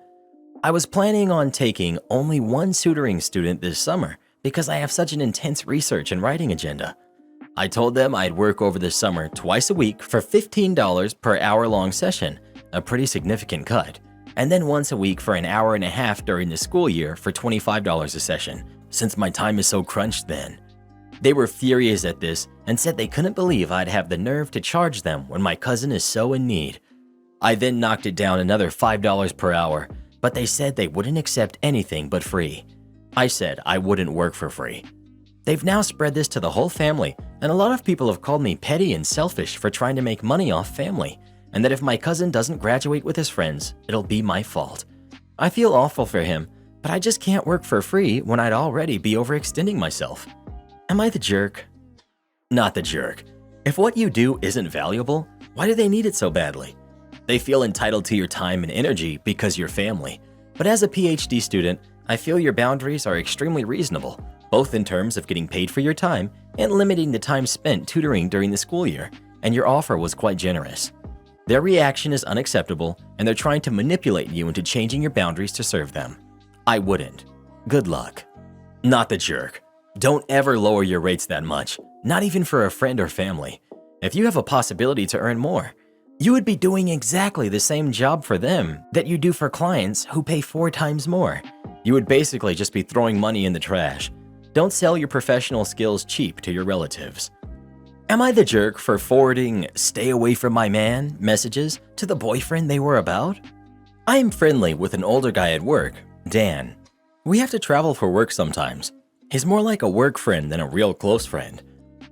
I was planning on taking only 1 tutoring student this summer because I have such an intense research and writing agenda. I told them I'd work over the summer twice a week for $15 per hour-long session, a pretty significant cut, and then once a week for an hour and a half during the school year for $25 a session, since my time is so crunched then. They were furious at this and said they couldn't believe I'd have the nerve to charge them when my cousin is so in need. I then knocked it down another $5 per hour, but they said they wouldn't accept anything but free. I said I wouldn't work for free. They've now spread this to the whole family, and a lot of people have called me petty and selfish for trying to make money off family, and that if my cousin doesn't graduate with his friends, it'll be my fault. I feel awful for him, but I just can't work for free when I'd already be overextending myself. Am I the jerk? Not the jerk. If what you do isn't valuable, why do they need it so badly? They feel entitled to your time and energy because you're family. But as a PhD student, I feel your boundaries are extremely reasonable, both in terms of getting paid for your time and limiting the time spent tutoring during the school year, and your offer was quite generous. Their reaction is unacceptable, and they're trying to manipulate you into changing your boundaries to serve them. I wouldn't. Good luck. Not the jerk. Don't ever lower your rates that much, not even for a friend or family. If you have a possibility to earn more, you would be doing exactly the same job for them that you do for clients who pay 4 times more. You would basically just be throwing money in the trash. Don't sell your professional skills cheap to your relatives. Am I the jerk for forwarding "stay away from my man" messages to the boyfriend they were about? I am friendly with an older guy at work, Dan. We have to travel for work sometimes. He's more like a work friend than a real close friend.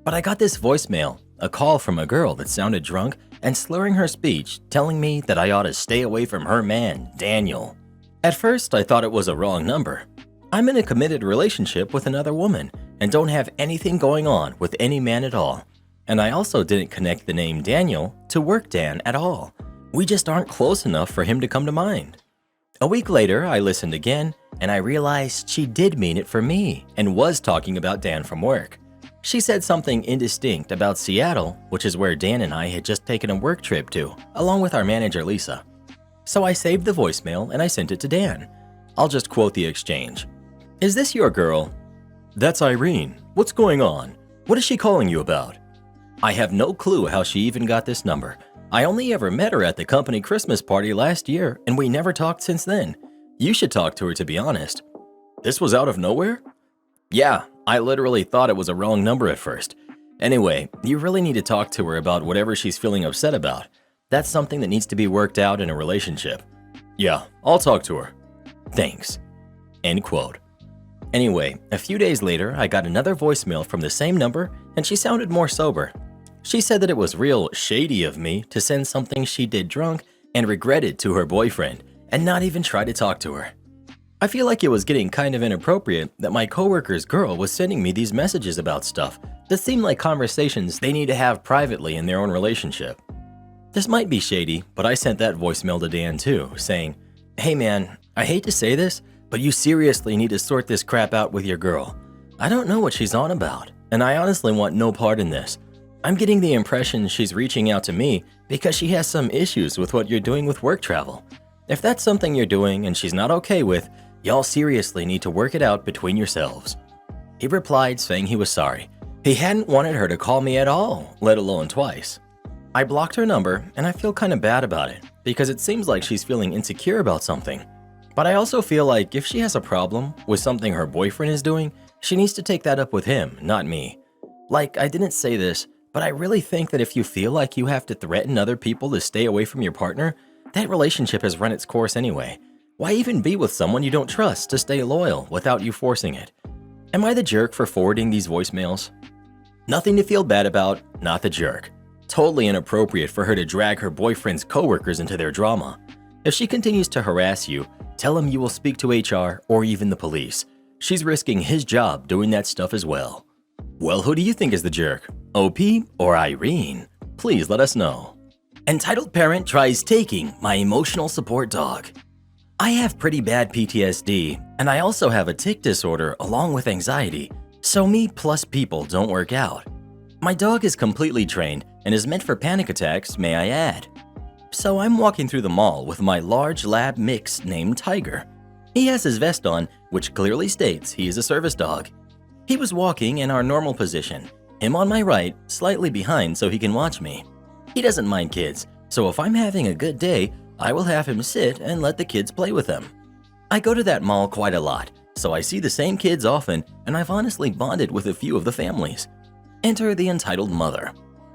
But I got this voicemail, a call from a girl that sounded drunk and slurring her speech, telling me that I ought to stay away from her man, Daniel. At first, I thought it was a wrong number. I'm in a committed relationship with another woman and don't have anything going on with any man at all. And I also didn't connect the name Daniel to work Dan at all. We just aren't close enough for him to come to mind. A week later, I listened again, and I realized she did mean it for me and was talking about Dan from work. She said something indistinct about Seattle, which is where Dan and I had just taken a work trip to, along with our manager Lisa. So I saved the voicemail and I sent it to Dan. I'll just quote the exchange. "Is this your girl?" "That's Irene. What's going on? What is she calling you about?" I have no clue how she even got this number. I only ever met her at the company Christmas party last year, and we never talked since then. You should talk to her, to be honest. This was out of nowhere? Yeah, I literally thought it was a wrong number at first. Anyway, you really need to talk to her about whatever she's feeling upset about. That's something that needs to be worked out in a relationship. Yeah, I'll talk to her. Thanks. End quote. Anyway, a few days later, I got another voicemail from the same number, and she sounded more sober. She said that it was real shady of me to send something she did drunk and regretted to her boyfriend and not even try to talk to her. I feel like it was getting kind of inappropriate that my coworker's girl was sending me these messages about stuff that seemed like conversations they need to have privately in their own relationship. This might be shady, but I sent that voicemail to Dan too, saying, "Hey man, I hate to say this, but you seriously need to sort this crap out with your girl. I don't know what she's on about, and I honestly want no part in this. I'm getting the impression she's reaching out to me because she has some issues with what you're doing with work travel. If that's something you're doing and she's not okay with, y'all seriously need to work it out between yourselves." He replied saying he was sorry. He hadn't wanted her to call me at all, let alone twice. I blocked her number, and I feel kind of bad about it because it seems like she's feeling insecure about something. But I also feel like if she has a problem with something her boyfriend is doing, she needs to take that up with him, not me. Like, I didn't say this, but I really think that if you feel like you have to threaten other people to stay away from your partner, that relationship has run its course anyway. Why even be with someone you don't trust to stay loyal without you forcing it? Am I the jerk for forwarding these voicemails? Nothing to feel bad about, not the jerk. Totally inappropriate for her to drag her boyfriend's coworkers into their drama. If she continues to harass you, tell him you will speak to HR or even the police. She's risking his job doing that stuff as well. Well, who do you think is the jerk? OP or Irene? Please let us know. Entitled parent tries taking my emotional support dog. I have pretty bad PTSD, and I also have a tic disorder along with anxiety, so me plus people don't work out. My dog is completely trained and is meant for panic attacks, may I add. So I'm walking through the mall with my large lab mix named Tiger. He has his vest on, which clearly states he is a service dog. He was walking in our normal position, him on my right, slightly behind so he can watch me. He doesn't mind kids, so if I'm having a good day, I will have him sit and let the kids play with him. I go to that mall quite a lot, so I see the same kids often, and I've honestly bonded with a few of the families. Enter the entitled mother.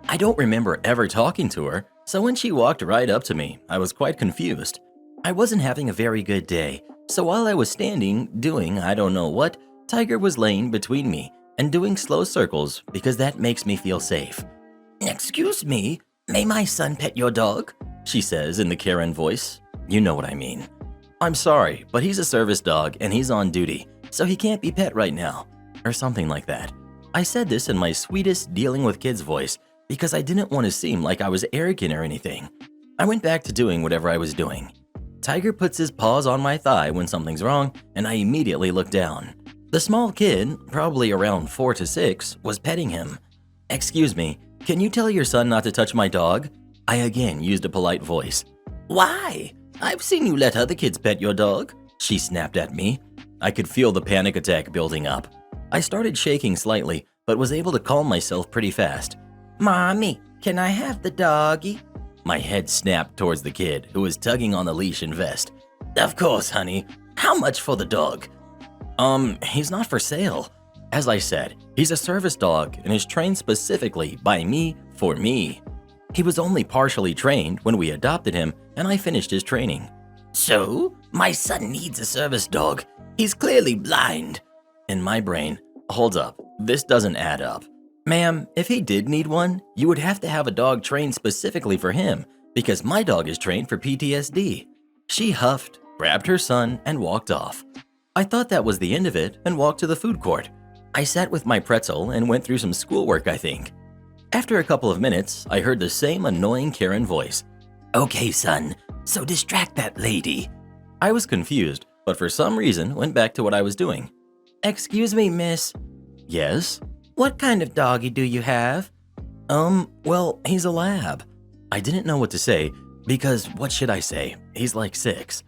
I don't remember ever talking to her, so when she walked right up to me, I was quite confused. I wasn't having a very good day, so while I was standing, doing I don't know what, Tiger was laying between me and doing slow circles because that makes me feel safe. "Excuse me, may my son pet your dog?" she says in the Karen voice. You know what I mean. "I'm sorry, but he's a service dog and he's on duty, so he can't be pet right now," or something like that. I said this in my sweetest dealing with kids voice because I didn't want to seem like I was arrogant or anything. I went back to doing whatever I was doing. Tiger puts his paws on my thigh when something's wrong, and I immediately look down. The small kid, probably around 4 to 6, was petting him. "Excuse me, can you tell your son not to touch my dog?" I again used a polite voice. "Why? I've seen you let other kids pet your dog," she snapped at me. I could feel the panic attack building up. I started shaking slightly, but was able to calm myself pretty fast. "Mommy, can I have the doggy?" My head snapped towards the kid, who was tugging on the leash and vest. "Of course, honey. How much for the dog?" He's not for sale. As I said, he's a service dog and is trained specifically by me for me. He was only partially trained when we adopted him, and I finished his training. "So? My son needs a service dog. He's clearly blind." In my brain, hold up, this doesn't add up. "Ma'am, if he did need one, you would have to have a dog trained specifically for him, because my dog is trained for PTSD." She huffed, grabbed her son, and walked off. I thought that was the end of it and walked to the food court. I sat with my pretzel and went through some schoolwork, I think. After a couple of minutes, I heard the same annoying Karen voice. "Okay, son, so distract that lady." I was confused. but for some reason went back to what I was doing. Excuse me, miss. Yes? What kind of doggy do you have? Well, he's a lab. I didn't know what to say because what should I say? He's like 6.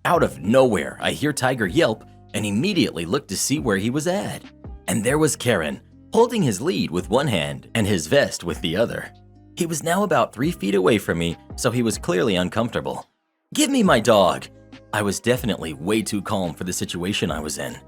Out of nowhere, I hear Tiger yelp and immediately look to see where he was at. And there was Karen, holding his lead with one hand and his vest with the other. He was now about 3 feet away from me, so he was clearly uncomfortable. Give me my dog! I was definitely way too calm for the situation I was in.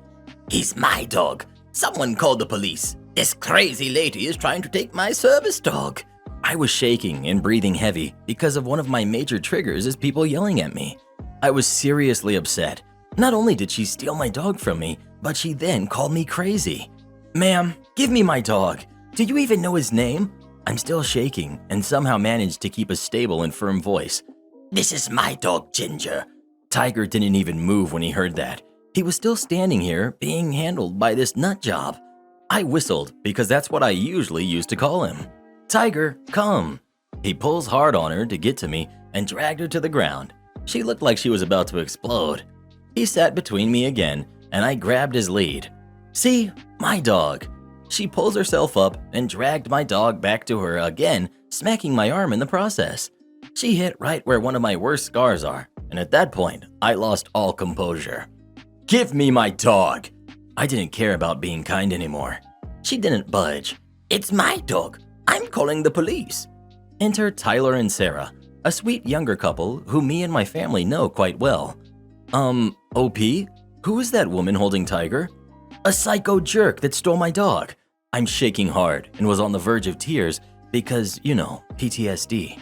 He's my dog. Someone called the police. This crazy lady is trying to take my service dog. I was shaking and breathing heavy because of one of my major triggers is people yelling at me. I was seriously upset. Not only did she steal my dog from me, but she then called me crazy. Ma'am, give me my dog. Do you even know his name? I'm still shaking and somehow managed to keep a stable and firm voice. This is my dog, Ginger. Tiger didn't even move when he heard that. He was still standing here being handled by this nut job. I whistled because that's what I usually used to call him. Tiger, come. He pulls hard on her to get to me and dragged her to the ground. She looked like she was about to explode. He sat between me again and I grabbed his lead. See, my dog. She pulls herself up and dragged my dog back to her again, smacking my arm in the process. She hit right where one of my worst scars are, and at that point, I lost all composure. Give me my dog! I didn't care about being kind anymore. She didn't budge. It's my dog. I'm calling the police. Enter Tyler and Sarah, a sweet younger couple who me and my family know quite well. OP? Who is that woman holding Tiger? A psycho jerk that stole my dog. I'm shaking hard and was on the verge of tears because, PTSD.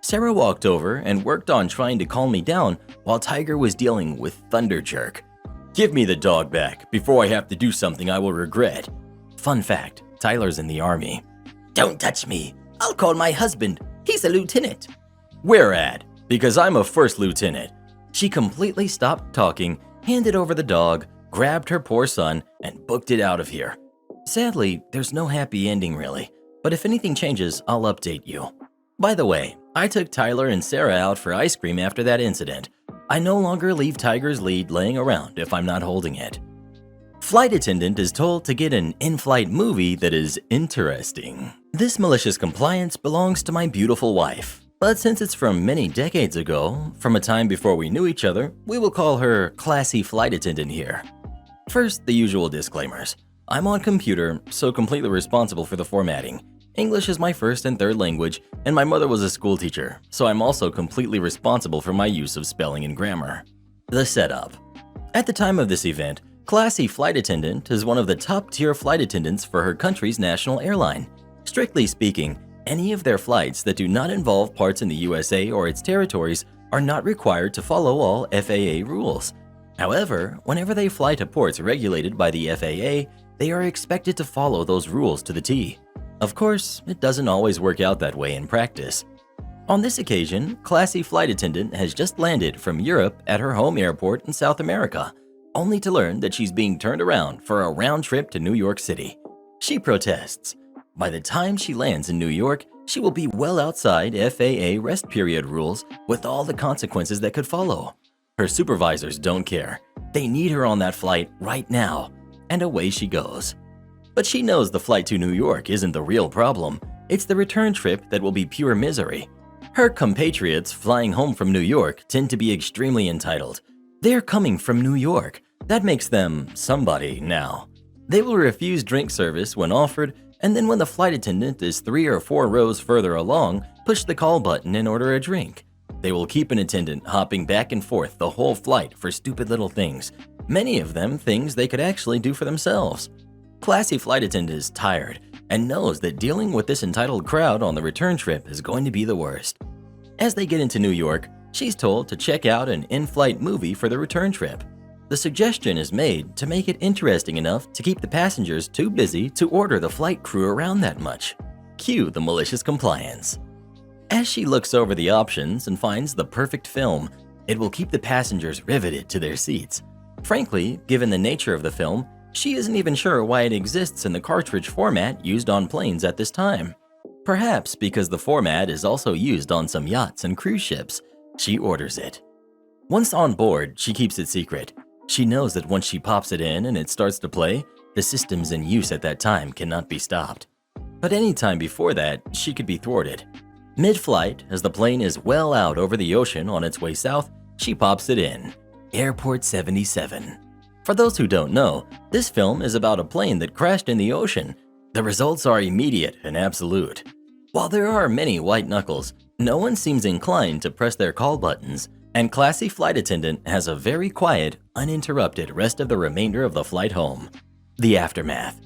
Sarah walked over and worked on trying to calm me down while Tiger was dealing with Thunder Jerk. Give me the dog back before I have to do something I will regret. Fun fact, Tyler's in the army. Don't touch me. I'll call my husband. He's a lieutenant. Where at? Because I'm a first lieutenant. She completely stopped talking, handed over the dog, grabbed her poor son, and booked it out of here. Sadly, there's no happy ending really, but if anything changes, I'll update you. By the way, I took Tyler and Sarah out for ice cream after that incident. I no longer leave Tiger's lead laying around if I'm not holding it. Flight attendant is told to get an in-flight movie that is interesting. This malicious compliance belongs to my beautiful wife, but since it's from many decades ago, from a time before we knew each other, we will call her classy flight attendant here. First, the usual disclaimers. I'm on computer, so completely responsible for the formatting. English is my first and third language, and my mother was a school teacher, so I'm also completely responsible for my use of spelling and grammar. The setup. At the time of this event, Classy Flight Attendant is one of the top-tier flight attendants for her country's national airline. Strictly speaking, any of their flights that do not involve parts in the USA or its territories are not required to follow all FAA rules. However, whenever they fly to ports regulated by the FAA, they are expected to follow those rules to the T. Of course, it doesn't always work out that way in practice. On this occasion, Classy Flight Attendant has just landed from Europe at her home airport in South America, only to learn that she's being turned around for a round trip to New York City. She protests. By the time she lands in New York, she will be well outside FAA rest period rules with all the consequences that could follow. Her supervisors don't care. They need her on that flight right now, and away she goes. But she knows the flight to New York isn't the real problem. It's the return trip that will be pure misery. Her compatriots flying home from New York tend to be extremely entitled. They're coming from New York. That makes them somebody now. They will refuse drink service when offered, and then when the flight attendant is 3 or 4 rows further along, push the call button and order a drink. They will keep an attendant hopping back and forth the whole flight for stupid little things. Many of them things they could actually do for themselves. Classy Flight Attendant is tired and knows that dealing with this entitled crowd on the return trip is going to be the worst. As they get into New York, she's told to check out an in-flight movie for the return trip. The suggestion is made to make it interesting enough to keep the passengers too busy to order the flight crew around that much. Cue the malicious compliance. As she looks over the options and finds the perfect film, it will keep the passengers riveted to their seats. Frankly, given the nature of the film, she isn't even sure why it exists in the cartridge format used on planes at this time. Perhaps because the format is also used on some yachts and cruise ships, she orders it. Once on board, she keeps it secret. She knows that once she pops it in and it starts to play, the systems in use at that time cannot be stopped. But any time before that, she could be thwarted. Mid-flight, as the plane is well out over the ocean on its way south, she pops it in. Airport 77. For those who don't know, this film is about a plane that crashed in the ocean. The results are immediate and absolute. While there are many white knuckles, no one seems inclined to press their call buttons, and classy flight attendant has a very quiet, uninterrupted rest of the remainder of the flight home. The aftermath.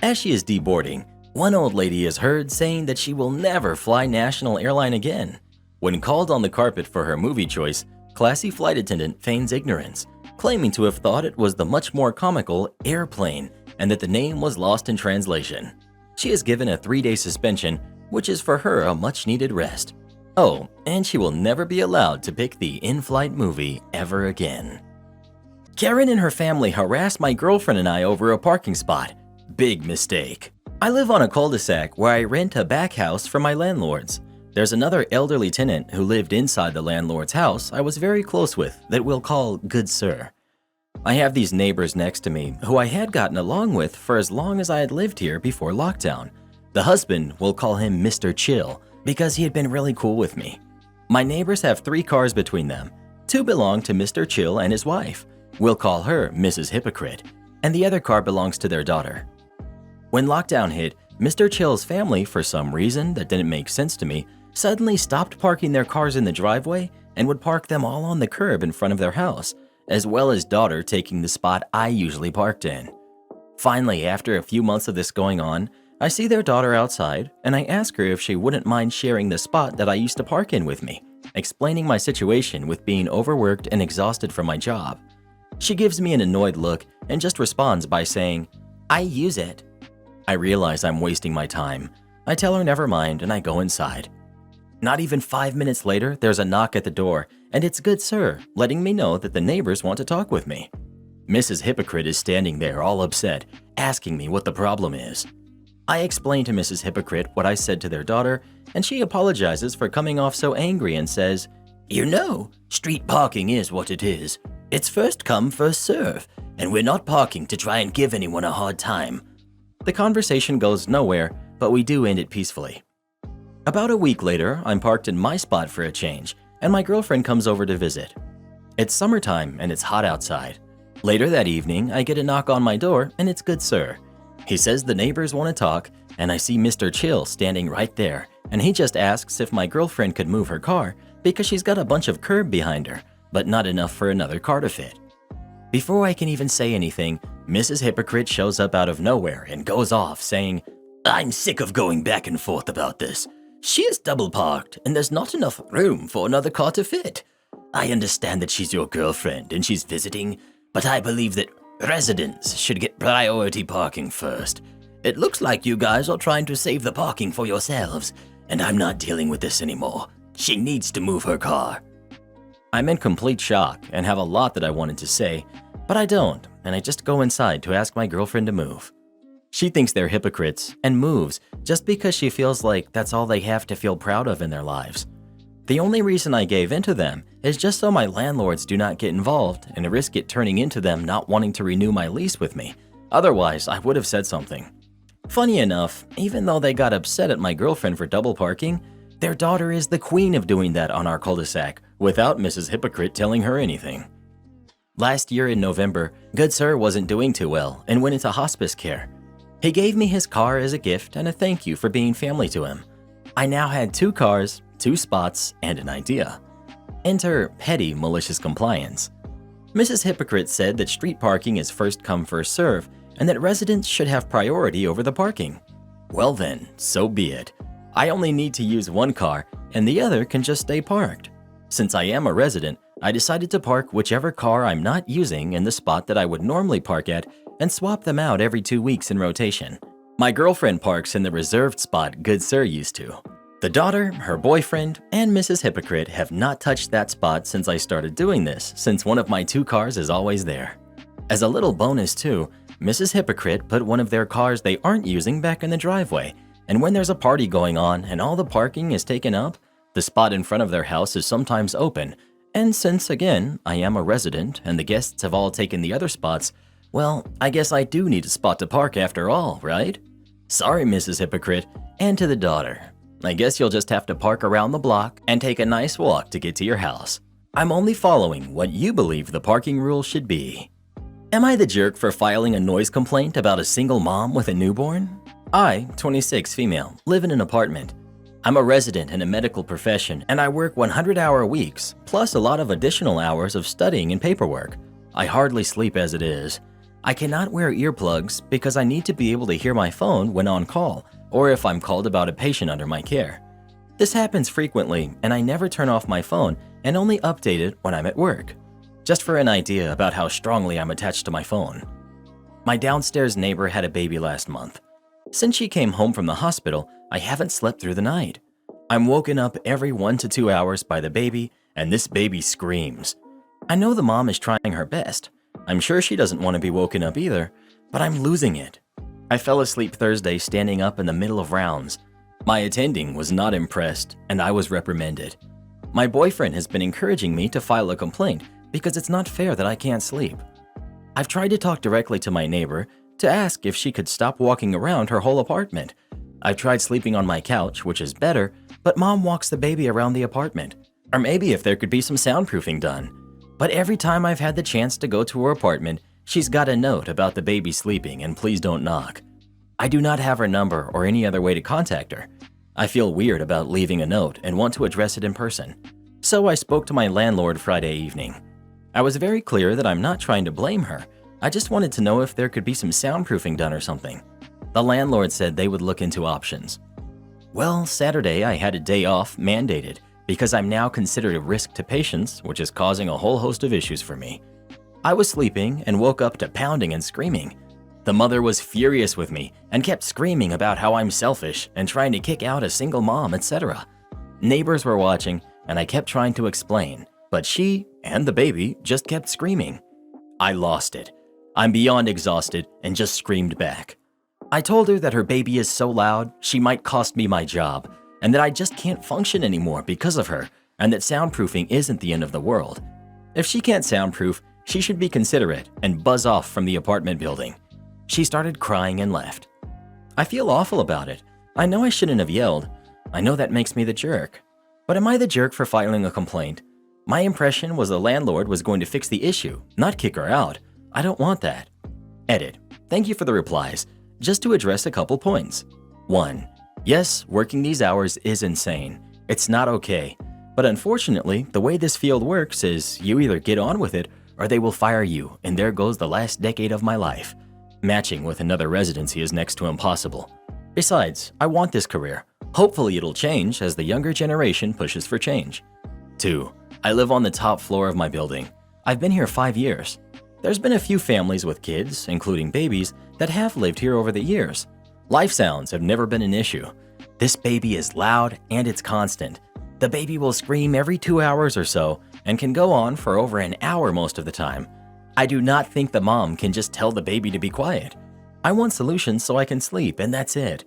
As she is deboarding, one old lady is heard saying that she will never fly national airline again. When called on the carpet for her movie choice, classy flight attendant feigns ignorance, claiming to have thought it was the much more comical Airplane and that the name was lost in translation. She is given a 3-day suspension, which is for her a much-needed rest. Oh, and she will never be allowed to pick the in-flight movie ever again. Karen and her family harassed my girlfriend and I over a parking spot. Big mistake. I live on a cul-de-sac where I rent a back house from my landlords. There's another elderly tenant who lived inside the landlord's house I was very close with that we'll call Good Sir. I have these neighbors next to me who I had gotten along with for as long as I had lived here before lockdown. The husband, we'll call him Mr. Chill, because he had been really cool with me. My neighbors have 3 cars between them. 2 belong to Mr. Chill and his wife. We'll call her Mrs. Hypocrite, and the other car belongs to their daughter. When lockdown hit, Mr. Chill's family, for some reason that didn't make sense to me, suddenly stopped parking their cars in the driveway and would park them all on the curb in front of their house, as well as daughter taking the spot I usually parked in. Finally, after a few months of this going on, I see their daughter outside, and I ask her if she wouldn't mind sharing the spot that I used to park in with me, explaining my situation with being overworked and exhausted from my job. She gives me an annoyed look and just responds by saying, "I use it." I realize I'm wasting my time. I tell her never mind and I go inside. Not even 5 minutes later, there's a knock at the door, and it's Good Sir, letting me know that the neighbors want to talk with me. Mrs. Hypocrite is standing there all upset, asking me what the problem is. I explain to Mrs. Hypocrite what I said to their daughter, and she apologizes for coming off so angry and says, "You know, street parking is what it is. It's first come, first serve, and we're not parking to try and give anyone a hard time." The conversation goes nowhere, but we do end it peacefully. About a week later, I'm parked in my spot for a change, and my girlfriend comes over to visit. It's summertime and it's hot outside. Later that evening, I get a knock on my door, and it's Good Sir. He says the neighbors want to talk, and I see Mr. Chill standing right there, and he just asks if my girlfriend could move her car because she's got a bunch of curb behind her, but not enough for another car to fit. Before I can even say anything, Mrs. Hypocrite shows up out of nowhere and goes off saying, "I'm sick of going back and forth about this. She is double parked, and there's not enough room for another car to fit. I understand that she's your girlfriend and she's visiting, but I believe that residents should get priority parking first. It looks like you guys are trying to save the parking for yourselves, and I'm not dealing with this anymore. She needs to move her car." I'm in complete shock and have a lot that I wanted to say, but I don't, and I just go inside to ask my girlfriend to move. She thinks they're hypocrites and moves just because she feels like that's all they have to feel proud of in their lives. The only reason I gave in to them is just so my landlords do not get involved and risk it turning into them not wanting to renew my lease with me. Otherwise, I would have said something. Funny enough, even though they got upset at my girlfriend for double parking, their daughter is the queen of doing that on our cul-de-sac without Mrs. Hypocrite telling her anything. Last year in November, Good Sir wasn't doing too well and went into hospice care. He gave me his car as a gift and a thank you for being family to him. I now had 2 cars, 2 spots, and an idea. Enter petty malicious compliance. Mrs. Hypocrite said that street parking is first come first serve and that residents should have priority over the parking. Well then, so be it. I only need to use 1 car and the other can just stay parked. Since I am a resident, I decided to park whichever car I'm not using in the spot that I would normally park at and swap them out every 2 weeks in rotation. My girlfriend parks in the reserved spot Good Sir used to. The daughter, her boyfriend, and Mrs. Hypocrite have not touched that spot since I started doing this, since one of my 2 cars is always there. As a little bonus too, Mrs. Hypocrite put one of their cars they aren't using back in the driveway, and when there's a party going on and all the parking is taken up, the spot in front of their house is sometimes open, And since, again, I am a resident and the guests have all taken the other spots, well, I guess I do need a spot to park after all, right? Sorry, Mrs. Hypocrite, and to the daughter. I guess you'll just have to park around the block and take a nice walk to get to your house. I'm only following what you believe the parking rules should be. Am I the jerk for filing a noise complaint about a single mom with a newborn? I, 26 female, live in an apartment. I'm a resident in a medical profession and I work 100-hour weeks, plus a lot of additional hours of studying and paperwork. I hardly sleep as it is. I cannot wear earplugs because I need to be able to hear my phone when on call or if I'm called about a patient under my care. This happens frequently and I never turn off my phone and only update it when I'm at work. Just for an idea about how strongly I'm attached to my phone. My downstairs neighbor had a baby last month. Since she came home from the hospital, I haven't slept through the night. I'm woken up every 1 to 2 hours by the baby, and this baby screams. I know the mom is trying her best. I'm sure she doesn't want to be woken up either, but I'm losing it. I fell asleep Thursday standing up in the middle of rounds. My attending was not impressed, and I was reprimanded. My boyfriend has been encouraging me to file a complaint because it's not fair that I can't sleep. I've tried to talk directly to my neighbor to ask if she could stop walking around her whole apartment. I've tried sleeping on my couch, which is better, but mom walks the baby around the apartment. Or maybe if there could be some soundproofing done. But every time I've had the chance to go to her apartment, she's got a note about the baby sleeping and please don't knock. I do not have her number or any other way to contact her. I feel weird about leaving a note and want to address it in person. So I spoke to my landlord Friday evening. I was very clear that I'm not trying to blame her. I just wanted to know if there could be some soundproofing done or something. The landlord said they would look into options. Well, Saturday I had a day off mandated because I'm now considered a risk to patients, which is causing a whole host of issues for me. I was sleeping and woke up to pounding and screaming. The mother was furious with me and kept screaming about how I'm selfish and trying to kick out a single mom, etc. Neighbors were watching and I kept trying to explain, but she and the baby just kept screaming. I lost it. I'm beyond exhausted and just screamed back. I told her that her baby is so loud she might cost me my job and that I just can't function anymore because of her and that soundproofing isn't the end of the world. If she can't soundproof, she should be considerate and buzz off from the apartment building. She started crying and left. I feel awful about it. I know I shouldn't have yelled. I know that makes me the jerk. But am I the jerk for filing a complaint? My impression was the landlord was going to fix the issue, not kick her out. I don't want that. Edit. Thank you for the replies. Just to address a couple points. 1. Yes, working these hours is insane. It's not okay. But unfortunately, the way this field works is you either get on with it or they will fire you, and there goes the last decade of my life. Matching with another residency is next to impossible. Besides, I want this career. Hopefully it'll change as the younger generation pushes for change. 2. I live on the top floor of my building. I've been here 5 years. There's been a few families with kids, including babies, that have lived here over the years. Life sounds have never been an issue. This baby is loud and it's constant. The baby will scream every 2 hours or so and can go on for over an hour most of the time. I do not think the mom can just tell the baby to be quiet. I want solutions so I can sleep and that's it.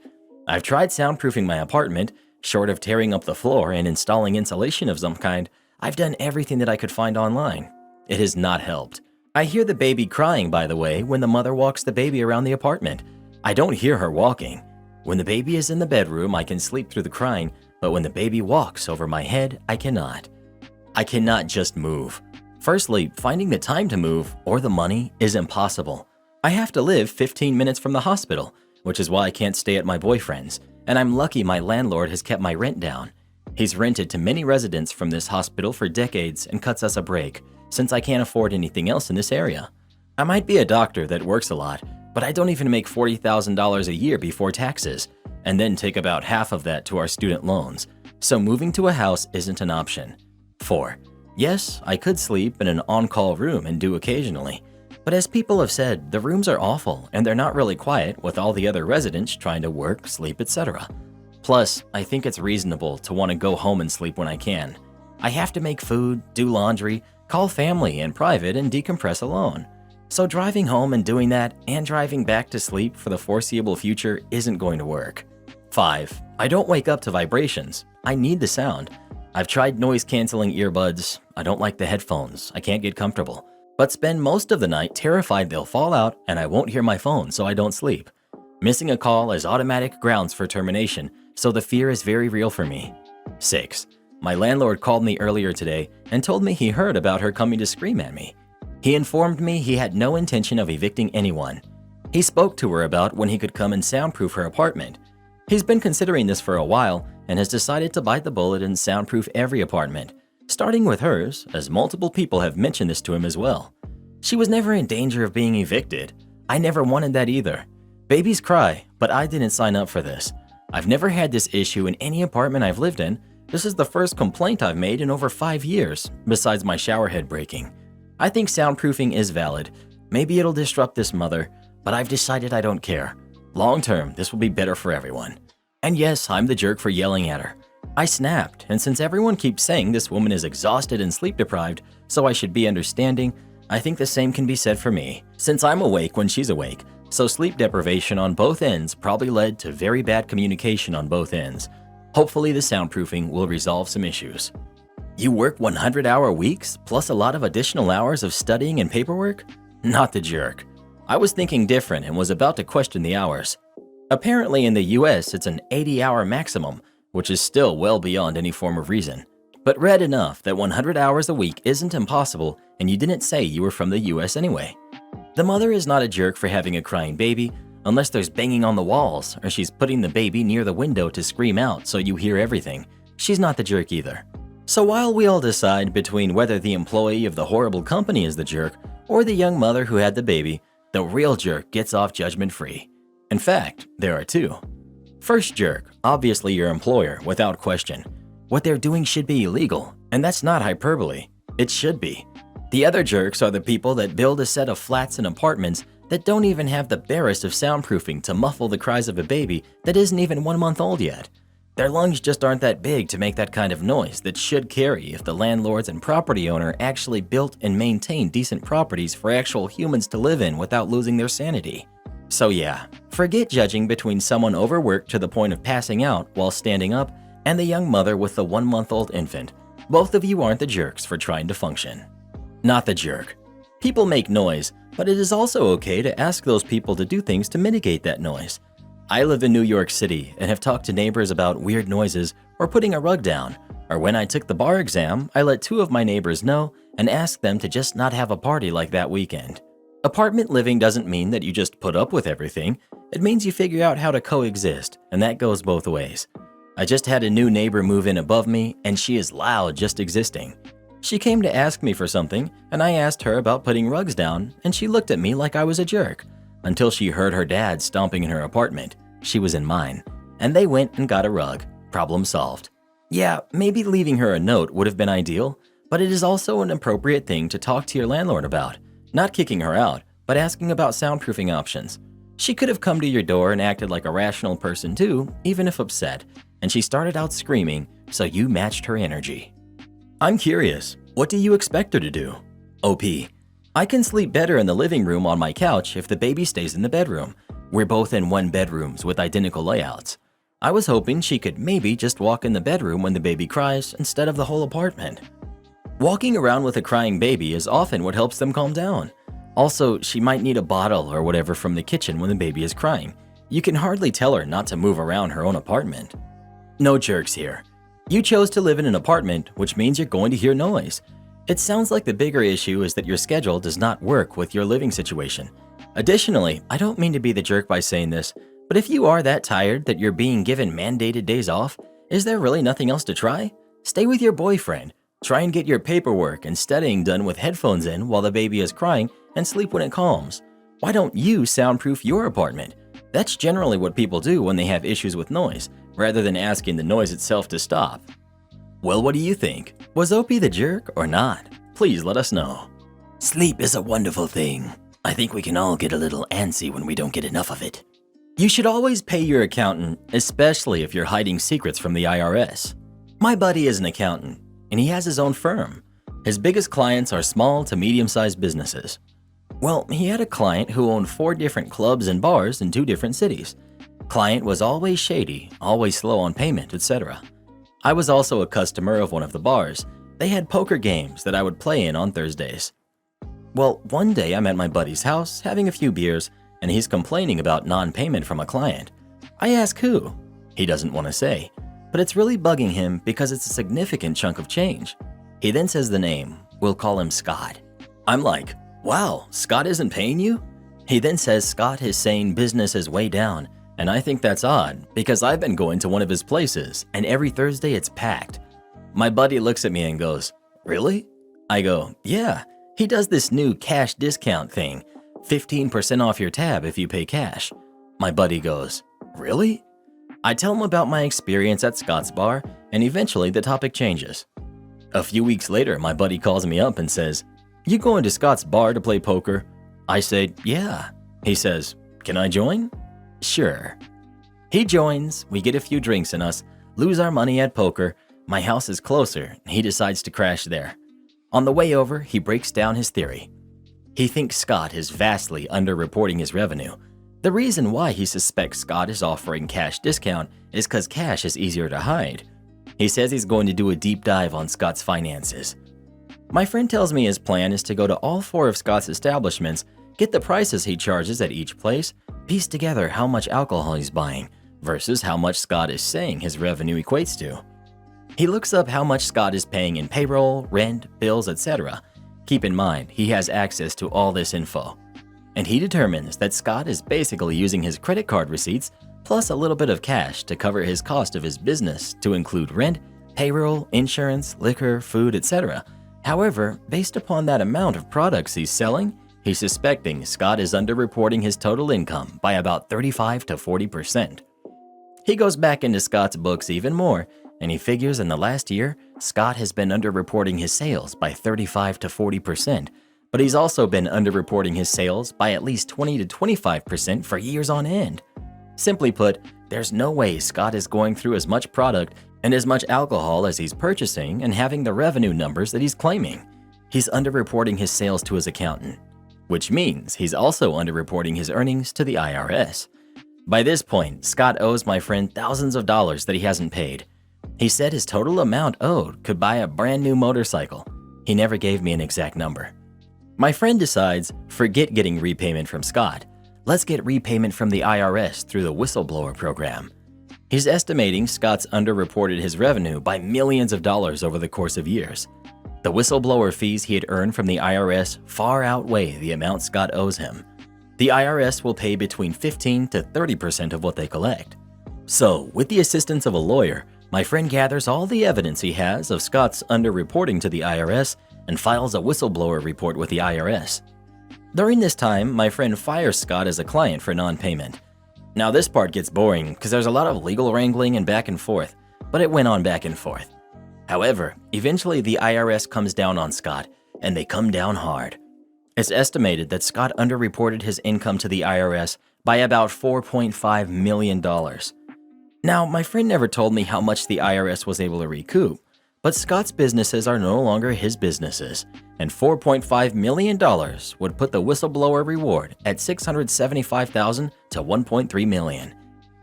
I've tried soundproofing my apartment, short of tearing up the floor and installing insulation of some kind. I've done everything that I could find online. It has not helped. I hear the baby crying, by the way, when the mother walks the baby around the apartment. I don't hear her walking. When the baby is in the bedroom, I can sleep through the crying, but when the baby walks over my head, I cannot. I cannot just move. Firstly, finding the time to move or the money is impossible. I have to live 15 minutes from the hospital, which is why I can't stay at my boyfriend's, and I'm lucky my landlord has kept my rent down. He's rented to many residents from this hospital for decades and cuts us a break, since I can't afford anything else in this area. I might be a doctor that works a lot, but I don't even make $40,000 a year before taxes, and then take about half of that to our student loans, so moving to a house isn't an option. 4. Yes, I could sleep in an on-call room and do occasionally, but as people have said, the rooms are awful and they're not really quiet with all the other residents trying to work, sleep, etc. Plus, I think it's reasonable to want to go home and sleep when I can. I have to make food, do laundry, call family in private, and decompress alone. So driving home and doing that and driving back to sleep for the foreseeable future isn't going to work. 5. I don't wake up to vibrations. I need the sound. I've tried noise-canceling earbuds. I don't like the headphones. I can't get comfortable. But spend most of the night terrified they'll fall out and I won't hear my phone, so I don't sleep. Missing a call is automatic grounds for termination, so the fear is very real for me. 6. My landlord called me earlier today and told me he heard about her coming to scream at me. He informed me he had no intention of evicting anyone. He spoke to her about when he could come and soundproof her apartment. He's been considering this for a while and has decided to bite the bullet and soundproof every apartment, starting with hers, as multiple people have mentioned this to him as well. She was never in danger of being evicted. I never wanted that either. Babies cry, but I didn't sign up for this. I've never had this issue in any apartment I've lived in. This is the first complaint I've made in over 5 years, besides my shower head breaking. I think soundproofing is valid. Maybe it'll disrupt this mother, but I've decided I don't care. Long term, this will be better for everyone. And yes, I'm the jerk for yelling at her. I snapped, and since everyone keeps saying this woman is exhausted and sleep deprived, so I should be understanding, I think the same can be said for me, since I'm awake when she's awake. So sleep deprivation on both ends probably led to very bad communication on both ends. Hopefully the soundproofing will resolve some issues. You work 100-hour weeks plus a lot of additional hours of studying and paperwork? Not the jerk. I was thinking different and was about to question the hours. Apparently in the US it's an 80-hour maximum, which is still well beyond any form of reason. But read enough that 100 hours a week isn't impossible and you didn't say you were from the US anyway. The mother is not a jerk for having a crying baby, unless there's banging on the walls or she's putting the baby near the window to scream out so you hear everything. She's not the jerk either. So while we all decide between whether the employee of the horrible company is the jerk or the young mother who had the baby, the real jerk gets off judgment-free. In fact, there are two. First jerk, obviously your employer, without question. What they're doing should be illegal, and that's not hyperbole. It should be. The other jerks are the people that build a set of flats and apartments that don't even have the barest of soundproofing to muffle the cries of a baby that isn't even 1 month old yet. Their lungs just aren't that big to make that kind of noise that should carry if the landlords and property owner actually built and maintained decent properties for actual humans to live in without losing their sanity. So yeah, forget judging between someone overworked to the point of passing out while standing up and the young mother with the 1-month-old infant. Both of you aren't the jerks for trying to function. Not the jerk. People make noise, but it is also okay to ask those people to do things to mitigate that noise. I live in New York City and have talked to neighbors about weird noises or putting a rug down, or when I took the bar exam, I let 2 of my neighbors know and asked them to just not have a party like that weekend. Apartment living doesn't mean that you just put up with everything. It means you figure out how to coexist, and that goes both ways. I just had a new neighbor move in above me, and she is loud just existing. She came to ask me for something, and I asked her about putting rugs down, and she looked at me like I was a jerk, until she heard her dad stomping in her apartment. She was in mine, and they went and got a rug. Problem solved. Yeah, maybe leaving her a note would have been ideal, but it is also an appropriate thing to talk to your landlord about. Not kicking her out, but asking about soundproofing options. She could have come to your door and acted like a rational person too, even if upset, and she started out screaming, so you matched her energy. I'm curious, what do you expect her to do? OP. I can sleep better in the living room on my couch if the baby stays in the bedroom. We're both in 1 bedrooms with identical layouts. I was hoping she could maybe just walk in the bedroom when the baby cries instead of the whole apartment. Walking around with a crying baby is often what helps them calm down. Also, she might need a bottle or whatever from the kitchen when the baby is crying. You can hardly tell her not to move around her own apartment. No jerks here. You chose to live in an apartment, which means you're going to hear noise. It sounds like the bigger issue is that your schedule does not work with your living situation. Additionally, I don't mean to be the jerk by saying this, but if you are that tired that you're being given mandated days off, is there really nothing else to try? Stay with your boyfriend. Try and get your paperwork and studying done with headphones in while the baby is crying and sleep when it calms. Why don't you soundproof your apartment? That's generally what people do when they have issues with noise, rather than asking the noise itself to stop. Well, what do you think? Was OP the jerk or not? Please let us know. Sleep is a wonderful thing. I think we can all get a little antsy when we don't get enough of it. You should always pay your accountant, especially if you're hiding secrets from the IRS. My buddy is an accountant, and he has his own firm. His biggest clients are small to medium-sized businesses. Well, he had a client who owned 4 different clubs and bars in 2 different cities. Client was always shady, always slow on payment, etc. I was also a customer of one of the bars. They had poker games that I would play in on Thursdays. Well, one day I'm at my buddy's house having a few beers, and he's complaining about non-payment from a client. I ask who. He doesn't want to say, but it's really bugging him because it's a significant chunk of change. He then says the name. We'll call him Scott. I'm like, wow, Scott isn't paying you? He then says Scott is saying business is way down, and I think that's odd because I've been going to one of his places, and every Thursday it's packed. My buddy looks at me and goes, really? I go, yeah, he does this new cash discount thing, 15% off your tab if you pay cash. My buddy goes, really? I tell him about my experience at Scott's bar, and eventually the topic changes. A few weeks later, my buddy calls me up and says, you going to Scott's bar to play poker? I said, yeah. He says, can I join? Sure. He joins, we get a few drinks in us, lose our money at poker, my house is closer, and he decides to crash there. On the way over, he breaks down his theory. He thinks Scott is vastly underreporting his revenue. The reason why he suspects Scott is offering cash discount is because cash is easier to hide. He says he's going to do a deep dive on Scott's finances. My friend tells me his plan is to go to all 4 of Scott's establishments, get the prices he charges at each place, piece together how much alcohol he's buying versus how much Scott is saying his revenue equates to. He looks up how much Scott is paying in payroll, rent, bills, etc. Keep in mind, he has access to all this info. And he determines that Scott is basically using his credit card receipts plus a little bit of cash to cover his cost of his business to include rent, payroll, insurance, liquor, food, etc. However, based upon that amount of products he's selling, he's suspecting Scott is underreporting his total income by about 35 to 40%. He goes back into Scott's books even more, and he figures in the last year, Scott has been underreporting his sales by 35 to 40%, but he's also been underreporting his sales by at least 20 to 25% for years on end. Simply put, there's no way Scott is going through as much product and as much alcohol as he's purchasing and having the revenue numbers that he's claiming. He's underreporting his sales to his accountant, which means he's also underreporting his earnings to the IRS. By this point, Scott owes my friend thousands of dollars that he hasn't paid. He said his total amount owed could buy a brand new motorcycle. He never gave me an exact number. My friend decides, forget getting repayment from Scott. Let's get repayment from the IRS through the whistleblower program. He's estimating Scott's underreported his revenue by millions of dollars over the course of years. The whistleblower fees he had earned from the IRS far outweigh the amount Scott owes him. The IRS will pay between 15 to 30% of what they collect. So, with the assistance of a lawyer, my friend gathers all the evidence he has of Scott's underreporting to the IRS and files a whistleblower report with the IRS. During this time, my friend fires Scott as a client for non-payment. Now this part gets boring because there's a lot of legal wrangling and back and forth, but it went on back and forth. However, eventually the IRS comes down on Scott, and they come down hard. It's estimated that Scott underreported his income to the IRS by about $4.5 million. Now, my friend never told me how much the IRS was able to recoup, but Scott's businesses are no longer his businesses, and $4.5 million would put the whistleblower reward at $675,000 to $1.3 million.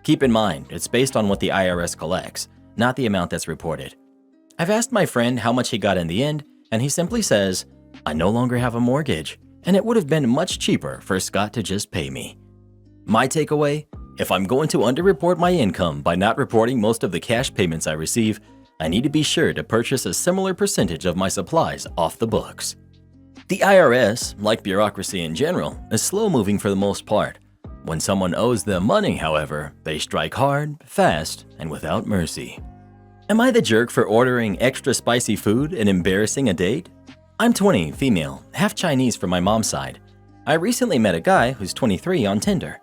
Keep in mind, it's based on what the IRS collects, not the amount that's reported. I've asked my friend how much he got in the end, and he simply says, I no longer have a mortgage, and it would have been much cheaper for Scott to just pay me. My takeaway? If I'm going to underreport my income by not reporting most of the cash payments I receive, I need to be sure to purchase a similar percentage of my supplies off the books. The IRS, like bureaucracy in general, is slow-moving for the most part. When someone owes them money, however, they strike hard, fast, and without mercy. Am I the jerk for ordering extra spicy food and embarrassing a date? I'm 20, female, half Chinese from my mom's side. I recently met a guy who's 23 on Tinder.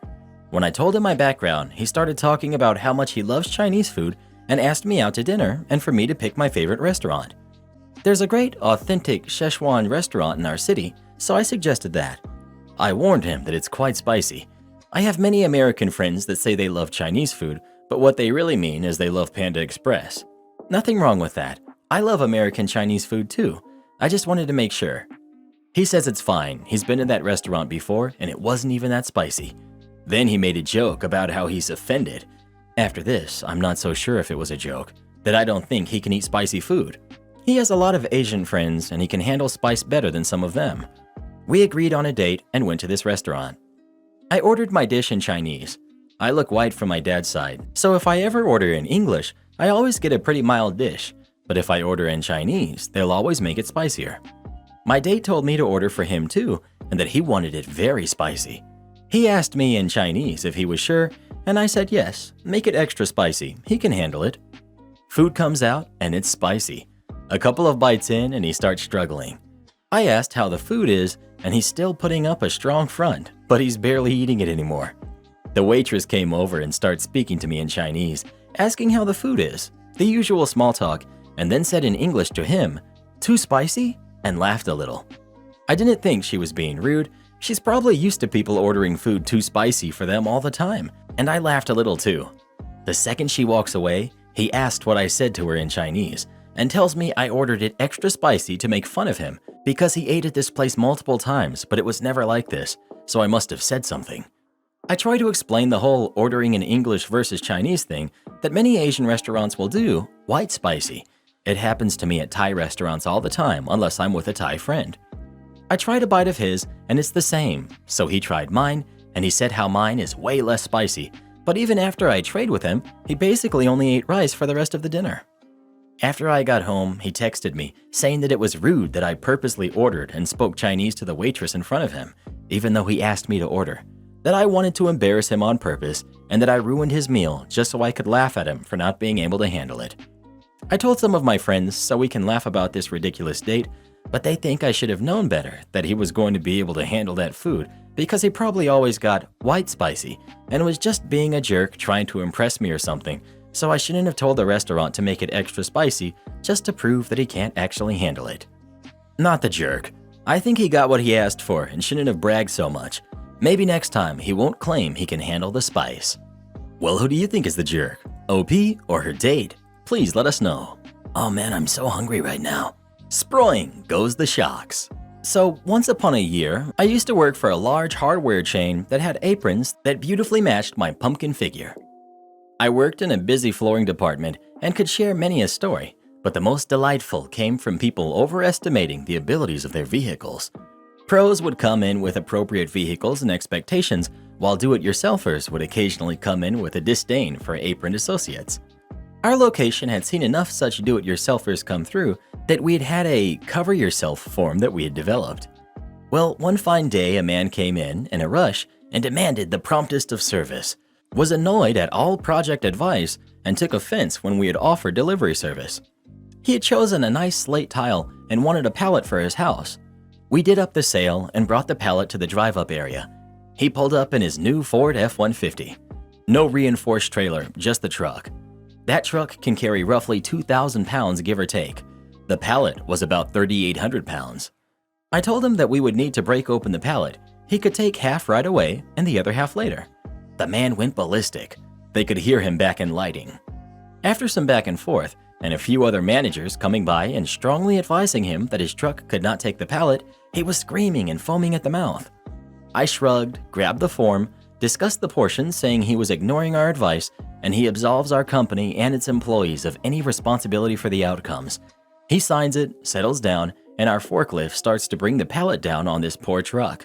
When I told him my background, he started talking about how much he loves Chinese food and asked me out to dinner and for me to pick my favorite restaurant. There's a great, authentic Szechuan restaurant in our city, so I suggested that. I warned him that it's quite spicy. I have many American friends that say they love Chinese food, but what they really mean is they love Panda Express. Nothing wrong with that. I love American Chinese food too. I just wanted to make sure. He says it's fine. He's been to that restaurant before and it wasn't even that spicy. Then he made a joke about how he's offended. After this, I'm not so sure if it was a joke. that I don't think he can eat spicy food. He has a lot of Asian friends and he can handle spice better than some of them. We agreed on a date and went to this restaurant. I ordered my dish in Chinese. I look white from my dad's side, so if I ever order in English, I always get a pretty mild dish, but if I order in Chinese, they'll always make it spicier. My date told me to order for him too, and that he wanted it very spicy. He asked me in Chinese if he was sure, and I said yes, make it extra spicy, he can handle it. Food comes out and it's spicy. A couple of bites in and he starts struggling. I asked how the food is, and he's still putting up a strong front, but he's barely eating it anymore. The waitress came over and started speaking to me in Chinese, asking how the food is, the usual small talk, and then said in English to him, "Too spicy?" and laughed a little. I didn't think she was being rude. She's probably used to people ordering food too spicy for them all the time, and I laughed a little too. The second she walks away, he asked what I said to her in Chinese, and tells me I ordered it extra spicy to make fun of him because he ate at this place multiple times, but it was never like this, so I must have said something. I try to explain the whole ordering in English versus Chinese thing that many Asian restaurants will do, white spicy. It happens to me at Thai restaurants all the time unless I'm with a Thai friend. I tried a bite of his and it's the same, so he tried mine and he said how mine is way less spicy, but even after I trade with him, he basically only ate rice for the rest of the dinner. After I got home, he texted me saying that it was rude that I purposely ordered and spoke Chinese to the waitress in front of him, even though he asked me to order, that I wanted to embarrass him on purpose and that I ruined his meal just so I could laugh at him for not being able to handle it. I told some of my friends so we can laugh about this ridiculous date, but they think I should have known better that he was going to be able to handle that food because he probably always got white spicy and was just being a jerk trying to impress me or something, so I shouldn't have told the restaurant to make it extra spicy just to prove that he can't actually handle it. Not the jerk. I think he got what he asked for and shouldn't have bragged so much. Maybe next time he won't claim he can handle the spice. Well, who do you think is the jerk? OP or her date? Please let us know. Oh man, I'm so hungry right now. Sproing goes the shocks. So once upon a year, I used to work for a large hardware chain that had aprons that beautifully matched my pumpkin figure. I worked in a busy flooring department and could share many a story, but the most delightful came from people overestimating the abilities of their vehicles. Pros would come in with appropriate vehicles and expectations, while do-it-yourselfers would occasionally come in with a disdain for aproned associates. Our location had seen enough such do-it-yourselfers come through that we had had a cover-yourself form that we had developed. Well, one fine day a man came in a rush and demanded the promptest of service, was annoyed at all project advice, and took offense when we had offered delivery service. He had chosen a nice slate tile and wanted a pallet for his house. We did up the sale and brought the pallet to the drive-up area. He pulled up in his new Ford F-150. No reinforced trailer, just the truck. That truck can carry roughly 2,000 pounds give or take. The pallet was about 3,800 pounds. I told him that we would need to break open the pallet. He could take half right away and the other half later. The man went ballistic. They could hear him back in lighting. After some back and forth, and a few other managers coming by and strongly advising him that his truck could not take the pallet, he was screaming and foaming at the mouth. I shrugged, grabbed the form, discussed the portion saying he was ignoring our advice and he absolves our company and its employees of any responsibility for the outcomes. He signs it, settles down, and our forklift starts to bring the pallet down on this poor truck.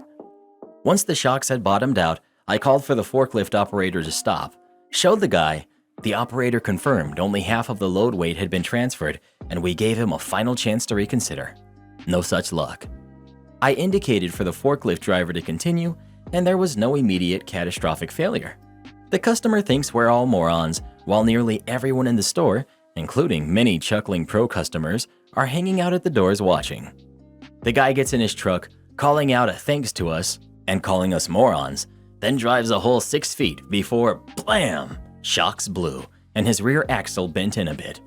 Once the shocks had bottomed out, I called for the forklift operator to stop, showed the guy. The operator confirmed only half of the load weight had been transferred, and we gave him a final chance to reconsider. No such luck. I indicated for the forklift driver to continue, and there was no immediate catastrophic failure. The customer thinks we're all morons, while nearly everyone in the store, including many chuckling pro customers, are hanging out at the doors watching. The guy gets in his truck, calling out a thanks to us and calling us morons, then drives a whole 6 feet before, blam, shocks blew, and his rear axle bent in a bit.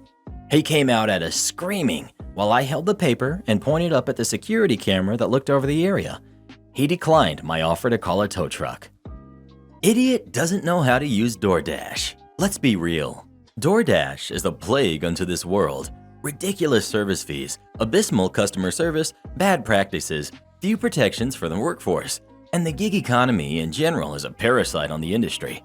He came out at us screaming while I held the paper and pointed up at the security camera that looked over the area. He declined my offer to call a tow truck. Idiot doesn't know how to use Doordash. Let's be real. Doordash is a plague unto this world. Ridiculous service fees, abysmal customer service, bad practices, few protections for the workforce, and the gig economy in general is a parasite on the industry.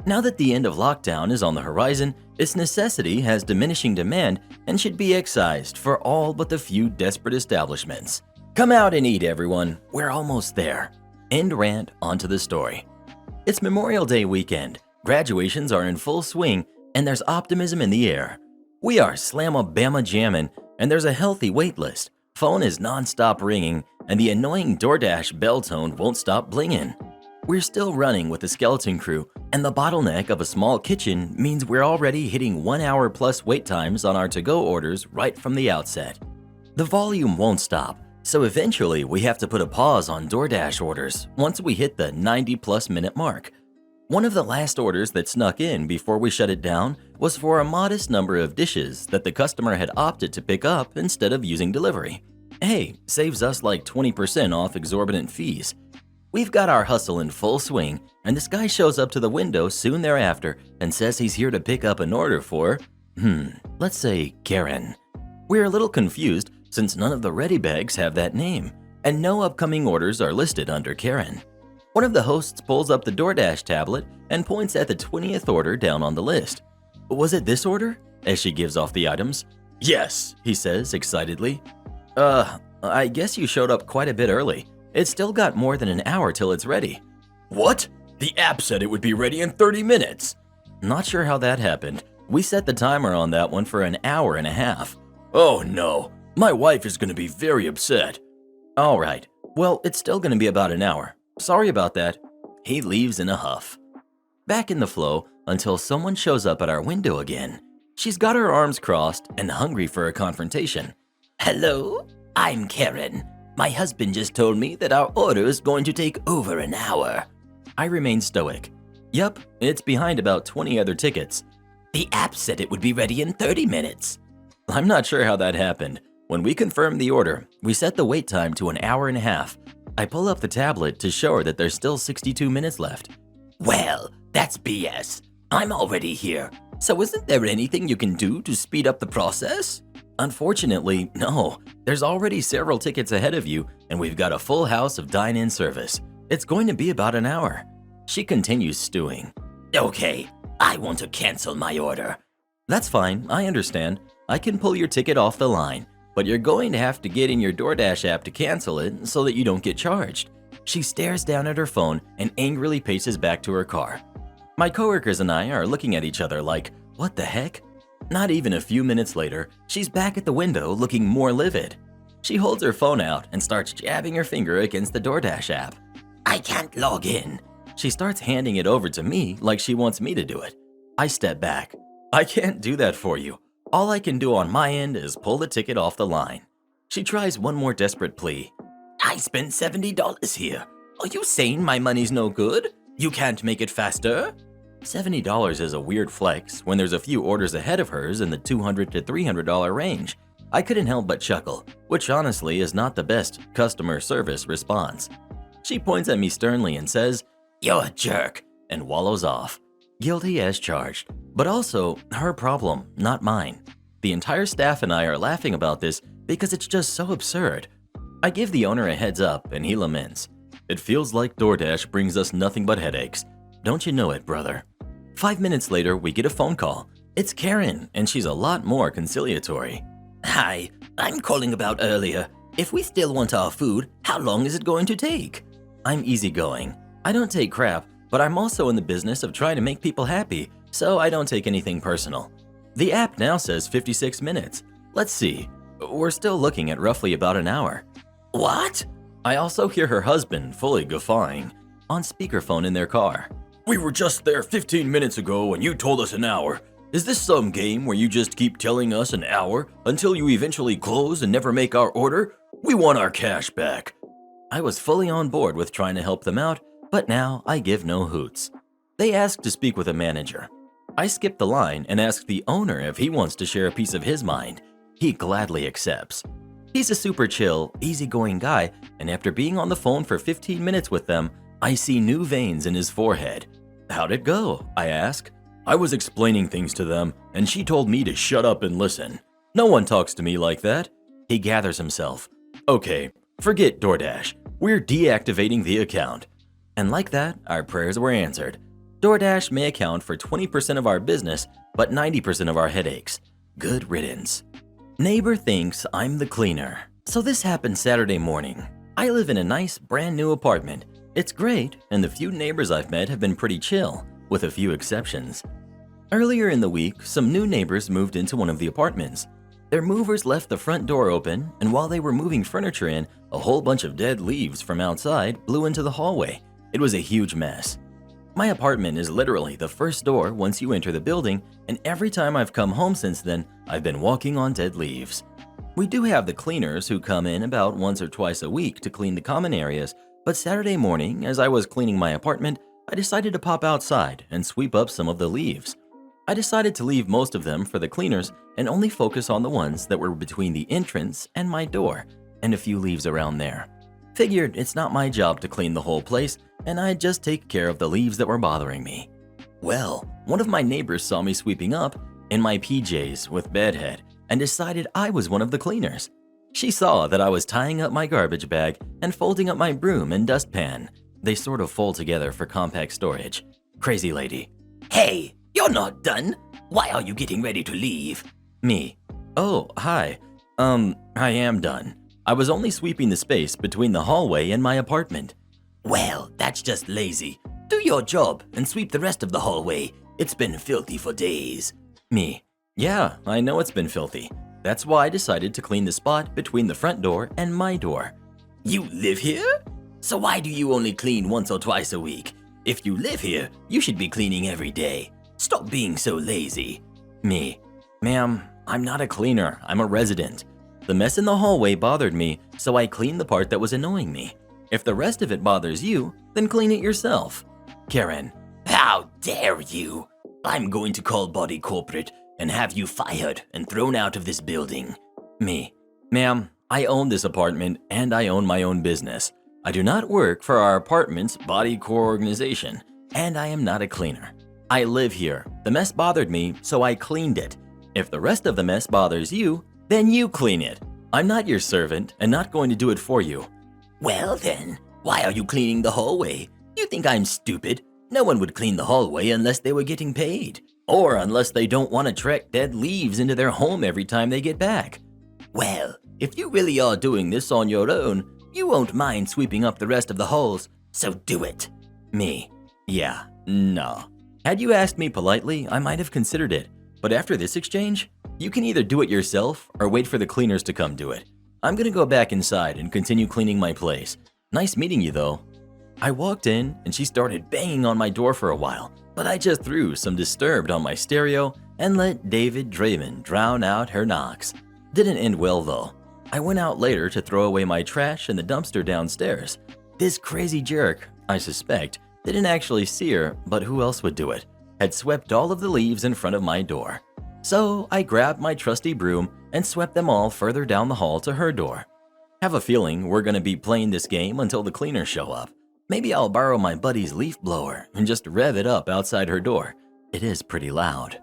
Now that the end of lockdown is on the horizon, its necessity has diminishing demand and should be excised for all but the few desperate establishments. Come out and eat, everyone. We're almost there. End rant, onto the story. It's Memorial Day weekend. Graduations are in full swing, and there's optimism in the air. We are slam-a-bama jammin', and there's a healthy wait list. Phone is non-stop ringing, and the annoying Doordash bell tone won't stop blinging. We're still running with the skeleton crew, and the bottleneck of a small kitchen means we're already hitting 1 hour plus wait times on our to-go orders right from the outset. The volume won't stop, so eventually we have to put a pause on Doordash orders once we hit the 90-plus minute mark. One of the last orders that snuck in before we shut it down was for a modest number of dishes that the customer had opted to pick up instead of using delivery. Hey, saves us like 20% off exorbitant fees. We've got our hustle in full swing, and this guy shows up to the window soon thereafter and says he's here to pick up an order for, let's say Karen. We're a little confused since none of the ready bags have that name, and no upcoming orders are listed under Karen. One of the hosts pulls up the Doordash tablet and points at the 20th order down on the list. Was it this order? As she gives off the items. Yes, he says excitedly. I guess you showed up quite a bit early. It's still got more than an hour till it's ready. What? The app said it would be ready in 30 minutes. Not sure how that happened. We set the timer on that one for an hour and a half. Oh no, my wife is going to be very upset. All right, well, it's still going to be about an hour. Sorry about that. He leaves in a huff. Back in the flow until someone shows up at our window again. She's got her arms crossed and hungry for a confrontation. Hello, I'm Karen. My husband just told me that our order is going to take over an hour. I remain stoic. Yup, it's behind about 20 other tickets. The app said it would be ready in 30 minutes. I'm not sure how that happened. When we confirmed the order, we set the wait time to an hour and a half. I pull up the tablet to show her that there's still 62 minutes left. Well, that's BS. I'm already here. So isn't there anything you can do to speed up the process? Unfortunately, no. There's already several tickets ahead of you, and we've got a full house of dine-in service. It's going to be about an hour. She continues stewing. Okay, I want to cancel my order. That's fine, I understand. I can pull your ticket off the line, but you're going to have to get in your Doordash app to cancel it so that you don't get charged. She stares down at her phone and angrily paces back to her car. My coworkers and I are looking at each other like, what the heck? Not even a few minutes later, she's back at the window looking more livid. She holds her phone out and starts jabbing her finger against the Doordash app. I can't log in. She starts handing it over to me like she wants me to do it. I step back. I can't do that for you. All I can do on my end is pull the ticket off the line. She tries one more desperate plea. I spent $70 here. Are you saying my money's no good? You can't make it faster? $70 is a weird flex when there's a few orders ahead of hers in the $200 to $300 range. I couldn't help but chuckle, which honestly is not the best customer service response. She points at me sternly and says, "You're a jerk," and wallows off. Guilty as charged, but also her problem, not mine. The entire staff and I are laughing about this because it's just so absurd. I give the owner a heads up and he laments. It feels like Doordash brings us nothing but headaches. Don't you know it, brother? 5 minutes later, we get a phone call. It's Karen, and she's a lot more conciliatory. Hi, I'm calling about earlier. If we still want our food, how long is it going to take? I'm easygoing. I don't take crap, but I'm also in the business of trying to make people happy, so I don't take anything personal. The app now says 56 minutes. Let's see. We're still looking at roughly about an hour. What? I also hear her husband fully guffawing on speakerphone in their car. We were just there 15 minutes ago and you told us an hour. Is this some game where you just keep telling us an hour until you eventually close and never make our order? We want our cash back. I was fully on board with trying to help them out, but now I give no hoots. They ask to speak with a manager. I skip the line and ask the owner if he wants to share a piece of his mind. He gladly accepts. He's a super chill, easygoing guy, and after being on the phone for 15 minutes with them, I see new veins in his forehead. How'd it go? I ask. I was explaining things to them, and she told me to shut up and listen. No one talks to me like that. He gathers himself. Okay, forget Doordash. We're deactivating the account. And like that, our prayers were answered. DoorDash may account for 20% of our business, but 90% of our headaches. Good riddance. Neighbor thinks I'm the cleaner. So this happened Saturday morning. I live in a nice brand new apartment. It's great, and the few neighbors I've met have been pretty chill, with a few exceptions. Earlier in the week, some new neighbors moved into one of the apartments. Their movers left the front door open, and while they were moving furniture in, a whole bunch of dead leaves from outside blew into the hallway. It was a huge mess. My apartment is literally the first door once you enter the building, and every time I've come home since then, I've been walking on dead leaves. We do have the cleaners who come in about once or twice a week to clean the common areas, but Saturday morning, as I was cleaning my apartment, I decided to pop outside and sweep up some of the leaves. I decided to leave most of them for the cleaners and only focus on the ones that were between the entrance and my door, and a few leaves around there. Figured it's not my job to clean the whole place, and I'd just take care of the leaves that were bothering me. Well, one of my neighbors saw me sweeping up in my PJs with bedhead and decided I was one of the cleaners. She saw that I was tying up my garbage bag and folding up my broom and dustpan. They sort of fold together for compact storage. Crazy lady. Hey, you're not done. Why are you getting ready to leave? Me. Oh, hi. I am done. I was only sweeping the space between the hallway and my apartment. Well, that's just lazy. Do your job and sweep the rest of the hallway. It's been filthy for days. Me. Yeah, I know it's been filthy. That's why I decided to clean the spot between the front door and my door. You live here? So why do you only clean once or twice a week? If you live here, you should be cleaning every day. Stop being so lazy. Me. Ma'am, I'm not a cleaner, I'm a resident. The mess in the hallway bothered me, so I cleaned the part that was annoying me. If the rest of it bothers you, then clean it yourself. Karen. How dare you? I'm going to call body corporate and have you fired and thrown out of this building. Me. Ma'am, I own this apartment and I own my own business. I do not work for our apartment's body core organization, and I am not a cleaner. I live here. The mess bothered me, so I cleaned it. If the rest of the mess bothers you, then you clean it. I'm not your servant and not going to do it for you. Well then, why are you cleaning the hallway? You think I'm stupid? No one would clean the hallway unless they were getting paid. Or unless they don't want to trek dead leaves into their home every time they get back. Well, if you really are doing this on your own, you won't mind sweeping up the rest of the halls, so do it. Me. Yeah, no. Had you asked me politely, I might have considered it. But after this exchange, you can either do it yourself or wait for the cleaners to come do it. I'm gonna go back inside and continue cleaning my place. Nice meeting you though. I walked in and she started banging on my door for a while, but I just threw some Disturbed on my stereo and let David Draven drown out her knocks. Didn't end well though. I went out later to throw away my trash in the dumpster downstairs. This crazy jerk, I suspect, didn't actually see her, but who else would do it, had swept all of the leaves in front of my door. So I grabbed my trusty broom and swept them all further down the hall to her door. Have a feeling we're gonna be playing this game until the cleaners show up. Maybe I'll borrow my buddy's leaf blower and just rev it up outside her door. It is pretty loud.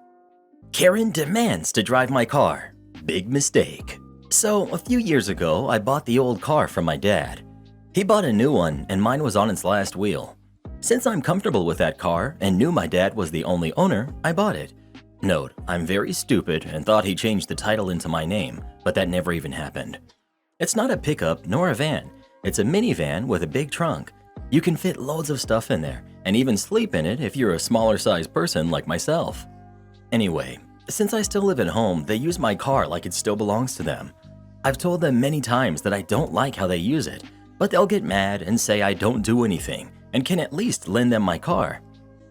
Karen demands to drive my car. Big mistake. So a few years ago, I bought the old car from my dad. He bought a new one and mine was on its last wheel. Since I'm comfortable with that car and knew my dad was the only owner, I bought it. Note, I'm very stupid and thought he changed the title into my name, but that never even happened. It's not a pickup nor a van. It's a minivan with a big trunk. You can fit loads of stuff in there and even sleep in it if you're a smaller sized person like myself. Anyway, since I still live at home, they use my car like it still belongs to them. I've told them many times that I don't like how they use it, but they'll get mad and say I don't do anything and can at least lend them my car.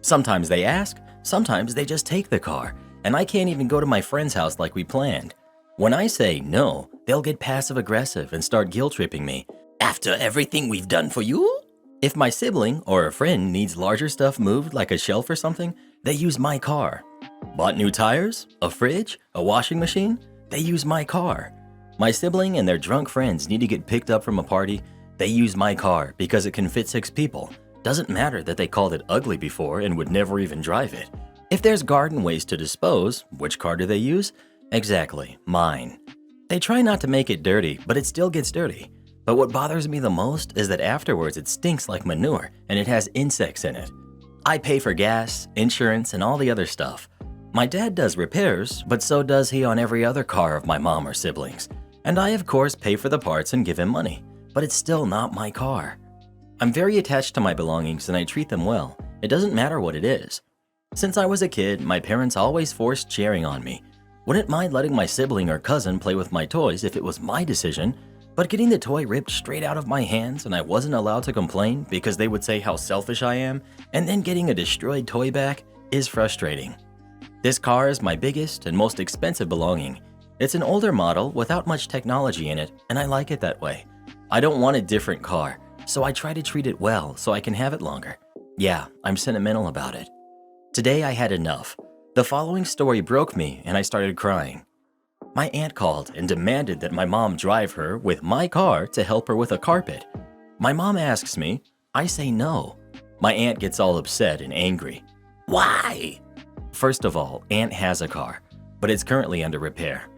Sometimes they ask, sometimes they just take the car, and I can't even go to my friend's house like we planned. When I say no, they'll get passive-aggressive and start guilt-tripping me. After everything we've done for you? If my sibling or a friend needs larger stuff moved like a shelf or something, they use my car. Bought new tires, a fridge, a washing machine, they use my car. My sibling and their drunk friends need to get picked up from a party, they use my car because it can fit 6 people. Doesn't matter that they called it ugly before and would never even drive it. If there's garden waste to dispose, which car do they use? Exactly, mine. They try not to make it dirty, but it still gets dirty. But what bothers me the most is that afterwards it stinks like manure and it has insects in it. I pay for gas, insurance, and all the other stuff. My dad does repairs, but so does he on every other car of my mom or siblings. And I, of course, pay for the parts and give him money, but it's still not my car. I'm very attached to my belongings and I treat them well. It doesn't matter what it is. Since I was a kid, my parents always forced sharing on me. Wouldn't mind letting my sibling or cousin play with my toys if it was my decision, but getting the toy ripped straight out of my hands and I wasn't allowed to complain because they would say how selfish I am, and then getting a destroyed toy back is frustrating. This car is my biggest and most expensive belonging. It's an older model without much technology in it, and I like it that way. I don't want a different car, so I try to treat it well so I can have it longer. Yeah, I'm sentimental about it. Today I had enough. The following story broke me and I started crying. My aunt called and demanded that my mom drive her with my car to help her with a carpet. My mom asks me, I say no. My aunt gets all upset and angry. Why? First of all, Aunt has a car, but it's currently under repair.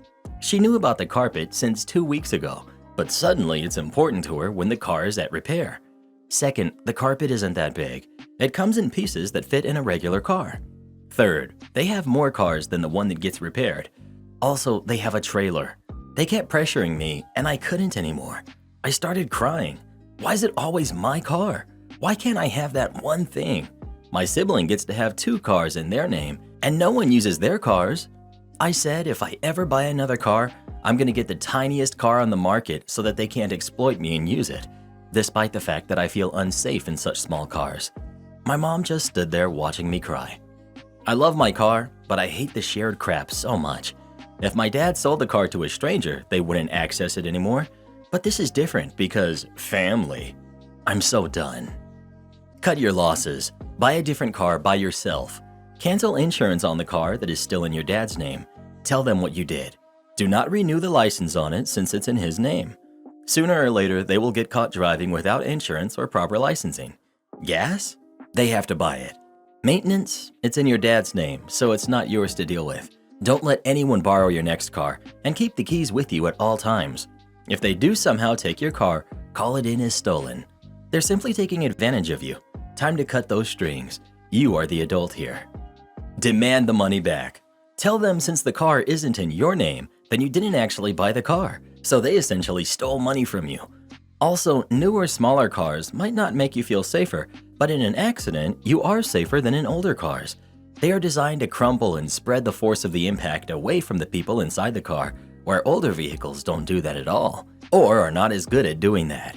She knew about the carpet since 2 weeks ago, but suddenly it's important to her when the car is at repair. Second, the carpet isn't that big. It comes in pieces that fit in a regular car. Third, they have more cars than the one that gets repaired. Also, they have a trailer. They kept pressuring me, and I couldn't anymore. I started crying. Why is it always my car? Why can't I have that one thing? My sibling gets to have 2 cars in their name, and no one uses their cars. I said if I ever buy another car, I'm gonna get the tiniest car on the market so that they can't exploit me and use it, despite the fact that I feel unsafe in such small cars. My mom just stood there watching me cry. I love my car, but I hate the shared crap so much. If my dad sold the car to a stranger, they wouldn't access it anymore. But this is different because family. I'm so done. Cut your losses. Buy a different car by yourself. Cancel insurance on the car that is still in your dad's name. Tell them what you did. Do not renew the license on it since it's in his name. Sooner or later, they will get caught driving without insurance or proper licensing. Gas? They have to buy it. Maintenance? It's in your dad's name, so it's not yours to deal with. Don't let anyone borrow your next car, and keep the keys with you at all times. If they do somehow take your car, call it in as stolen. They're simply taking advantage of you. Time to cut those strings. You are the adult here. Demand the money back. Tell them since the car isn't in your name, then you didn't actually buy the car, so they essentially stole money from you. Also, newer, smaller cars might not make you feel safer, but in an accident, you are safer than in older cars. They are designed to crumple and spread the force of the impact away from the people inside the car, where older vehicles don't do that at all, or are not as good at doing that.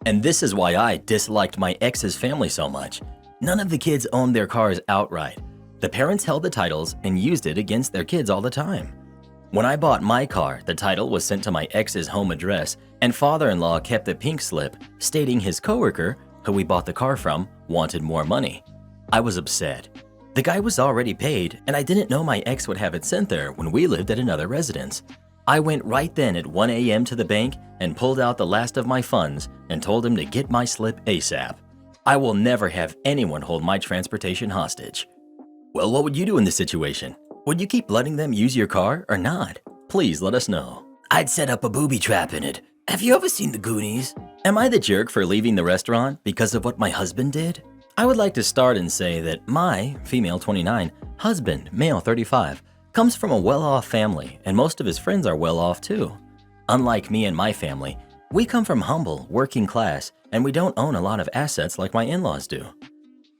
And this is why I disliked my ex's family so much. None of the kids owned their cars outright. The parents held the titles and used it against their kids all the time. When I bought my car, the title was sent to my ex's home address, and father-in-law kept the pink slip stating his coworker, who we bought the car from, wanted more money. I was upset. The guy was already paid, and I didn't know my ex would have it sent there when we lived at another residence. I went right then at 1 a.m. to the bank and pulled out the last of my funds and told him to get my slip ASAP. I will never have anyone hold my transportation hostage. Well, what would you do in this situation? Would you keep letting them use your car or not? Please let us know. I'd set up a booby trap in it. Have you ever seen the Goonies? Am I the jerk for leaving the restaurant because of what my husband did? I would like to start and say that my, female 29, husband, male 35, comes from a well-off family, and most of his friends are well-off too. Unlike me and my family, we come from humble, working class, and we don't own a lot of assets like my in-laws do.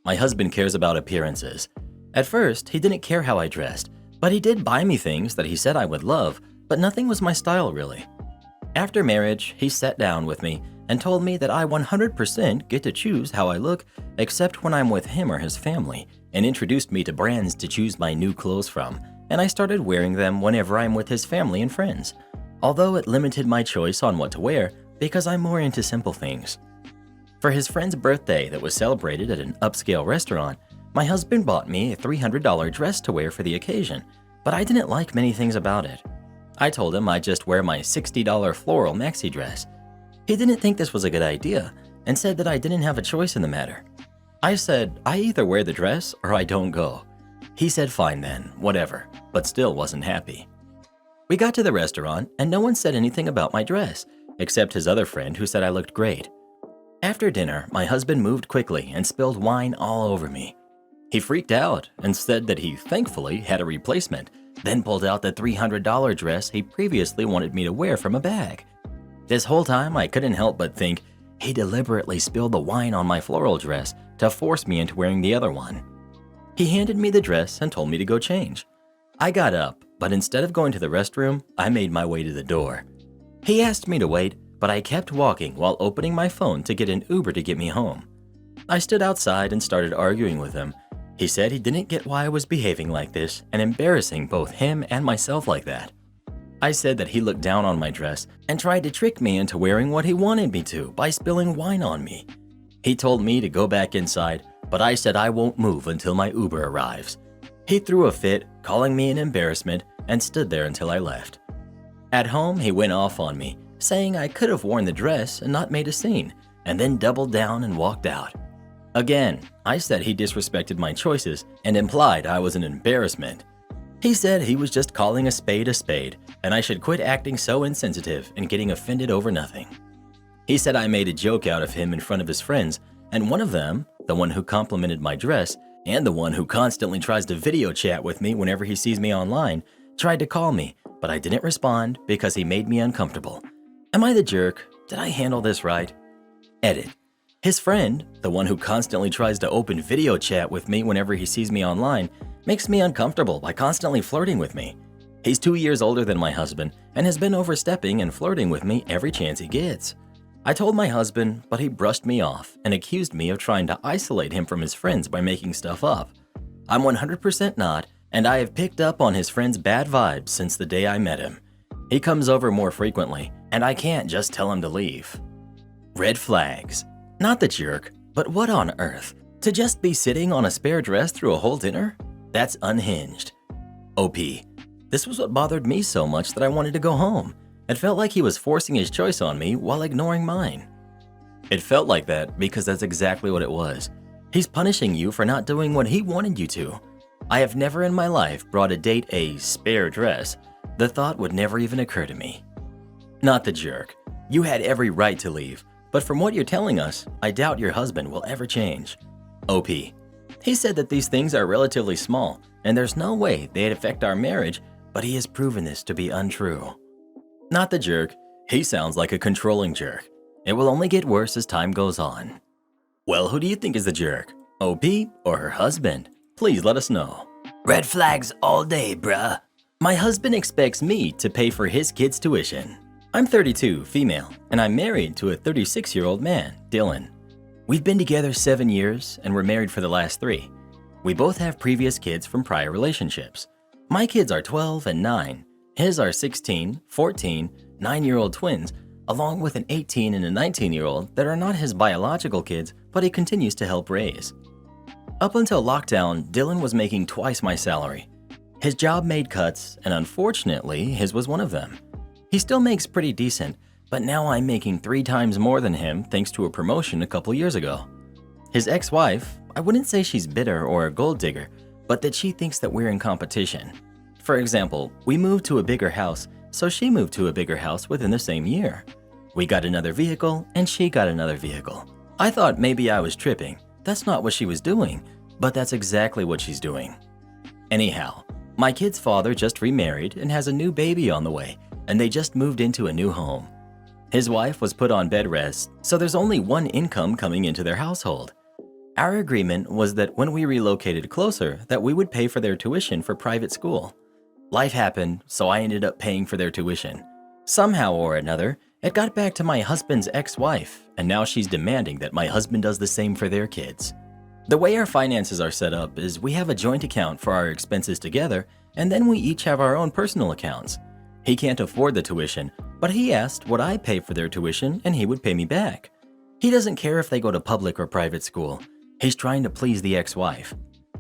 My husband cares about appearances. At first, he didn't care how I dressed, but he did buy me things that he said I would love, but nothing was my style really. After marriage, he sat down with me and told me that I 100% get to choose how I look except when I'm with him or his family, and introduced me to brands to choose my new clothes from, and I started wearing them whenever I'm with his family and friends, although it limited my choice on what to wear because I'm more into simple things. For his friend's birthday that was celebrated at an upscale restaurant, my husband bought me a $300 dress to wear for the occasion, but I didn't like many things about it. I told him I'd just wear my $60 floral maxi dress. He didn't think this was a good idea and said that I didn't have a choice in the matter. I said, I either wear the dress or I don't go. He said fine then, whatever, but still wasn't happy. We got to the restaurant and no one said anything about my dress, except his other friend who said I looked great. After dinner, my husband moved quickly and spilled wine all over me. He freaked out and said that he thankfully had a replacement, then pulled out the $300 dress he previously wanted me to wear from a bag. This whole time, I couldn't help but think he deliberately spilled the wine on my floral dress to force me into wearing the other one. He handed me the dress and told me to go change. I got up, but instead of going to the restroom, I made my way to the door. He asked me to wait, but I kept walking while opening my phone to get an Uber to get me home. I stood outside and started arguing with him. He said he didn't get why I was behaving like this and embarrassing both him and myself like that. I said that he looked down on my dress and tried to trick me into wearing what he wanted me to by spilling wine on me. He told me to go back inside, but I said I won't move until my Uber arrives. He threw a fit, calling me an embarrassment, and stood there until I left. At home, he went off on me, saying I could have worn the dress and not made a scene, and then doubled down and walked out. Again, I said he disrespected my choices and implied I was an embarrassment. He said he was just calling a spade, and I should quit acting so insensitive and getting offended over nothing. He said I made a joke out of him in front of his friends, and one of them, the one who complimented my dress, and the one who constantly tries to video chat with me whenever he sees me online, tried to call me, but I didn't respond because he made me uncomfortable. Am I the jerk? Did I handle this right? Edit. His friend, the one who constantly tries to open video chat with me whenever he sees me online, makes me uncomfortable by constantly flirting with me. He's 2 years older than my husband and has been overstepping and flirting with me every chance he gets. I told my husband, but he brushed me off and accused me of trying to isolate him from his friends by making stuff up. I'm 100% not, and I have picked up on his friend's bad vibes since the day I met him. He comes over more frequently, and I can't just tell him to leave. Red flags. Not the jerk, but what on earth? To just be sitting on a spare dress through a whole dinner? That's unhinged. OP. This was what bothered me so much that I wanted to go home. It felt like he was forcing his choice on me while ignoring mine. It felt like that because that's exactly what it was. He's punishing you for not doing what he wanted you to. I have never in my life brought a date a spare dress. The thought would never even occur to me. Not the jerk. You had every right to leave, but from what you're telling us, I doubt your husband will ever change. OP. He said that these things are relatively small, and there's no way they'd affect our marriage, but he has proven this to be untrue. Not the jerk. He sounds like a controlling jerk. It will only get worse as time goes on. Well, who do you think is the jerk? OP or her husband? Please let us know. Red flags all day, bruh. My husband expects me to pay for his kids' tuition. I'm 32, female, and I'm married to a 36-year-old man, Dylan. We've been together 7 years, and we're married for the last 3. We both have previous kids from prior relationships. My kids are 12 and 9. His are 16, 14, 9-year-old twins, along with an 18 and a 19-year-old that are not his biological kids, but he continues to help raise. Up until lockdown, Dylan was making twice my salary. His job made cuts, and unfortunately, his was one of them. He still makes pretty decent, but now I'm making 3 times more than him thanks to a promotion a couple years ago. His ex-wife, I wouldn't say she's bitter or a gold digger, but that she thinks that we're in competition. For example, we moved to a bigger house, so she moved to a bigger house within the same year. We got another vehicle, and she got another vehicle. I thought maybe I was tripping. That's not what she was doing, but that's exactly what she's doing. Anyhow, my kid's father just remarried and has a new baby on the way, and they just moved into a new home. His wife was put on bed rest, so there's only one income coming into their household. Our agreement was that when we relocated closer, that we would pay for their tuition for private school. Life happened, so I ended up paying for their tuition. Somehow or another, it got back to my husband's ex-wife, and now she's demanding that my husband does the same for their kids. The way our finances are set up is we have a joint account for our expenses together, and then we each have our own personal accounts. He can't afford the tuition, but he asked would I pay for their tuition and he would pay me back. He doesn't care if they go to public or private school. He's trying to please the ex-wife.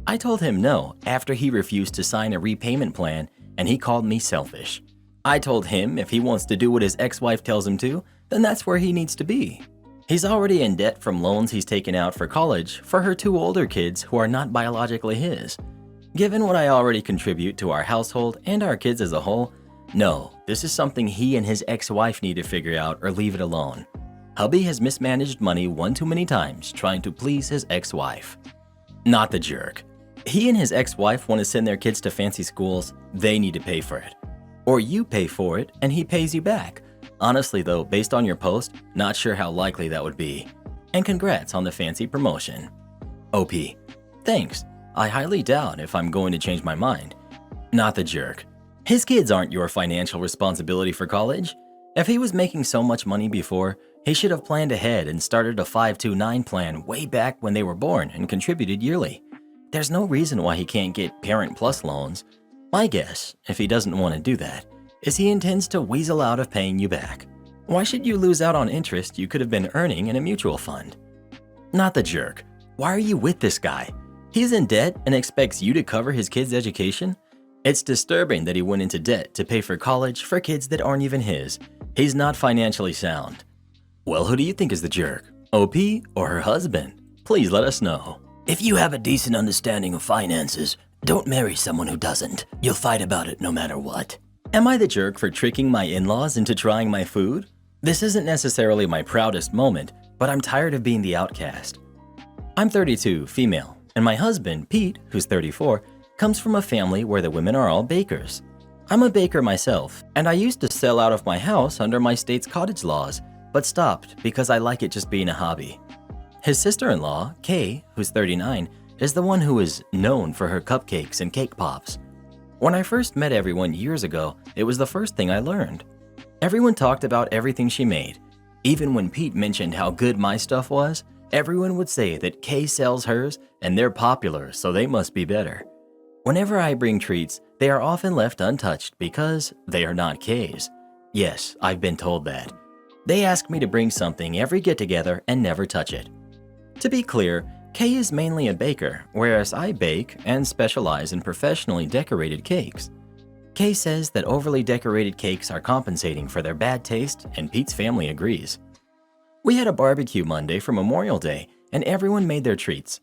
I told him no after he refused to sign a repayment plan, and he called me selfish. I told him if he wants to do what his ex-wife tells him to, then that's where he needs to be. He's already in debt from loans he's taken out for college for her 2 older kids who are not biologically his. Given what I already contribute to our household and our kids as a whole, no, this is something he and his ex-wife need to figure out or leave it alone. Hubby has mismanaged money one too many times trying to please his ex-wife. Not the jerk. He and his ex-wife want to send their kids to fancy schools, they need to pay for it. Or you pay for it and he pays you back. Honestly though, based on your post, not sure how likely that would be. And congrats on the fancy promotion. OP. Thanks. I highly doubt if I'm going to change my mind. Not the jerk. His kids aren't your financial responsibility for college. If he was making so much money before, he should have planned ahead and started a 529 plan way back when they were born and contributed yearly. There's no reason why he can't get Parent Plus loans. My guess, if he doesn't want to do that, is he intends to weasel out of paying you back. Why should you lose out on interest you could have been earning in a mutual fund? Not the jerk. Why are you with this guy? He's in debt and expects you to cover his kid's education? It's disturbing that he went into debt to pay for college for kids that aren't even his. He's not financially sound. Well, who do you think is the jerk? OP or her husband? Please let us know. If you have a decent understanding of finances, don't marry someone who doesn't. You'll fight about it no matter what. Am I the jerk for tricking my in-laws into trying my food? This isn't necessarily my proudest moment, but I'm tired of being the outcast. I'm 32, female, and my husband, Pete, who's 34, comes from a family where the women are all bakers. I'm a baker myself, and I used to sell out of my house under my state's cottage laws, but stopped because I like it just being a hobby. His sister-in-law, Kay, who's 39, is the one who is known for her cupcakes and cake pops. When I first met everyone years ago, it was the first thing I learned. Everyone talked about everything she made. Even when Pete mentioned how good my stuff was, everyone would say that Kay sells hers and they're popular, so they must be better. Whenever I bring treats, they are often left untouched because they are not Kay's. Yes, I've been told that. They ask me to bring something every get-together and never touch it. To be clear, Kay is mainly a baker, whereas I bake and specialize in professionally decorated cakes. Kay says that overly decorated cakes are compensating for their bad taste, and Pete's family agrees. We had a barbecue Monday for Memorial Day, and everyone made their treats.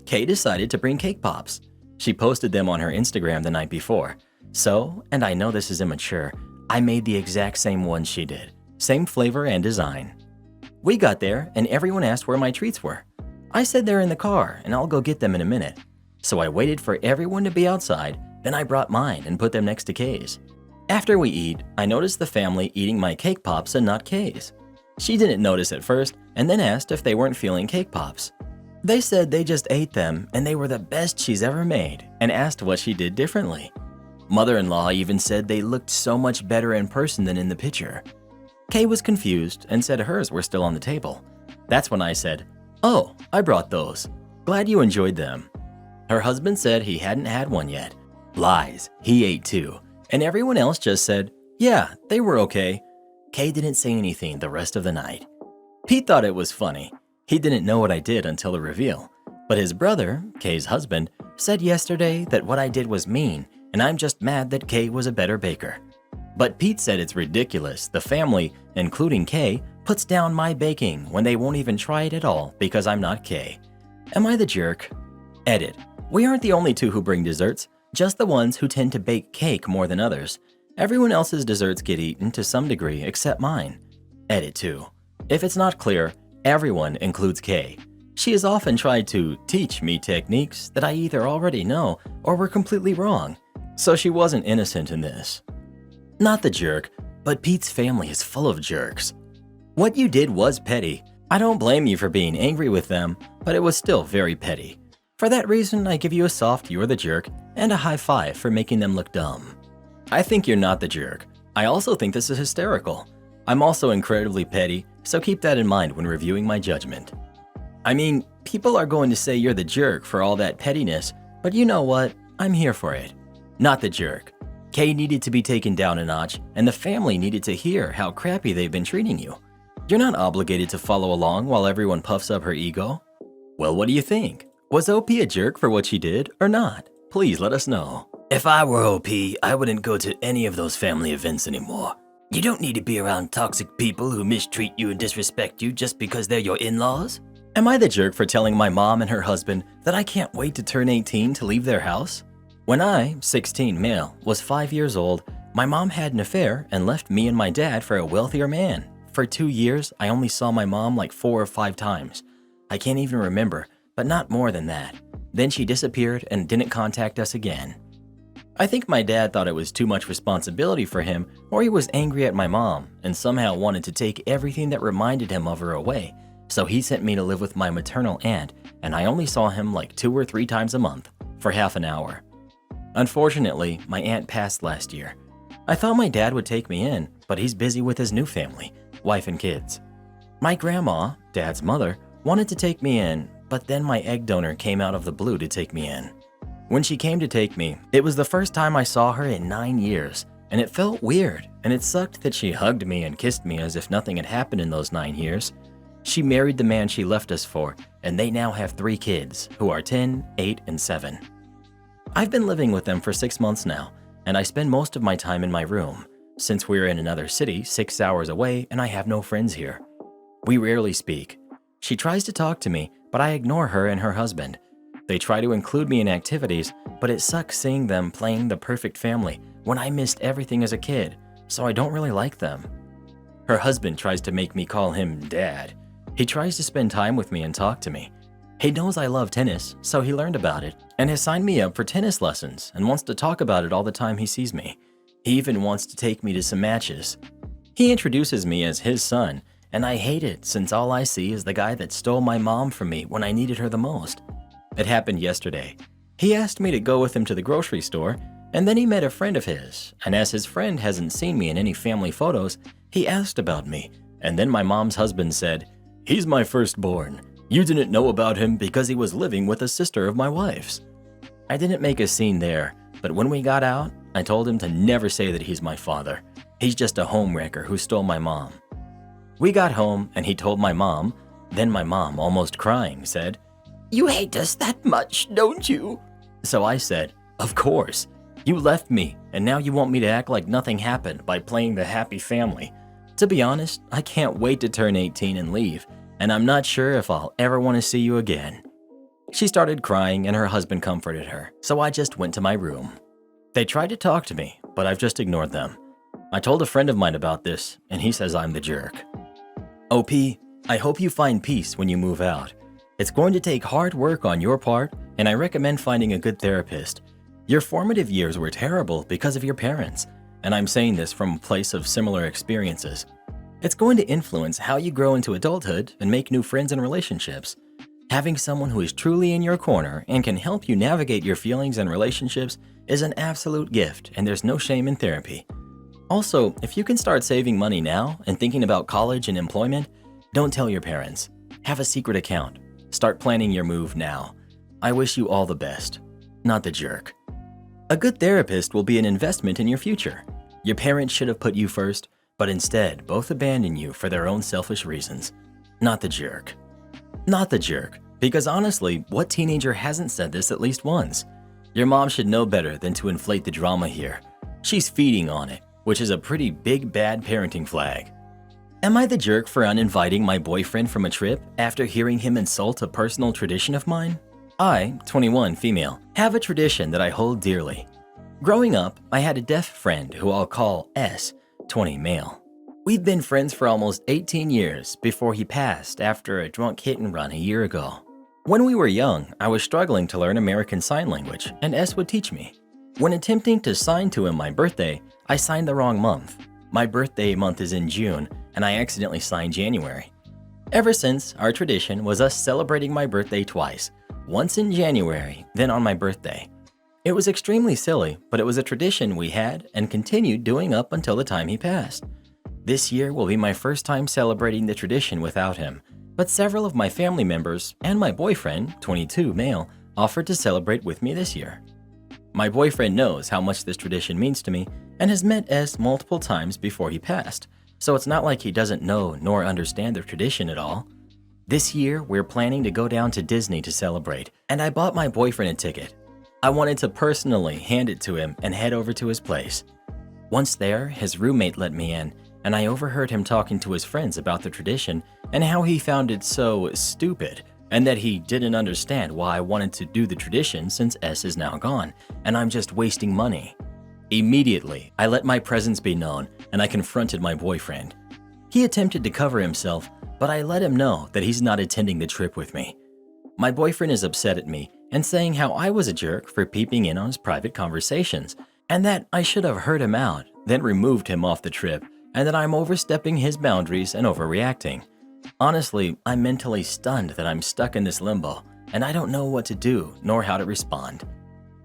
Kay decided to bring cake pops. She posted them on her Instagram the night before. So, and I know this is immature, I made the exact same ones she did. Same flavor and design. We got there, and everyone asked where my treats were. I said they're in the car, and I'll go get them in a minute. So I waited for everyone to be outside, then I brought mine and put them next to Kay's. After we eat, I noticed the family eating my cake pops and not Kay's. She didn't notice at first, and then asked if they weren't feeling cake pops. They said they just ate them, and they were the best she's ever made, and asked what she did differently. Mother-in-law even said they looked so much better in person than in the picture. Kay was confused and said hers were still on the table. That's when I said, "Oh, I brought those. Glad you enjoyed them." Her husband said he hadn't had one yet. Lies, he ate too. And everyone else just said, "Yeah, they were okay." Kay didn't say anything the rest of the night. Pete thought it was funny. He didn't know what I did until the reveal. But his brother, Kay's husband, said yesterday that what I did was mean, and I'm just mad that Kay was a better baker. But Pete said it's ridiculous the family, including Kay, puts down my baking when they won't even try it at all because I'm not Kay. Am I the jerk? Edit. We aren't the only two who bring desserts, just the ones who tend to bake cake more than others. Everyone else's desserts get eaten to some degree except mine. Edit 2. If it's not clear, everyone includes Kay. She has often tried to teach me techniques that I either already know or were completely wrong, so she wasn't innocent in this. Not the jerk, but Pete's family is full of jerks. What you did was petty. I don't blame you for being angry with them, but it was still very petty. For that reason, I give you a soft "you're the jerk" and a high five for making them look dumb. I think you're not the jerk. I also think this is hysterical. I'm also incredibly petty, so keep that in mind when reviewing my judgment. I mean, people are going to say you're the jerk for all that pettiness, but you know what? I'm here for it. Not the jerk. Kay needed to be taken down a notch, and the family needed to hear how crappy they've been treating you. You're not obligated to follow along while everyone puffs up her ego. Well, what do you think? Was OP a jerk for what she did or not? Please let us know. If I were OP, I wouldn't go to any of those family events anymore. You don't need to be around toxic people who mistreat you and disrespect you just because they're your in-laws. Am I the jerk for telling my mom and her husband that I can't wait to turn 18 to leave their house? When I, 16 male, was 5 years old, my mom had an affair and left me and my dad for a wealthier man. For 2 years, I only saw my mom like 4 or 5 times. I can't even remember, but not more than that. Then she disappeared and didn't contact us again. I think my dad thought it was too much responsibility for him, or he was angry at my mom and somehow wanted to take everything that reminded him of her away, so he sent me to live with my maternal aunt, and I only saw him like 2 or 3 times a month for half an hour. Unfortunately, my aunt passed last year. I thought my dad would take me in, but he's busy with his new family, wife and kids. My grandma, Dad's mother, wanted to take me in, but then my egg donor came out of the blue to take me in. When she came to take me, it was the first time I saw her in 9 years, and it felt weird, and it sucked that she hugged me and kissed me as if nothing had happened in those 9 years. She married the man she left us for, and they now have 3 kids, who are 10, 8, and 7. I've been living with them for 6 months now, and I spend most of my time in my room, since we're in another city 6 hours away and I have no friends here. We rarely speak. She tries to talk to me, but I ignore her and her husband. They try to include me in activities, but it sucks seeing them playing the perfect family when I missed everything as a kid, so I don't really like them. Her husband tries to make me call him Dad. He tries to spend time with me and talk to me. He knows I love tennis, so he learned about it and has signed me up for tennis lessons and wants to talk about it all the time he sees me. He even wants to take me to some matches. He introduces me as his son, and I hate it since all I see is the guy that stole my mom from me when I needed her the most. It happened yesterday. He asked me to go with him to the grocery store, and then he met a friend of his, and as his friend hasn't seen me in any family photos, he asked about me, and then my mom's husband said, "He's my firstborn. You didn't know about him because he was living with a sister of my wife's." I didn't make a scene there, but when we got out, I told him to never say that he's my father. He's just a homewrecker who stole my mom. We got home, and he told my mom. Then my mom, almost crying, said, "You hate us that much, don't you?" So I said, "Of course. You left me, and now you want me to act like nothing happened by playing the happy family. To be honest, I can't wait to turn 18 and leave, and I'm not sure if I'll ever want to see you again." She started crying, and her husband comforted her, so I just went to my room. They tried to talk to me, but I've just ignored them. I told a friend of mine about this, and he says I'm the jerk. OP, I hope you find peace when you move out. It's going to take hard work on your part, and I recommend finding a good therapist. Your formative years were terrible because of your parents, and I'm saying this from a place of similar experiences. It's going to influence how you grow into adulthood and make new friends and relationships. Having someone who is truly in your corner and can help you navigate your feelings and relationships is an absolute gift, and there's no shame in therapy. Also, if you can start saving money now and thinking about college and employment, don't tell your parents. Have a secret account. Start planning your move now. I wish you all the best, not the jerk. A good therapist will be an investment in your future. Your parents should have put you first, but instead both abandon you for their own selfish reasons. Not the jerk. Not the jerk, because honestly, what teenager hasn't said this at least once? Your mom should know better than to inflate the drama here. She's feeding on it, which is a pretty big bad parenting flag. Am I the jerk for uninviting my boyfriend from a trip after hearing him insult a personal tradition of mine? I, 21 female, have a tradition that I hold dearly. Growing up, I had a deaf friend who I'll call S, 20 male. We've been friends for almost 18 years before he passed after a drunk hit and run a year ago. When we were young, I was struggling to learn American Sign Language, and S would teach me. When attempting to sign to him my birthday, I signed the wrong month. My birthday month is in June, and I accidentally signed January. Ever since, our tradition was us celebrating my birthday twice, once in January, then on my birthday. It was extremely silly, but it was a tradition we had and continued doing up until the time he passed. This year will be my first time celebrating the tradition without him, but several of my family members and my boyfriend, 22 male, offered to celebrate with me this year. My boyfriend knows how much this tradition means to me and has met S multiple times before he passed, so it's not like he doesn't know nor understand the tradition at all. This year, we're planning to go down to Disney to celebrate, and I bought my boyfriend a ticket. I wanted to personally hand it to him and head over to his place. Once there, his roommate let me in, and I overheard him talking to his friends about the tradition and how he found it so stupid, and that he didn't understand why I wanted to do the tradition since S is now gone, and I'm just wasting money. Immediately, I let my presence be known, and I confronted my boyfriend. He attempted to cover himself, but I let him know that he's not attending the trip with me. My boyfriend is upset at me and saying how I was a jerk for peeping in on his private conversations, and that I should have heard him out, then removed him off the trip, and that I'm overstepping his boundaries and overreacting. Honestly, I'm mentally stunned that I'm stuck in this limbo, and I don't know what to do nor how to respond.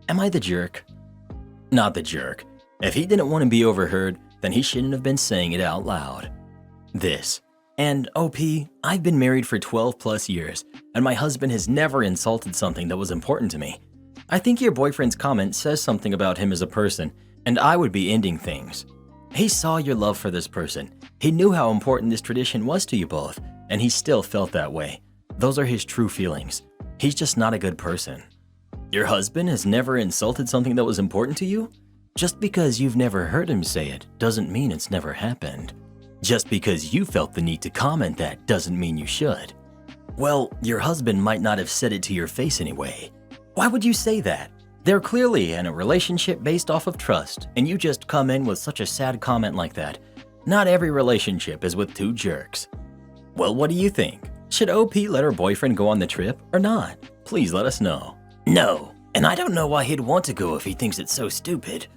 Am I the jerk? Not the jerk. If he didn't want to be overheard, then he shouldn't have been saying it out loud. This. And OP, I've been married for 12 plus years, and my husband has never insulted something that was important to me. I think your boyfriend's comment says something about him as a person, and I would be ending things. He saw your love for this person. He knew how important this tradition was to you both, and he still felt that way. Those are his true feelings. He's just not a good person. Your husband has never insulted something that was important to you? Just because you've never heard him say it doesn't mean it's never happened. Just because you felt the need to comment that doesn't mean you should. Well, your husband might not have said it to your face anyway. Why would you say that? They're clearly in a relationship based off of trust, and you just come in with such a sad comment like that. Not every relationship is with two jerks. Well, what do you think? Should OP let her boyfriend go on the trip or not? Please let us know. No, and I don't know why he'd want to go if he thinks it's so stupid.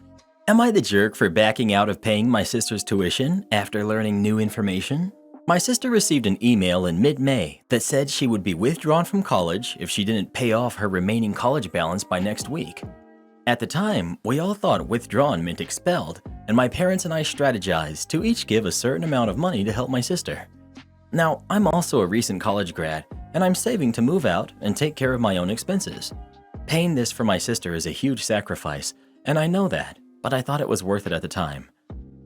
Am I the jerk for backing out of paying my sister's tuition after learning new information? My sister received an email in mid-May that said she would be withdrawn from college if she didn't pay off her remaining college balance by next week. At the time, we all thought withdrawn meant expelled, and my parents and I strategized to each give a certain amount of money to help my sister. Now, I'm also a recent college grad, and I'm saving to move out and take care of my own expenses. Paying this for my sister is a huge sacrifice, and I know that, but I thought it was worth it at the time.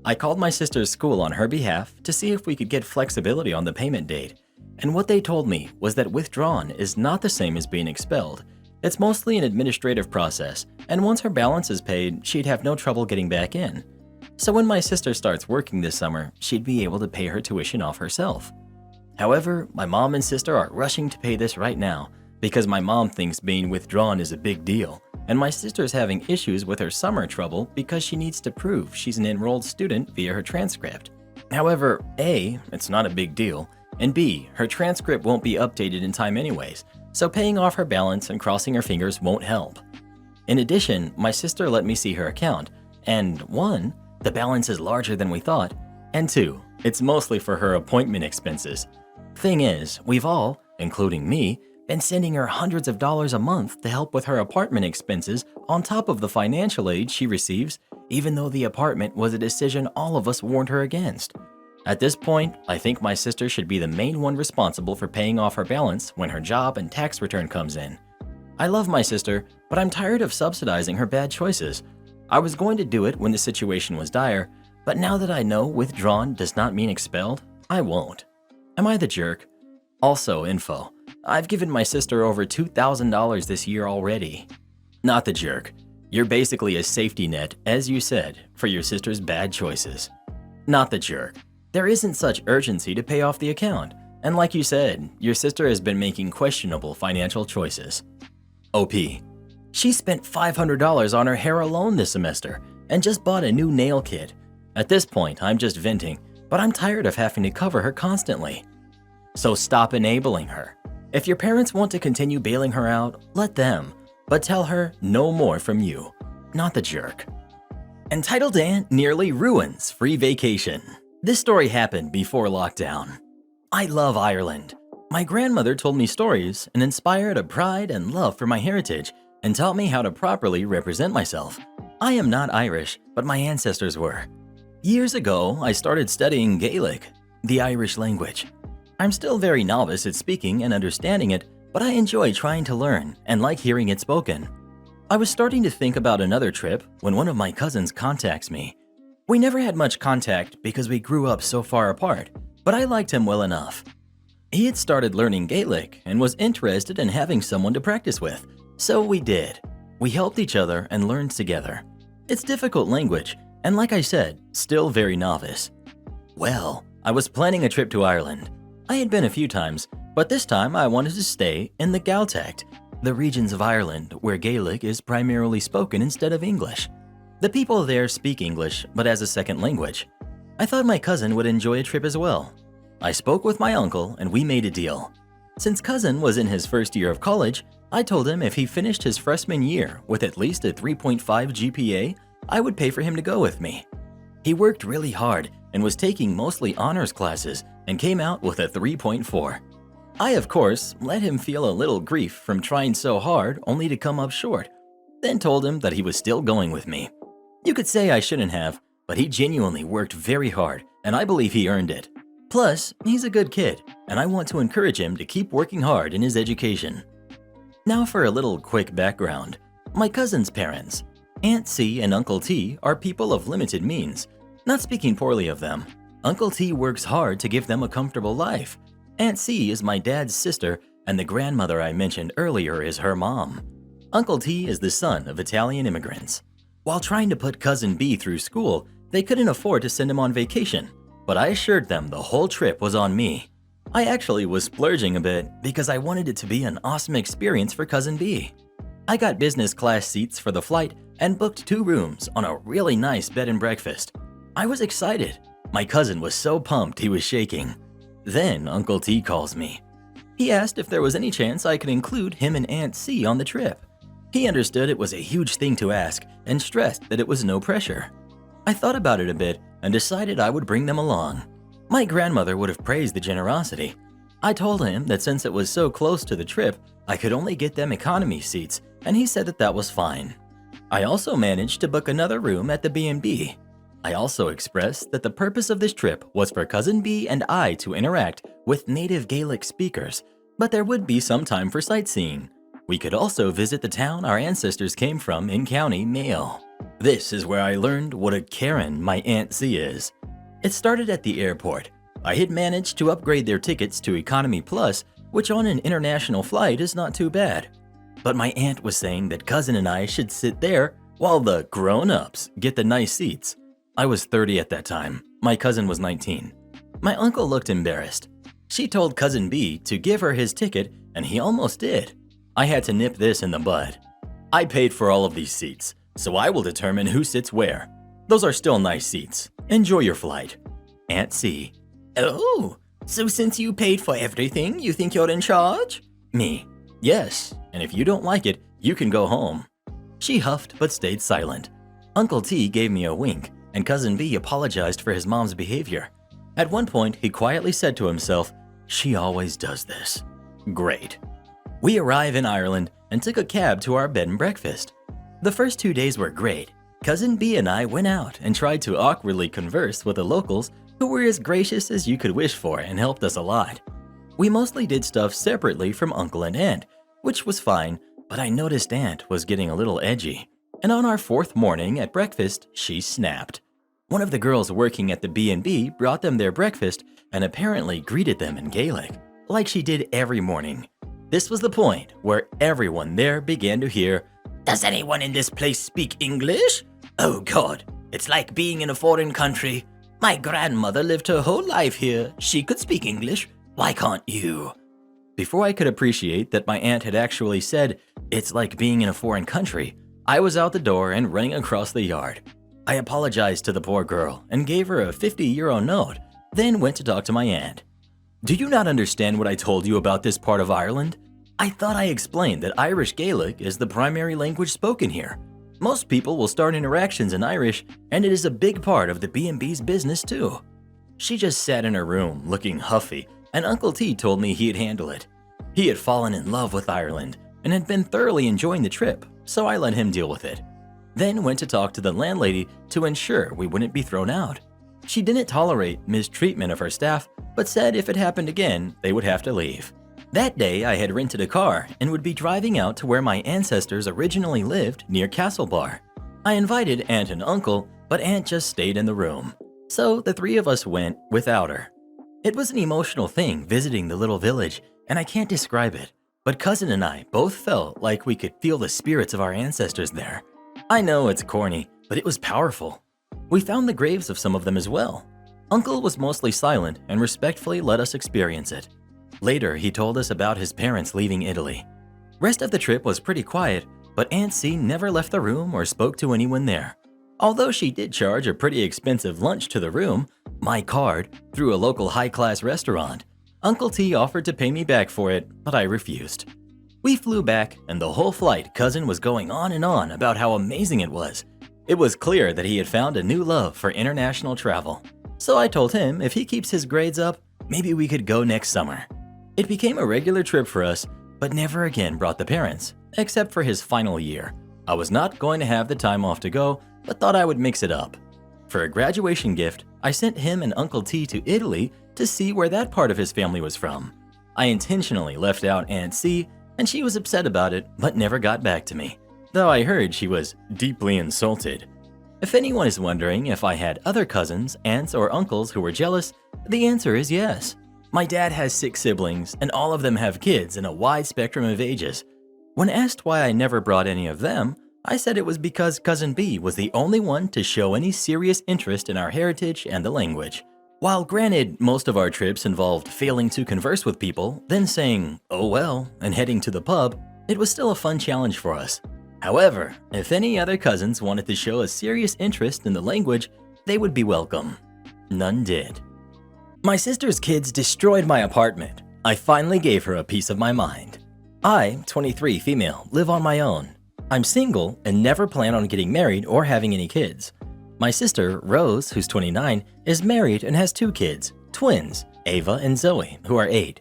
I called my sister's school on her behalf to see if we could get flexibility on the payment date, and what they told me was that withdrawn is not the same as being expelled. It's mostly an administrative process, and once her balance is paid, she'd have no trouble getting back in. So when my sister starts working this summer, she'd be able to pay her tuition off herself. However, my mom and sister are rushing to pay this right now because my mom thinks being withdrawn is a big deal, and my sister's having issues with her summer trouble because she needs to prove she's an enrolled student via her transcript. However, A, it's not a big deal, and B, her transcript won't be updated in time anyways, so paying off her balance and crossing her fingers won't help. In addition, my sister let me see her account, and 1, the balance is larger than we thought, and 2, it's mostly for her appointment expenses. Thing is, we've all, including me, been sending her hundreds of dollars a month to help with her apartment expenses on top of the financial aid she receives, even though the apartment was a decision all of us warned her against. At this point, I think my sister should be the main one responsible for paying off her balance when her job and tax return comes in. I love my sister, but I'm tired of subsidizing her bad choices. I was going to do it when the situation was dire, but now that I know withdrawn does not mean expelled, I won't. Am I the jerk? Also info. I've given my sister over $2,000 this year already. Not the jerk. You're basically a safety net, as you said, for your sister's bad choices. Not the jerk. There isn't such urgency to pay off the account, and like you said, your sister has been making questionable financial choices. OP. She spent $500 on her hair alone this semester, and just bought a new nail kit. At this point, I'm just venting, but I'm tired of having to cover her constantly. So stop enabling her. If your parents want to continue bailing her out, let them, but tell her no more from you, not the jerk. Entitled Aunt nearly ruins free vacation. This story happened before lockdown. I love Ireland. My grandmother told me stories and inspired a pride and love for my heritage and taught me how to properly represent myself. I am not Irish, but my ancestors were. Years ago, I started studying Gaelic, the Irish language. I'm still very novice at speaking and understanding it, but I enjoy trying to learn and like hearing it spoken. I was starting to think about another trip when one of my cousins contacts me. We never had much contact because we grew up so far apart, but I liked him well enough. He had started learning Gaelic and was interested in having someone to practice with, so we did. We helped each other and learned together. It's difficult language, and like I said, still very novice. Well, I was planning a trip to Ireland. I had been a few times, but this time I wanted to stay in the Gaeltacht, the regions of Ireland where Gaelic is primarily spoken instead of English. The people there speak English, but as a second language. I thought my cousin would enjoy a trip as well. I spoke with my uncle and we made a deal. Since cousin was in his first year of college, I told him if he finished his freshman year with at least a 3.5 GPA, I would pay for him to go with me. He worked really hard and was taking mostly honors classes and came out with a 3.4. I, of course, let him feel a little grief from trying so hard only to come up short, then told him that he was still going with me. You could say I shouldn't have, but he genuinely worked very hard and I believe he earned it. Plus, he's a good kid and I want to encourage him to keep working hard in his education. Now for a little quick background. My cousin's parents, Aunt C and Uncle T, are people of limited means. Not speaking poorly of them, Uncle T works hard to give them a comfortable life. Aunt C is my dad's sister and the grandmother I mentioned earlier is her mom. Uncle T is the son of Italian immigrants. While trying to put Cousin B through school, they couldn't afford to send him on vacation, but I assured them the whole trip was on me. I actually was splurging a bit because I wanted it to be an awesome experience for Cousin B. I got business class seats for the flight and booked 2 rooms on a really nice bed and breakfast. I was excited. My cousin was so pumped he was shaking. Then Uncle T calls me. He asked if there was any chance I could include him and Aunt C on the trip. He understood it was a huge thing to ask and stressed that it was no pressure. I thought about it a bit and decided I would bring them along. My grandmother would have praised the generosity. I told him that since it was so close to the trip, I could only get them economy seats, and he said that that was fine. I also managed to book another room at the B&B. I also expressed that the purpose of this trip was for Cousin B and I to interact with native Gaelic speakers, but there would be some time for sightseeing. We could also visit the town our ancestors came from in County Mayo. This is where I learned what a Karen my Aunt C is. It started at the airport. I had managed to upgrade their tickets to Economy Plus, which on an international flight is not too bad. But my aunt was saying that Cousin and I should sit there while the grown-ups get the nice seats. I was 30 at that time. My cousin was 19. My uncle looked embarrassed. She told Cousin B to give her his ticket, and he almost did. I had to nip this in the bud. I paid for all of these seats, so I will determine who sits where. Those are still nice seats. Enjoy your flight. Aunt C. Oh, so since you paid for everything, you think you're in charge? Me. Yes, and if you don't like it, you can go home. She huffed but stayed silent. Uncle T gave me a wink, and Cousin B apologized for his mom's behavior. At one point, he quietly said to himself, "She always does this." Great. We arrive in Ireland and took a cab to our bed and breakfast. The first 2 days were great. Cousin B and I went out and tried to awkwardly converse with the locals who were as gracious as you could wish for and helped us a lot. We mostly did stuff separately from Uncle and Aunt, which was fine, but I noticed Aunt was getting a little edgy. And on our 4th morning at breakfast, she snapped. One of the girls working at the B&B brought them their breakfast and apparently greeted them in Gaelic, like she did every morning. This was the point where everyone there began to hear, "Does anyone in this place speak English? Oh God, it's like being in a foreign country. My grandmother lived her whole life here. She could speak English. Why can't you?" Before I could appreciate that my aunt had actually said, "It's like being in a foreign country," I was out the door and running across the yard. I apologized to the poor girl and gave her a €50 note, then went to talk to my aunt. "Do you not understand what I told you about this part of Ireland? I thought I explained that Irish Gaelic is the primary language spoken here. Most people will start interactions in Irish, and it is a big part of the B&B's business too." She just sat in her room looking huffy, and Uncle T told me he'd handle it. He had fallen in love with Ireland and had been thoroughly enjoying the trip, so I let him deal with it. Then went to talk to the landlady to ensure we wouldn't be thrown out. She didn't tolerate mistreatment of her staff, but said if it happened again, they would have to leave. That day, I had rented a car and would be driving out to where my ancestors originally lived near Castlebar. I invited Aunt and Uncle, but Aunt just stayed in the room. So the 3 of us went without her. It was an emotional thing visiting the little village, and I can't describe it, but Cousin and I both felt like we could feel the spirits of our ancestors there. I know it's corny, but it was powerful. We found the graves of some of them as well. Uncle was mostly silent and respectfully let us experience it. Later, he told us about his parents leaving Italy. Rest of the trip was pretty quiet, but Aunt C never left the room or spoke to anyone there. Although she did charge a pretty expensive lunch to the room, my card, through a local high-class restaurant. Uncle T offered to pay me back for it, but I refused. We flew back, and the whole flight, Cousin was going on and on about how amazing it was. It was clear that he had found a new love for international travel. So I told him if he keeps his grades up, maybe we could go next summer. It became a regular trip for us, but never again brought the parents, except for his final year. I was not going to have the time off to go, but thought I would mix it up. For a graduation gift, I sent him and Uncle T to Italy to see where that part of his family was from. I intentionally left out Aunt C, and she was upset about it, but never got back to me, though I heard she was deeply insulted. If anyone is wondering if I had other cousins, aunts, or uncles who were jealous, the answer is yes. My dad has 6 siblings, and all of them have kids in a wide spectrum of ages. When asked why I never brought any of them, I said it was because Cousin B was the only one to show any serious interest in our heritage and the language. While granted, most of our trips involved failing to converse with people, then saying, "Oh well," and heading to the pub, it was still a fun challenge for us. However, if any other cousins wanted to show a serious interest in the language, they would be welcome. None did. My sister's kids destroyed my apartment. I finally gave her a piece of my mind. I, 23 female, live on my own. I'm single and never plan on getting married or having any kids. My sister, Rose, who's 29, is married and has 2 kids, twins, Ava and Zoe, who are 8.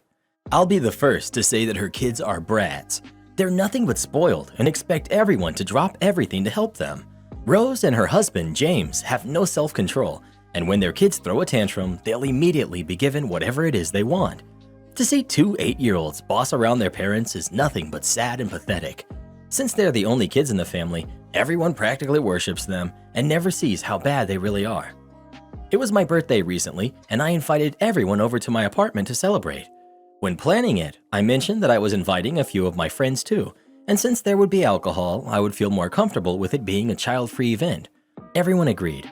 I'll be the first to say that her kids are brats. They're nothing but spoiled and expect everyone to drop everything to help them. Rose and her husband, James, have no self-control, and when their kids throw a tantrum, they'll immediately be given whatever it is they want. To see 2 8-year-olds boss around their parents is nothing but sad and pathetic. Since they're the only kids in the family, everyone practically worships them and never sees how bad they really are. It was my birthday recently, and I invited everyone over to my apartment to celebrate. When planning it, I mentioned that I was inviting a few of my friends too, and since there would be alcohol, I would feel more comfortable with it being a child-free event. Everyone agreed.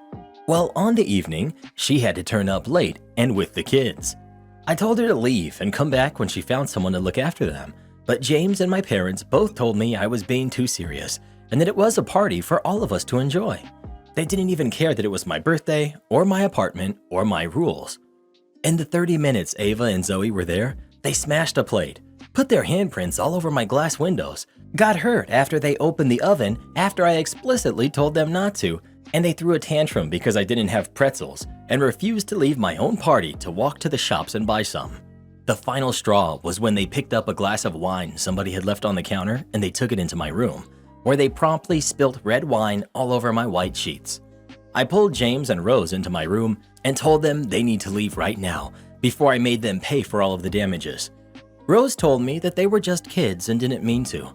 Well, on the evening, she had to turn up late and with the kids. I told her to leave and come back when she found someone to look after them, but James and my parents both told me I was being too serious and that it was a party for all of us to enjoy. They didn't even care that it was my birthday or my apartment or my rules. In the 30 minutes Ava and Zoe were there, they smashed a plate, put their handprints all over my glass windows, got hurt after they opened the oven after I explicitly told them not to, and they threw a tantrum because I didn't have pretzels and refused to leave my own party to walk to the shops and buy some. The final straw was when they picked up a glass of wine somebody had left on the counter and they took it into my room, where they promptly spilt red wine all over my white sheets. I pulled James and Rose into my room and told them they need to leave right now before I made them pay for all of the damages. Rose told me that they were just kids and didn't mean to.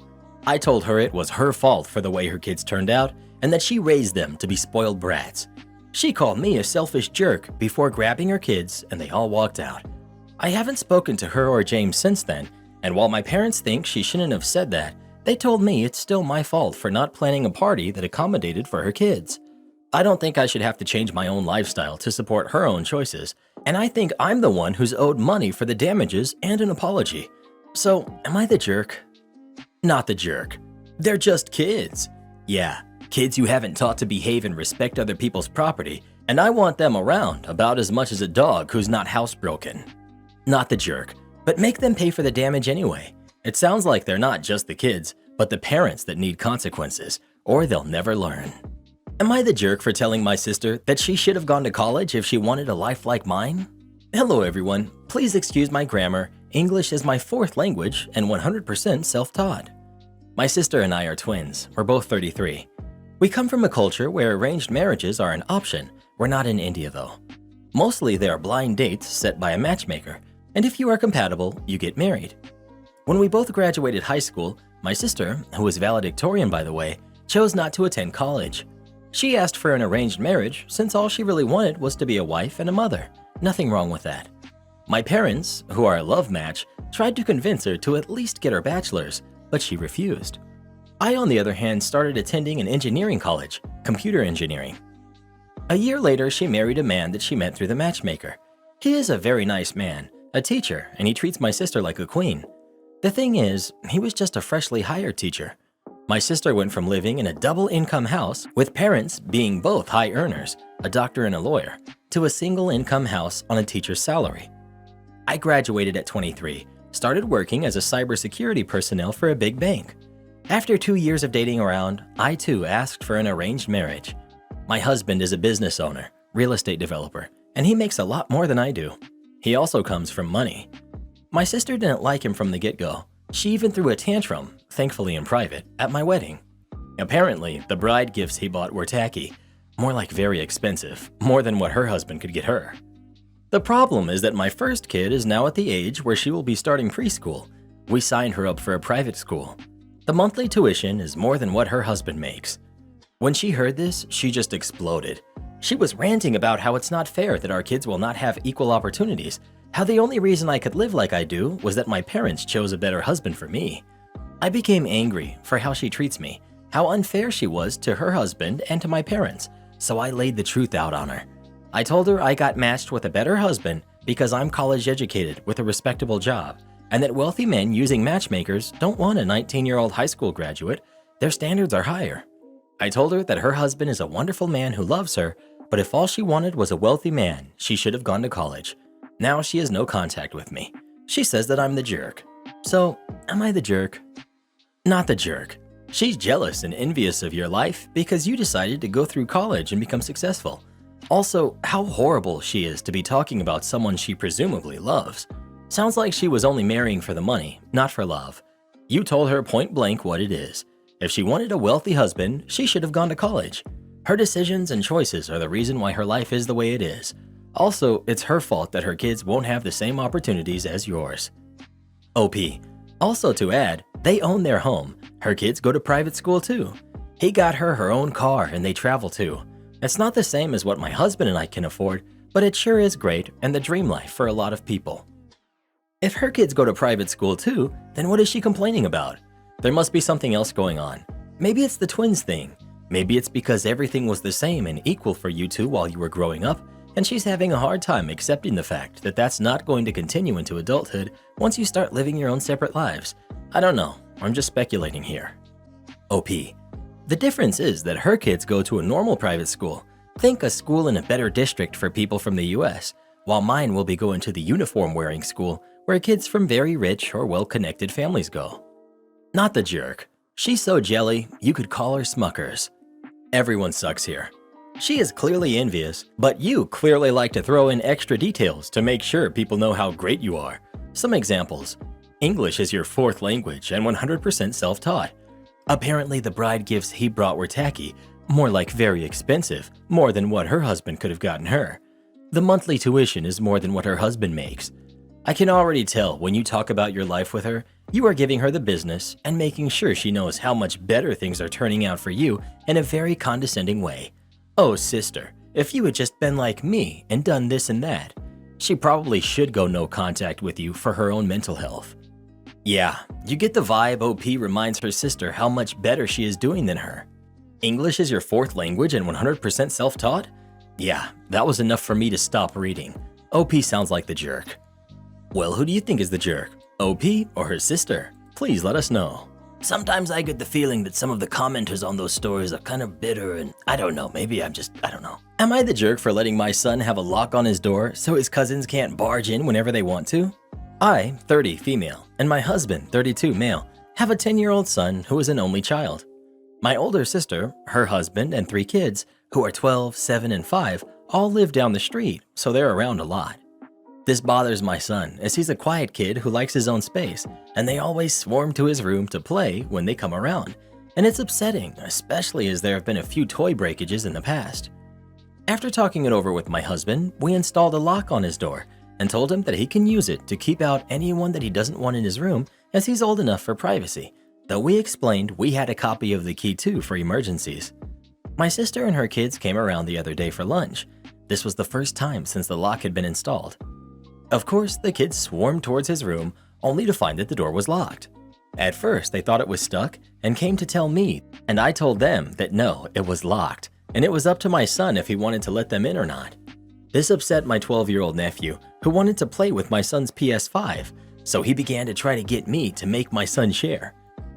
I told her it was her fault for the way her kids turned out and that she raised them to be spoiled brats. She called me a selfish jerk before grabbing her kids and they all walked out. I haven't spoken to her or James since then, and while my parents think she shouldn't have said that, they told me it's still my fault for not planning a party that accommodated for her kids. I don't think I should have to change my own lifestyle to support her own choices, and I think I'm the one who's owed money for the damages and an apology. So, am I the jerk? Not the jerk. They're just kids. Yeah, kids you haven't taught to behave and respect other people's property, and I want them around about as much as a dog who's not housebroken. Not the jerk, but make them pay for the damage anyway. It sounds like they're not just the kids, but the parents that need consequences, or they'll never learn. Am I the jerk for telling my sister that she should have gone to college if she wanted a life like mine? Hello everyone, please excuse my grammar. English is my 4th language and 100% self-taught. My sister and I are twins. We're both 33. We come from a culture where arranged marriages are an option. We're not in India though. Mostly they are blind dates set by a matchmaker, and if you are compatible, you get married. When we both graduated high school, my sister, who was valedictorian by the way, chose not to attend college. She asked for an arranged marriage since all she really wanted was to be a wife and a mother. Nothing wrong with that. My parents, who are a love match, tried to convince her to at least get her bachelor's, but she refused. I, on the other hand, started attending an engineering college, computer engineering. A year later, she married a man that she met through the matchmaker. He is a very nice man, a teacher, and he treats my sister like a queen. The thing is, he was just a freshly hired teacher. My sister went from living in a double-income house with parents being both high earners, a doctor and a lawyer, to a single-income house on a teacher's salary. I graduated at 23, started working as a cybersecurity personnel for a big bank. After 2 years of dating around, I too asked for an arranged marriage. My husband is a business owner, real estate developer, and he makes a lot more than I do. He also comes from money. My sister didn't like him from the get-go. She even threw a tantrum, thankfully in private, at my wedding. Apparently, the bride gifts he bought were tacky, more like very expensive, more than what her husband could get her. The problem is that my first kid is now at the age where she will be starting preschool. We signed her up for a private school. The monthly tuition is more than what her husband makes. When she heard this, she just exploded. She was ranting about how it's not fair that our kids will not have equal opportunities, how the only reason I could live like I do was that my parents chose a better husband for me. I became angry for how she treats me, how unfair she was to her husband and to my parents, so I laid the truth out on her. I told her I got matched with a better husband because I'm college educated with a respectable job, and that wealthy men using matchmakers don't want a 19-year-old high school graduate. Their standards are higher. I told her that her husband is a wonderful man who loves her, but if all she wanted was a wealthy man, she should have gone to college. Now she has no contact with me. She says that I'm the jerk. So, am I the jerk? Not the jerk. She's jealous and envious of your life because you decided to go through college and become successful. Also, how horrible she is to be talking about someone she presumably loves. Sounds like she was only marrying for the money, not for love. You told her point blank what it is. If she wanted a wealthy husband, she should have gone to college. Her decisions and choices are the reason why her life is the way it is. Also, it's her fault that her kids won't have the same opportunities as yours. OP. Also to add, they own their home. Her kids go to private school too. He got her her own car and they travel too. It's not the same as what my husband and I can afford, but it sure is great and the dream life for a lot of people. If her kids go to private school too, then what is she complaining about? There must be something else going on. Maybe it's the twins thing. Maybe it's because everything was the same and equal for you two while you were growing up, and she's having a hard time accepting the fact that that's not going to continue into adulthood once you start living your own separate lives. I don't know, I'm just speculating here. OP. The difference is that her kids go to a normal private school. Think a school in a better district for people from the US, while mine will be going to the uniform-wearing school where kids from very rich or well-connected families go. Not the jerk. She's so jelly, you could call her Smuckers. Everyone sucks here. She is clearly envious, but you clearly like to throw in extra details to make sure people know how great you are. Some examples. English is your fourth language and 100% self-taught. Apparently the bride gifts he brought were tacky, more like very expensive, more than what her husband could have gotten her. The monthly tuition is more than what her husband makes. I can already tell when you talk about your life with her, you are giving her the business and making sure she knows how much better things are turning out for you in a very condescending way. Oh, sister, if you had just been like me and done this and that. She probably should go no contact with you for her own mental health. Yeah, you get the vibe OP reminds her sister how much better she is doing than her. English is your fourth language and 100% self-taught? Yeah, that was enough for me to stop reading. OP sounds like the jerk. Well, who do you think is the jerk? OP or her sister? Please let us know. Sometimes I get the feeling that some of the commenters on those stories are kind of bitter and I don't know, maybe I don't know. Am I the jerk for letting my son have a lock on his door so his cousins can't barge in whenever they want to? I, 30, female, and my husband, 32, male, have a 10-year-old son who is an only child. My older sister, her husband, and 3 kids, who are 12, 7, and 5, all live down the street, so they're around a lot. This bothers my son, as he's a quiet kid who likes his own space, and they always swarm to his room to play when they come around. And it's upsetting, especially as there have been a few toy breakages in the past. After talking it over with my husband, we installed a lock on his door and told him that he can use it to keep out anyone that he doesn't want in his room, as he's old enough for privacy, though we explained we had a copy of the key too for emergencies. My sister and her kids came around the other day for lunch. This was the first time since the lock had been installed. Of course, the kids swarmed towards his room, only to find that the door was locked. At first, they thought it was stuck and came to tell me, and I told them that no, it was locked, and it was up to my son if he wanted to let them in or not. This upset my 12-year-old nephew, who wanted to play with my son's PS5, so he began to try to get me to make my son share.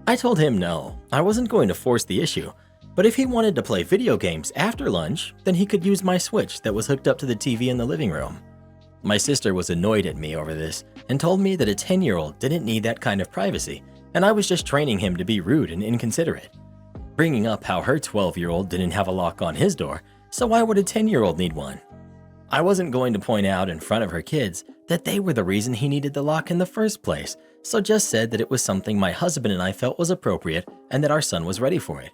I told him no, I wasn't going to force the issue, but if he wanted to play video games after lunch, then he could use my Switch that was hooked up to the TV in the living room. My sister was annoyed at me over this and told me that a 10-year-old didn't need that kind of privacy, and I was just training him to be rude and inconsiderate. Bringing up how her 12-year-old didn't have a lock on his door, so why would a 10-year-old need one? I wasn't going to point out in front of her kids that they were the reason he needed the lock in the first place, so just said that it was something my husband and I felt was appropriate and that our son was ready for it.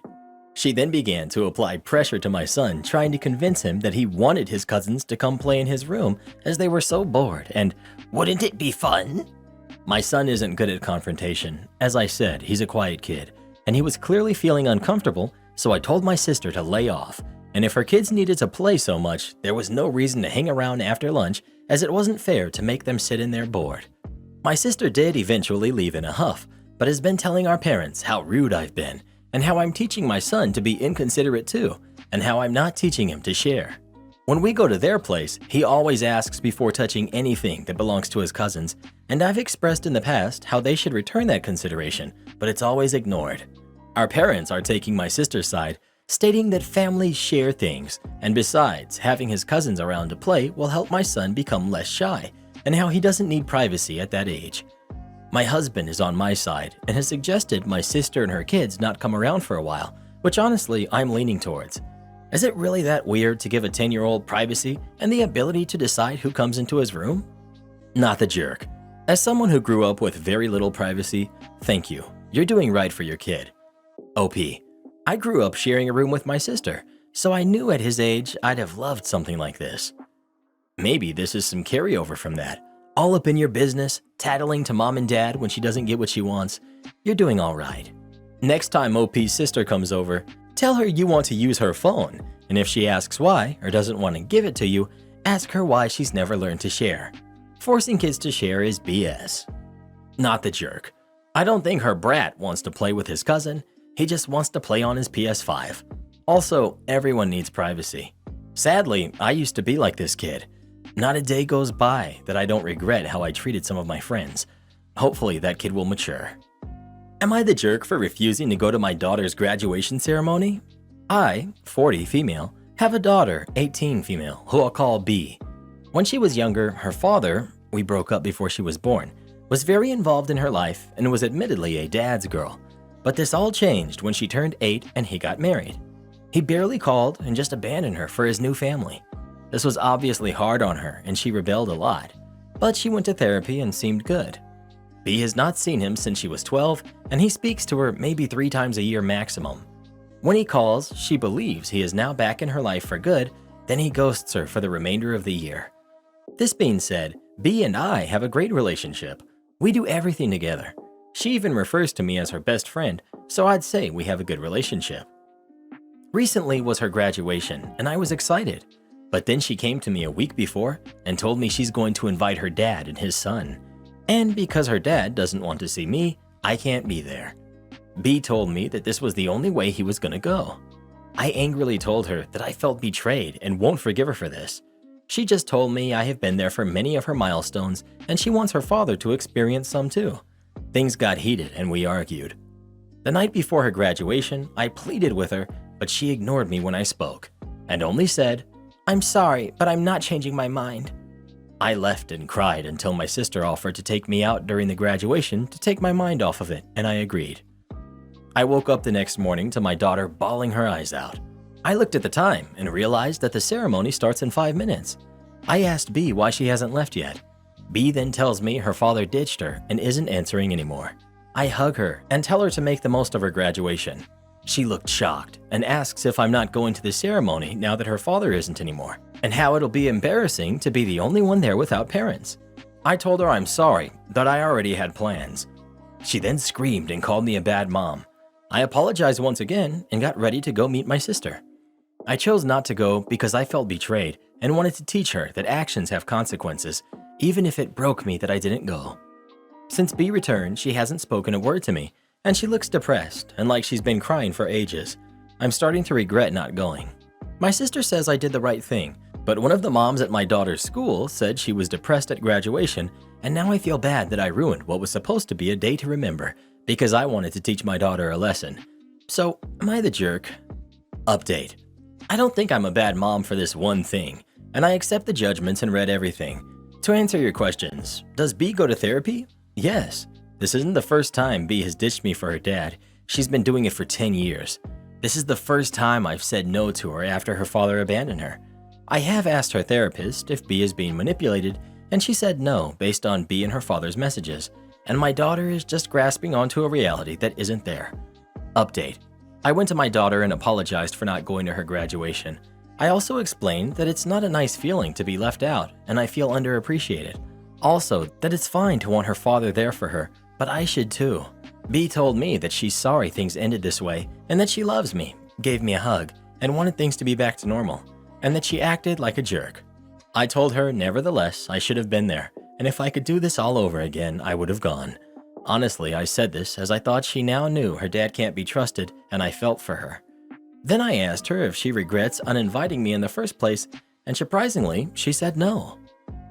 She then began to apply pressure to my son, trying to convince him that he wanted his cousins to come play in his room as they were so bored and, Wouldn't it be fun? my son isn't good at confrontation. As I said, he's a quiet kid, and he was clearly feeling uncomfortable, so I told my sister to lay off. And if her kids needed to play so much, there was no reason to hang around after lunch, as it wasn't fair to make them sit in there bored. My sister did eventually leave in a huff, but has been telling our parents how rude I've been, and how I'm teaching my son to be inconsiderate too, and how I'm not teaching him to share. When we go to their place, he always asks before touching anything that belongs to his cousins, and I've expressed in the past how they should return that consideration, but it's always ignored. Our parents are taking my sister's side, stating that families share things, and besides, having his cousins around to play will help my son become less shy, and how he doesn't need privacy at that age. My husband is on my side and has suggested my sister and her kids not come around for a while, which honestly I'm leaning towards. Is it really that weird to give a 10-year-old privacy and the ability to decide who comes into his room? Not the jerk. As someone who grew up with very little privacy, thank you. You're doing right for your kid. OP. I grew up sharing a room with my sister, so I knew at his age I'd have loved something like this. Maybe this is some carryover from that. All up in your business, tattling to mom and dad when she doesn't get what she wants. You're doing all right. Next time OP's sister comes over, tell her you want to use her phone, and if she asks why or doesn't want to give it to you, ask her why she's never learned to share. Forcing kids to share is BS. Not the jerk. I don't think her brat wants to play with his cousin. He just wants to play on his PS5. Also, everyone needs privacy. Sadly, I used to be like this kid. Not a day goes by that I don't regret how I treated some of my friends. Hopefully that kid will mature. Am I the jerk for refusing to go to my daughter's graduation ceremony? I, 40 female, have a daughter, 18 female, who I'll call B. When she was younger, her father, we broke up before she was born, was very involved in her life and was admittedly a dad's girl. But this all changed when she turned 8 and he got married. He barely called and just abandoned her for his new family. This was obviously hard on her and she rebelled a lot, but she went to therapy and seemed good. B has not seen him since she was 12 and he speaks to her maybe 3 times a year maximum. When he calls, she believes he is now back in her life for good, then he ghosts her for the remainder of the year. This being said, B and I have a great relationship. We do everything together. She even refers to me as her best friend, so I'd say we have a good relationship. Recently was her graduation and I was excited. But then she came to me a week before and told me she's going to invite her dad and his son. And because her dad doesn't want to see me, I can't be there. B told me that this was the only way he was going to go. I angrily told her that I felt betrayed and won't forgive her for this. She just told me I have been there for many of her milestones and she wants her father to experience some too. Things got heated and we argued. The night before her graduation, I pleaded with her, but she ignored me when I spoke and only said, "I'm sorry, but I'm not changing my mind." I left and cried until my sister offered to take me out during the graduation to take my mind off of it, and I agreed. I woke up the next morning to my daughter bawling her eyes out. I looked at the time and realized that the ceremony starts in 5 minutes. I asked B why she hasn't left yet. B then tells me her father ditched her and isn't answering anymore. I hug her and tell her to make the most of her graduation. She looked shocked and asks if I'm not going to the ceremony now that her father isn't anymore, and how it'll be embarrassing to be the only one there without parents. I told her I'm sorry, that I already had plans. She then screamed and called me a bad mom. I apologized once again and got ready to go meet my sister. I chose not to go because I felt betrayed and wanted to teach her that actions have consequences, even if it broke me that I didn't go. Since B returned, she hasn't spoken a word to me, and she looks depressed and like she's been crying for ages. I'm starting to regret not going. My sister says I did the right thing, but one of the moms at my daughter's school said she was depressed at graduation, and now I feel bad that I ruined what was supposed to be a day to remember because I wanted to teach my daughter a lesson. So, am I the jerk? Update. I don't think I'm a bad mom for this one thing, and I accept the judgments and read everything. To answer your questions, does B go to therapy? Yes. This isn't the first time B has ditched me for her dad. She's been doing it for 10 years. This is the first time I've said no to her after her father abandoned her. I have asked her therapist if B is being manipulated, and she said no based on B and her father's messages, and my daughter is just grasping onto a reality that isn't there. Update. I went to my daughter and apologized for not going to her graduation. I also explained that it's not a nice feeling to be left out, and I feel underappreciated. Also, that it's fine to want her father there for her, but I should too. B told me that she's sorry things ended this way, and that she loves me, gave me a hug, and wanted things to be back to normal, and that she acted like a jerk. I told her, nevertheless, I should have been there, and if I could do this all over again, I would have gone. Honestly, I said this as I thought she now knew her dad can't be trusted, and I felt for her. Then I asked her if she regrets uninviting me in the first place, and surprisingly, she said no.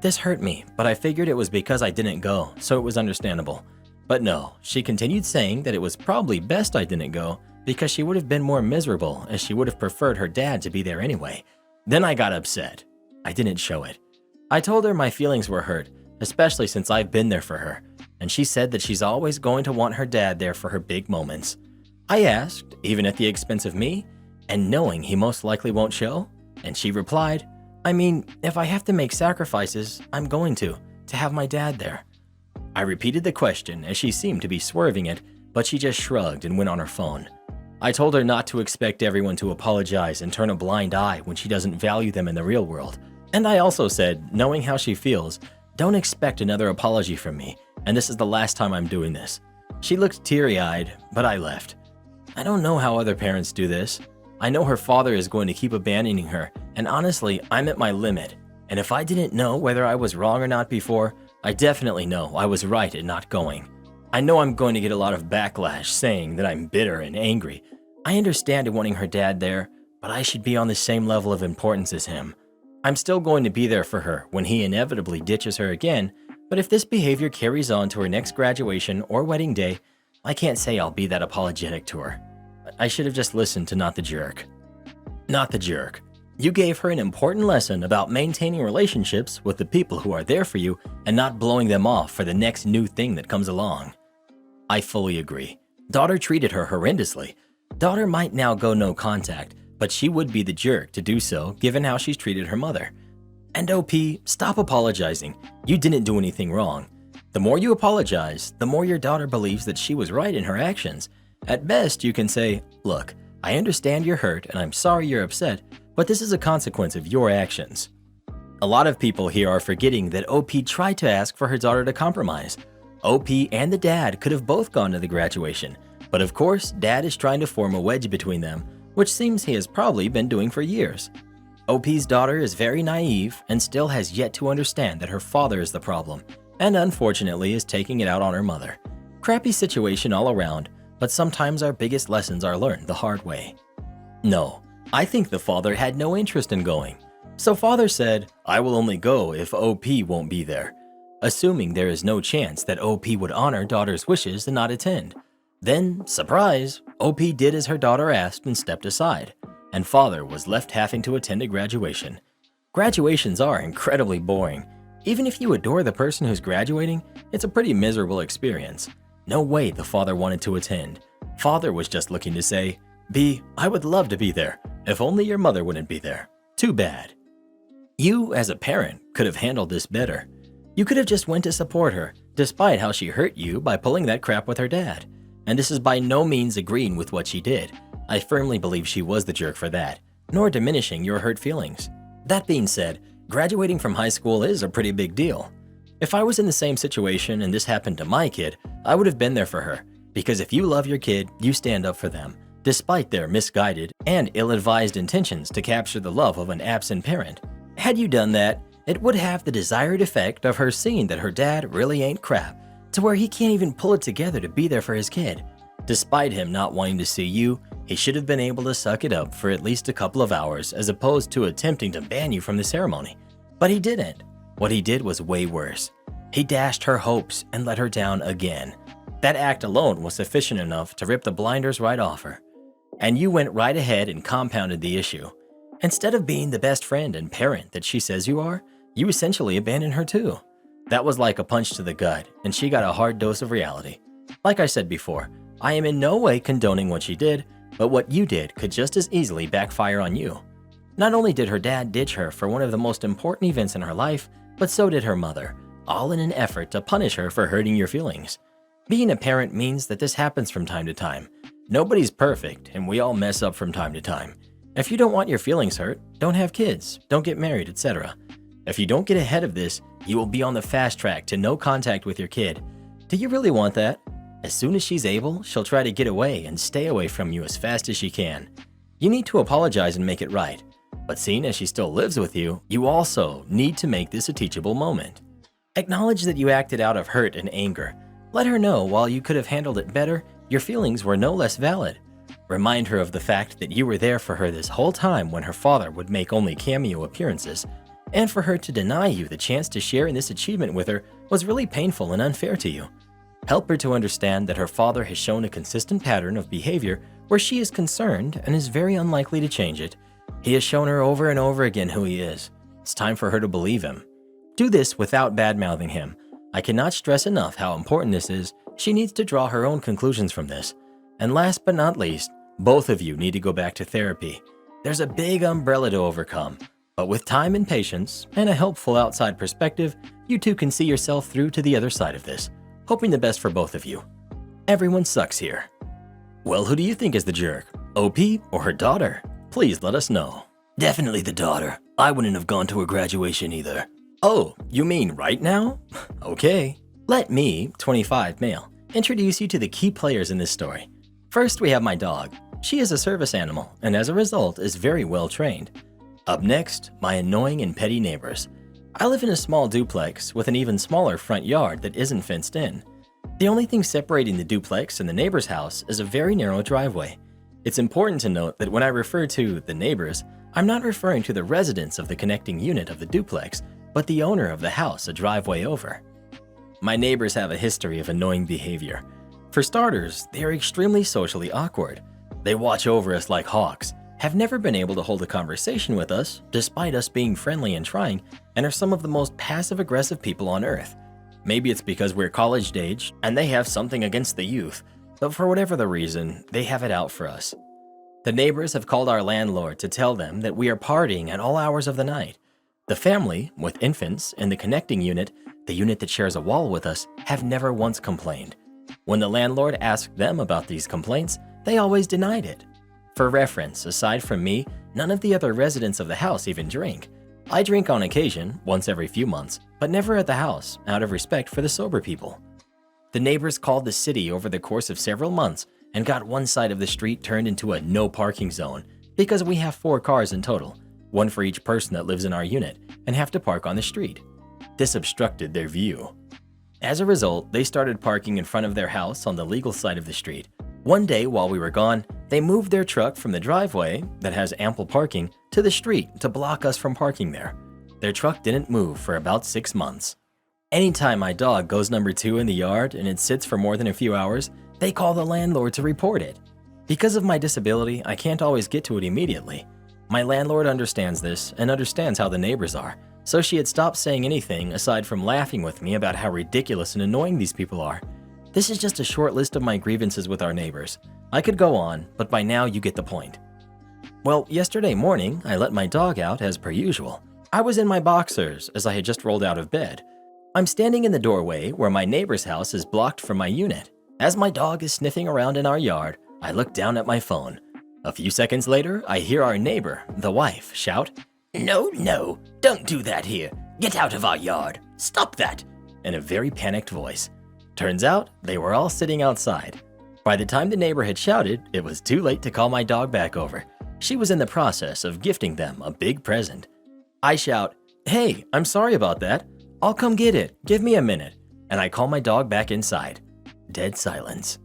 This hurt me, but I figured it was because I didn't go, so it was understandable. But no, she continued saying that it was probably best I didn't go because she would have been more miserable as she would have preferred her dad to be there anyway. Then I got upset. I didn't show it. I told her my feelings were hurt, especially since I've been there for her, and she said that she's always going to want her dad there for her big moments. I asked, even at the expense of me, and knowing he most likely won't show, and she replied, I mean, if I have to make sacrifices, I'm going to have my dad there. I repeated the question as she seemed to be swerving it, but she just shrugged and went on her phone. I told her not to expect everyone to apologize and turn a blind eye when she doesn't value them in the real world. And I also said, knowing how she feels, don't expect another apology from me, and this is the last time I'm doing this. She looked teary-eyed, but I left. I don't know how other parents do this. I know her father is going to keep abandoning her, and honestly, I'm at my limit. And if I didn't know whether I was wrong or not before, I definitely know I was right in not going. I know I'm going to get a lot of backlash saying that I'm bitter and angry. I understand wanting her dad there, but I should be on the same level of importance as him. I'm still going to be there for her when he inevitably ditches her again, but if this behavior carries on to her next graduation or wedding day, I can't say I'll be that apologetic to her. I should have just listened to Not the Jerk. Not the Jerk. You gave her an important lesson about maintaining relationships with the people who are there for you and not blowing them off for the next new thing that comes along. I fully agree. Daughter treated her horrendously. Daughter might now go no contact, but she would be the jerk to do so given how she's treated her mother. And OP, stop apologizing. You didn't do anything wrong. The more you apologize, the more your daughter believes that she was right in her actions. At best, you can say, look, I understand you're hurt and I'm sorry you're upset, but this is a consequence of your actions. A lot of people here are forgetting that OP tried to ask for her daughter to compromise. OP and the dad could have both gone to the graduation, but of course, dad is trying to form a wedge between them, which seems he has probably been doing for years. OP's daughter is very naive and still has yet to understand that her father is the problem, and unfortunately is taking it out on her mother. Crappy situation all around, but sometimes our biggest lessons are learned the hard way. No, I think the father had no interest in going. So father said, I will only go if OP won't be there, assuming there is no chance that OP would honor daughter's wishes and not attend. Then, surprise, OP did as her daughter asked and stepped aside, and father was left having to attend a graduation. Graduations are incredibly boring. Even if you adore the person who's graduating, it's a pretty miserable experience. No way the father wanted to attend. Father was just looking to say, B, I would love to be there, if only your mother wouldn't be there. Too bad. You, as a parent, could have handled this better. You could have just went to support her, despite how she hurt you by pulling that crap with her dad. And this is by no means agreeing with what she did. I firmly believe she was the jerk for that, nor diminishing your hurt feelings. That being said, graduating from high school is a pretty big deal. If I was in the same situation and this happened to my kid, I would have been there for her, because if you love your kid, you stand up for them, despite their misguided and ill-advised intentions to capture the love of an absent parent. Had you done that, it would have the desired effect of her seeing that her dad really ain't crap, to where he can't even pull it together to be there for his kid. Despite him not wanting to see you, he should have been able to suck it up for at least a couple of hours as opposed to attempting to ban you from the ceremony. But he didn't. What he did was way worse. He dashed her hopes and let her down again. That act alone was sufficient enough to rip the blinders right off her. And you went right ahead and compounded the issue. Instead of being the best friend and parent that she says you are, you essentially abandoned her too. That was like a punch to the gut, and she got a hard dose of reality. Like I said before, I am in no way condoning what she did, but what you did could just as easily backfire on you. Not only did her dad ditch her for one of the most important events in her life, but so did her mother, all in an effort to punish her for hurting your feelings. Being a parent means that this happens from time to time. Nobody's perfect, and we all mess up from time to time. If you don't want your feelings hurt, don't have kids, don't get married, etc. If you don't get ahead of this, you will be on the fast track to no contact with your kid. Do you really want that? As soon as she's able, she'll try to get away and stay away from you as fast as she can. You need to apologize and make it right. But seeing as she still lives with you, you also need to make this a teachable moment. Acknowledge that you acted out of hurt and anger. Let her know while you could have handled it better, your feelings were no less valid. Remind her of the fact that you were there for her this whole time when her father would make only cameo appearances. And for her to deny you the chance to share in this achievement with her was really painful and unfair to you. Help her to understand that her father has shown a consistent pattern of behavior where she is concerned and is very unlikely to change it. He has shown her over and over again who he is. It's time for her to believe him. Do this without bad-mouthing him. I cannot stress enough how important this is. She needs to draw her own conclusions from this. And last but not least, both of you need to go back to therapy. There's a big umbrella to overcome, but with time and patience and a helpful outside perspective, you two can see yourself through to the other side of this. Hoping the best for both of you. Everyone sucks here. Well, who do you think is the jerk? OP or her daughter? Please let us know. Definitely the daughter. I wouldn't have gone to her graduation either. Oh, you mean right now? Okay. Let me, 25 male, introduce you to the key players in this story. First, we have my dog. She is a service animal and as a result is very well trained. Up next, my annoying and petty neighbors. I live in a small duplex with an even smaller front yard that isn't fenced in. The only thing separating the duplex and the neighbor's house is a very narrow driveway. It's important to note that when I refer to the neighbors, I'm not referring to the residents of the connecting unit of the duplex, but the owner of the house a driveway over. My neighbors have a history of annoying behavior. For starters, they are extremely socially awkward. They watch over us like hawks, have never been able to hold a conversation with us despite us being friendly and trying, and are some of the most passive-aggressive people on earth. Maybe it's because we're college age and they have something against the youth, but for whatever the reason, they have it out for us. The neighbors have called our landlord to tell them that we are partying at all hours of the night. The family, with infants, in the connecting unit, the unit that shares a wall with us, have never once complained. When the landlord asked them about these complaints, they always denied it. For reference, aside from me, none of the other residents of the house even drink. I drink on occasion, once every few months, but never at the house, out of respect for the sober people. The neighbors called the city over the course of several months and got one side of the street turned into a no parking zone because we have 4 cars in total, one for each person that lives in our unit, and have to park on the street. This obstructed their view. As a result, they started parking in front of their house on the legal side of the street. One day while we were gone, they moved their truck from the driveway, that has ample parking, to the street to block us from parking there. Their truck didn't move for about 6 months. Anytime my dog goes number 2 in the yard and it sits for more than a few hours, they call the landlord to report it. Because of my disability, I can't always get to it immediately. My landlord understands this and understands how the neighbors are, so she had stopped saying anything aside from laughing with me about how ridiculous and annoying these people are. This is just a short list of my grievances with our neighbors. I could go on, but by now you get the point. Well, yesterday morning, I let my dog out as per usual. I was in my boxers as I had just rolled out of bed. I'm standing in the doorway where my neighbor's house is blocked from my unit. As my dog is sniffing around in our yard, I look down at my phone. A few seconds later, I hear our neighbor, the wife, shout, No, don't do that here. Get out of our yard. Stop that. In a very panicked voice. Turns out, they were all sitting outside. By the time the neighbor had shouted, it was too late to call my dog back over. She was in the process of gifting them a big present. I shout, Hey, I'm sorry about that. I'll come get it. Give me a minute. And I call my dog back inside. Dead silence.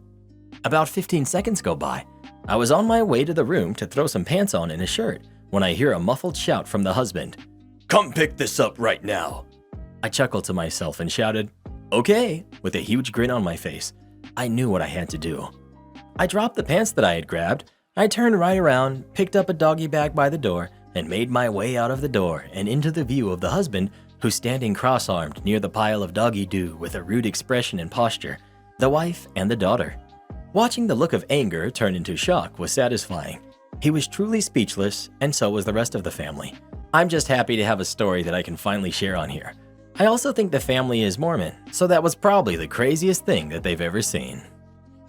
About 15 seconds go by. I was on my way to the room to throw some pants on and a shirt when I hear a muffled shout from the husband. Come pick this up right now. I chuckled to myself and shouted, Okay, with a huge grin on my face. I knew what I had to do. I dropped the pants that I had grabbed. I turned right around, picked up a doggy bag by the door, and made my way out of the door and into the view of the husband, who's standing cross-armed near the pile of doggy doo with a rude expression and posture, the wife and the daughter. Watching the look of anger turn into shock was satisfying. He was truly speechless, and so was the rest of the family. I'm just happy to have a story that I can finally share on here. I also think the family is Mormon, so that was probably the craziest thing that they've ever seen.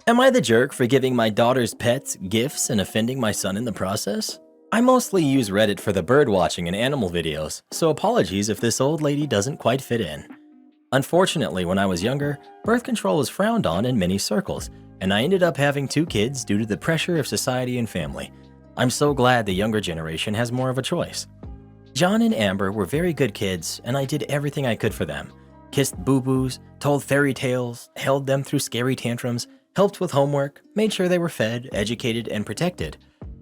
Am I the jerk for giving my daughter's pets gifts and offending my son in the process? I mostly use Reddit for the bird watching and animal videos, so apologies if this old lady doesn't quite fit in. Unfortunately, when I was younger, birth control was frowned on in many circles, and I ended up having 2 kids due to the pressure of society and family. I'm so glad the younger generation has more of a choice. John and Amber were very good kids, and I did everything I could for them. Kissed boo-boos, told fairy tales, held them through scary tantrums, helped with homework, made sure they were fed, educated, and protected.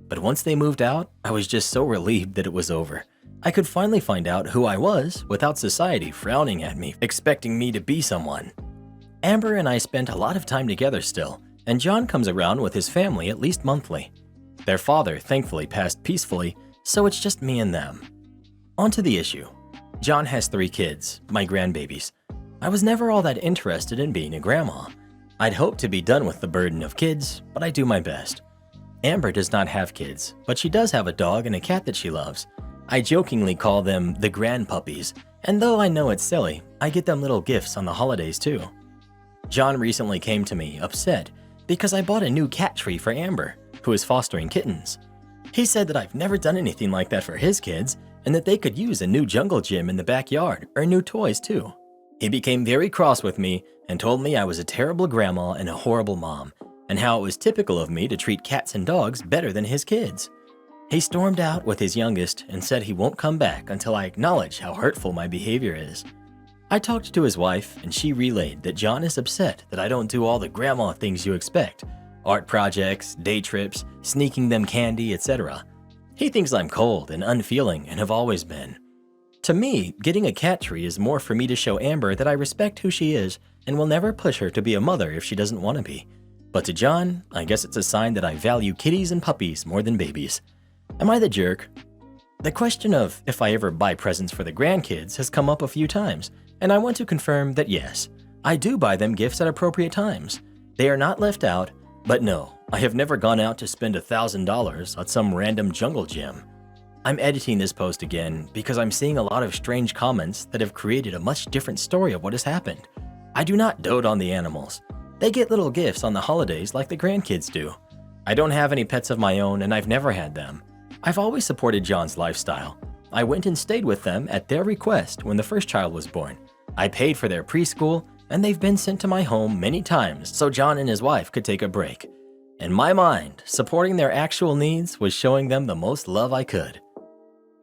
But once they moved out, I was just so relieved that it was over. I could finally find out who I was without society frowning at me, expecting me to be someone. Amber and I spent a lot of time together still, and John comes around with his family at least monthly. Their father thankfully passed peacefully, so it's just me and them. On to the issue. John has 3 kids, my grandbabies. I was never all that interested in being a grandma. I'd hoped to be done with the burden of kids, but I do my best. Amber does not have kids, but she does have a dog and a cat that she loves. I jokingly call them the grandpuppies, and though I know it's silly, I get them little gifts on the holidays too. John recently came to me upset because I bought a new cat tree for Amber, who is fostering kittens. He said that I've never done anything like that for his kids, and that they could use a new jungle gym in the backyard or new toys too. He became very cross with me and told me I was a terrible grandma and a horrible mom, and how it was typical of me to treat cats and dogs better than his kids. He stormed out with his youngest and said he won't come back until I acknowledge how hurtful my behavior is. I talked to his wife, and she relayed that John is upset that I don't do all the grandma things you expect: art projects, day trips, sneaking them candy, etc. He thinks I'm cold and unfeeling and have always been. To me, getting a cat tree is more for me to show Amber that I respect who she is and will never push her to be a mother if she doesn't want to be. But to John, I guess it's a sign that I value kitties and puppies more than babies. Am I the jerk? The question of if I ever buy presents for the grandkids has come up a few times, and I want to confirm that yes, I do buy them gifts at appropriate times. They are not left out, but no, I have never gone out to spend $1,000 at some random jungle gym. I'm editing this post again because I'm seeing a lot of strange comments that have created a much different story of what has happened. I do not dote on the animals. They get little gifts on the holidays like the grandkids do. I don't have any pets of my own, and I've never had them. I've always supported John's lifestyle. I went and stayed with them at their request when the first child was born. I paid for their preschool, and they've been sent to my home many times so John and his wife could take a break. In my mind, supporting their actual needs was showing them the most love I could.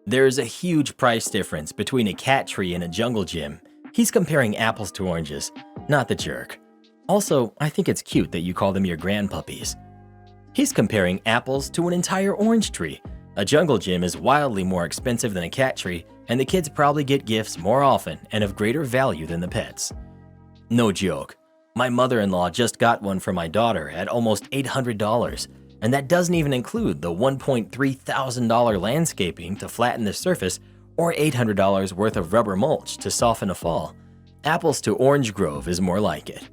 There is a huge price difference between a cat tree and a jungle gym. He's comparing apples to oranges, not the jerk. Also, I think it's cute that you call them your grandpuppies. He's comparing apples to an entire orange tree. A jungle gym is wildly more expensive than a cat tree, and the kids probably get gifts more often and of greater value than the pets. No joke. My mother-in-law just got one for my daughter at almost $800, and that doesn't even include the $1.3 thousand landscaping to flatten the surface or $800 worth of rubber mulch to soften a fall. Apples to orange grove is more like it.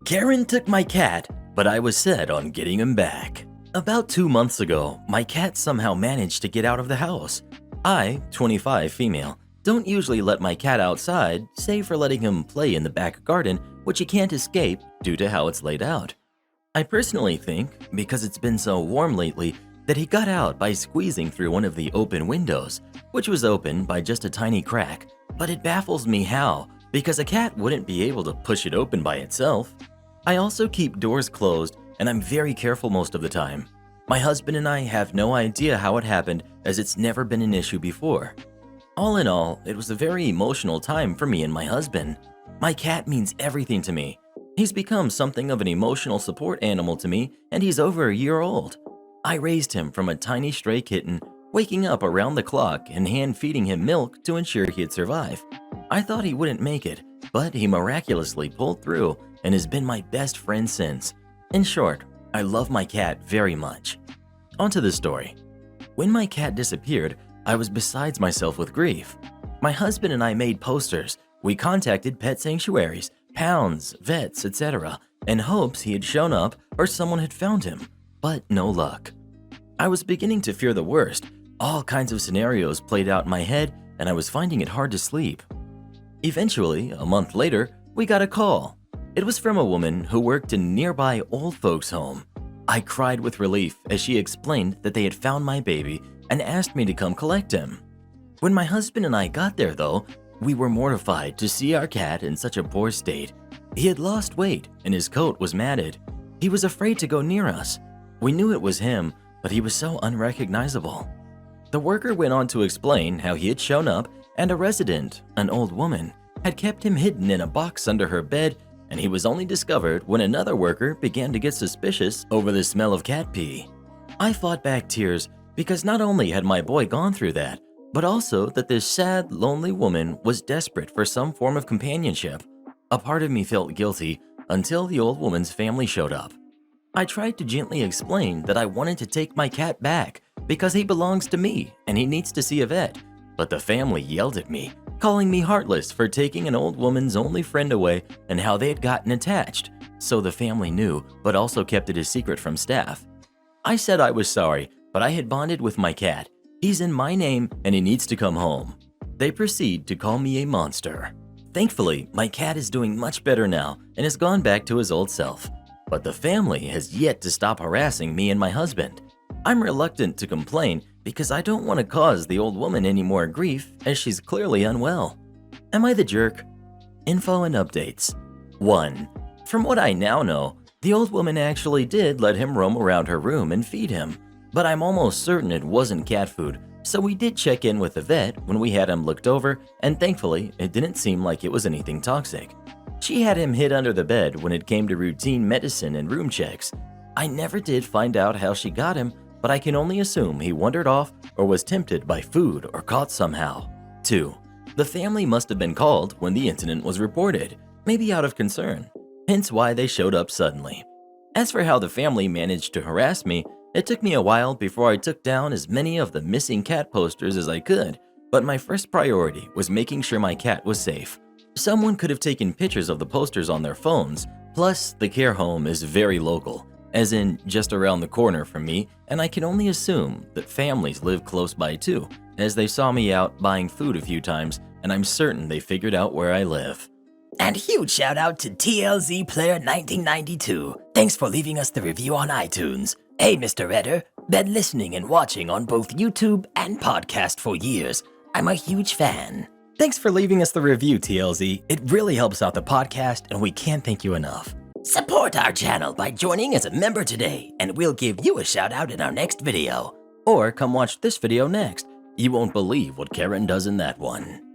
Karen took my cat, but I was set on getting him back. About 2 months ago, my cat somehow managed to get out of the house. I, 25 female, don't usually let my cat outside, save for letting him play in the back garden, which he can't escape due to how it's laid out. I personally think, because it's been so warm lately, that he got out by squeezing through one of the open windows, which was open by just a tiny crack, but it baffles me how, because a cat wouldn't be able to push it open by itself. I also keep doors closed, and I'm very careful most of the time. My husband and I have no idea how it happened, as it's never been an issue before. All in all, it was a very emotional time for me and my husband. My cat means everything to me. He's become something of an emotional support animal to me, and he's over a year old. I raised him from a tiny stray kitten, waking up around the clock and hand-feeding him milk to ensure he'd survive. I thought he wouldn't make it, but he miraculously pulled through and has been my best friend since. In short, I love my cat very much. On to the story. When my cat disappeared, I was besides myself with grief. My husband and I made posters. We contacted pet sanctuaries, pounds, vets, etc., in hopes he had shown up or someone had found him, but no luck. I was beginning to fear the worst. All kinds of scenarios played out in my head, and I was finding it hard to sleep. Eventually, a month later, we got a call. It was from a woman who worked in a nearby old folks' home. I cried with relief as she explained that they had found my baby and asked me to come collect him. When my husband and I got there, though, we were mortified to see our cat in such a poor state. He had lost weight and his coat was matted. He was afraid to go near us. We knew it was him, but he was so unrecognizable. The worker went on to explain how he had shown up and a resident, an old woman, had kept him hidden in a box under her bed, and he was only discovered when another worker began to get suspicious over the smell of cat pee. I fought back tears because not only had my boy gone through that, but also that this sad, lonely woman was desperate for some form of companionship. A part of me felt guilty until the old woman's family showed up. I tried to gently explain that I wanted to take my cat back because he belongs to me and he needs to see a vet, but the family yelled at me, calling me heartless for taking an old woman's only friend away and how they had gotten attached, so the family knew but also kept it a secret from staff. I said I was sorry, but I had bonded with my cat. He's in my name and he needs to come home. They proceed to call me a monster. Thankfully, my cat is doing much better now and has gone back to his old self. But the family has yet to stop harassing me and my husband. I'm reluctant to complain because I don't want to cause the old woman any more grief as she's clearly unwell. Am I the jerk? Info and updates. 1. From what I now know, the old woman actually did let him roam around her room and feed him, but I'm almost certain it wasn't cat food, so we did check in with the vet when we had him looked over, and thankfully it didn't seem like it was anything toxic. She had him hid under the bed when it came to routine medicine and room checks. I never did find out how she got him, but I can only assume he wandered off or was tempted by food or caught somehow. 2. The family must have been called when the incident was reported, maybe out of concern, hence why they showed up suddenly. As for how the family managed to harass me, it took me a while before I took down as many of the missing cat posters as I could, but my first priority was making sure my cat was safe. Someone could have taken pictures of the posters on their phones, plus the care home is very local, as in just around the corner from me, and I can only assume that families live close by too, as they saw me out buying food a few times, and I'm certain they figured out where I live. And huge shout out to TLZ Player 1992. Thanks for leaving us the review on iTunes. Hey, Mr. Redder, been listening and watching on both YouTube and podcast for years. I'm a huge fan. Thanks for leaving us the review, TLZ. It really helps out the podcast, and we can't thank you enough. Support our channel by joining as a member today, and we'll give you a shout out in our next video. Or come watch this video next. You won't believe what Karen does in that one.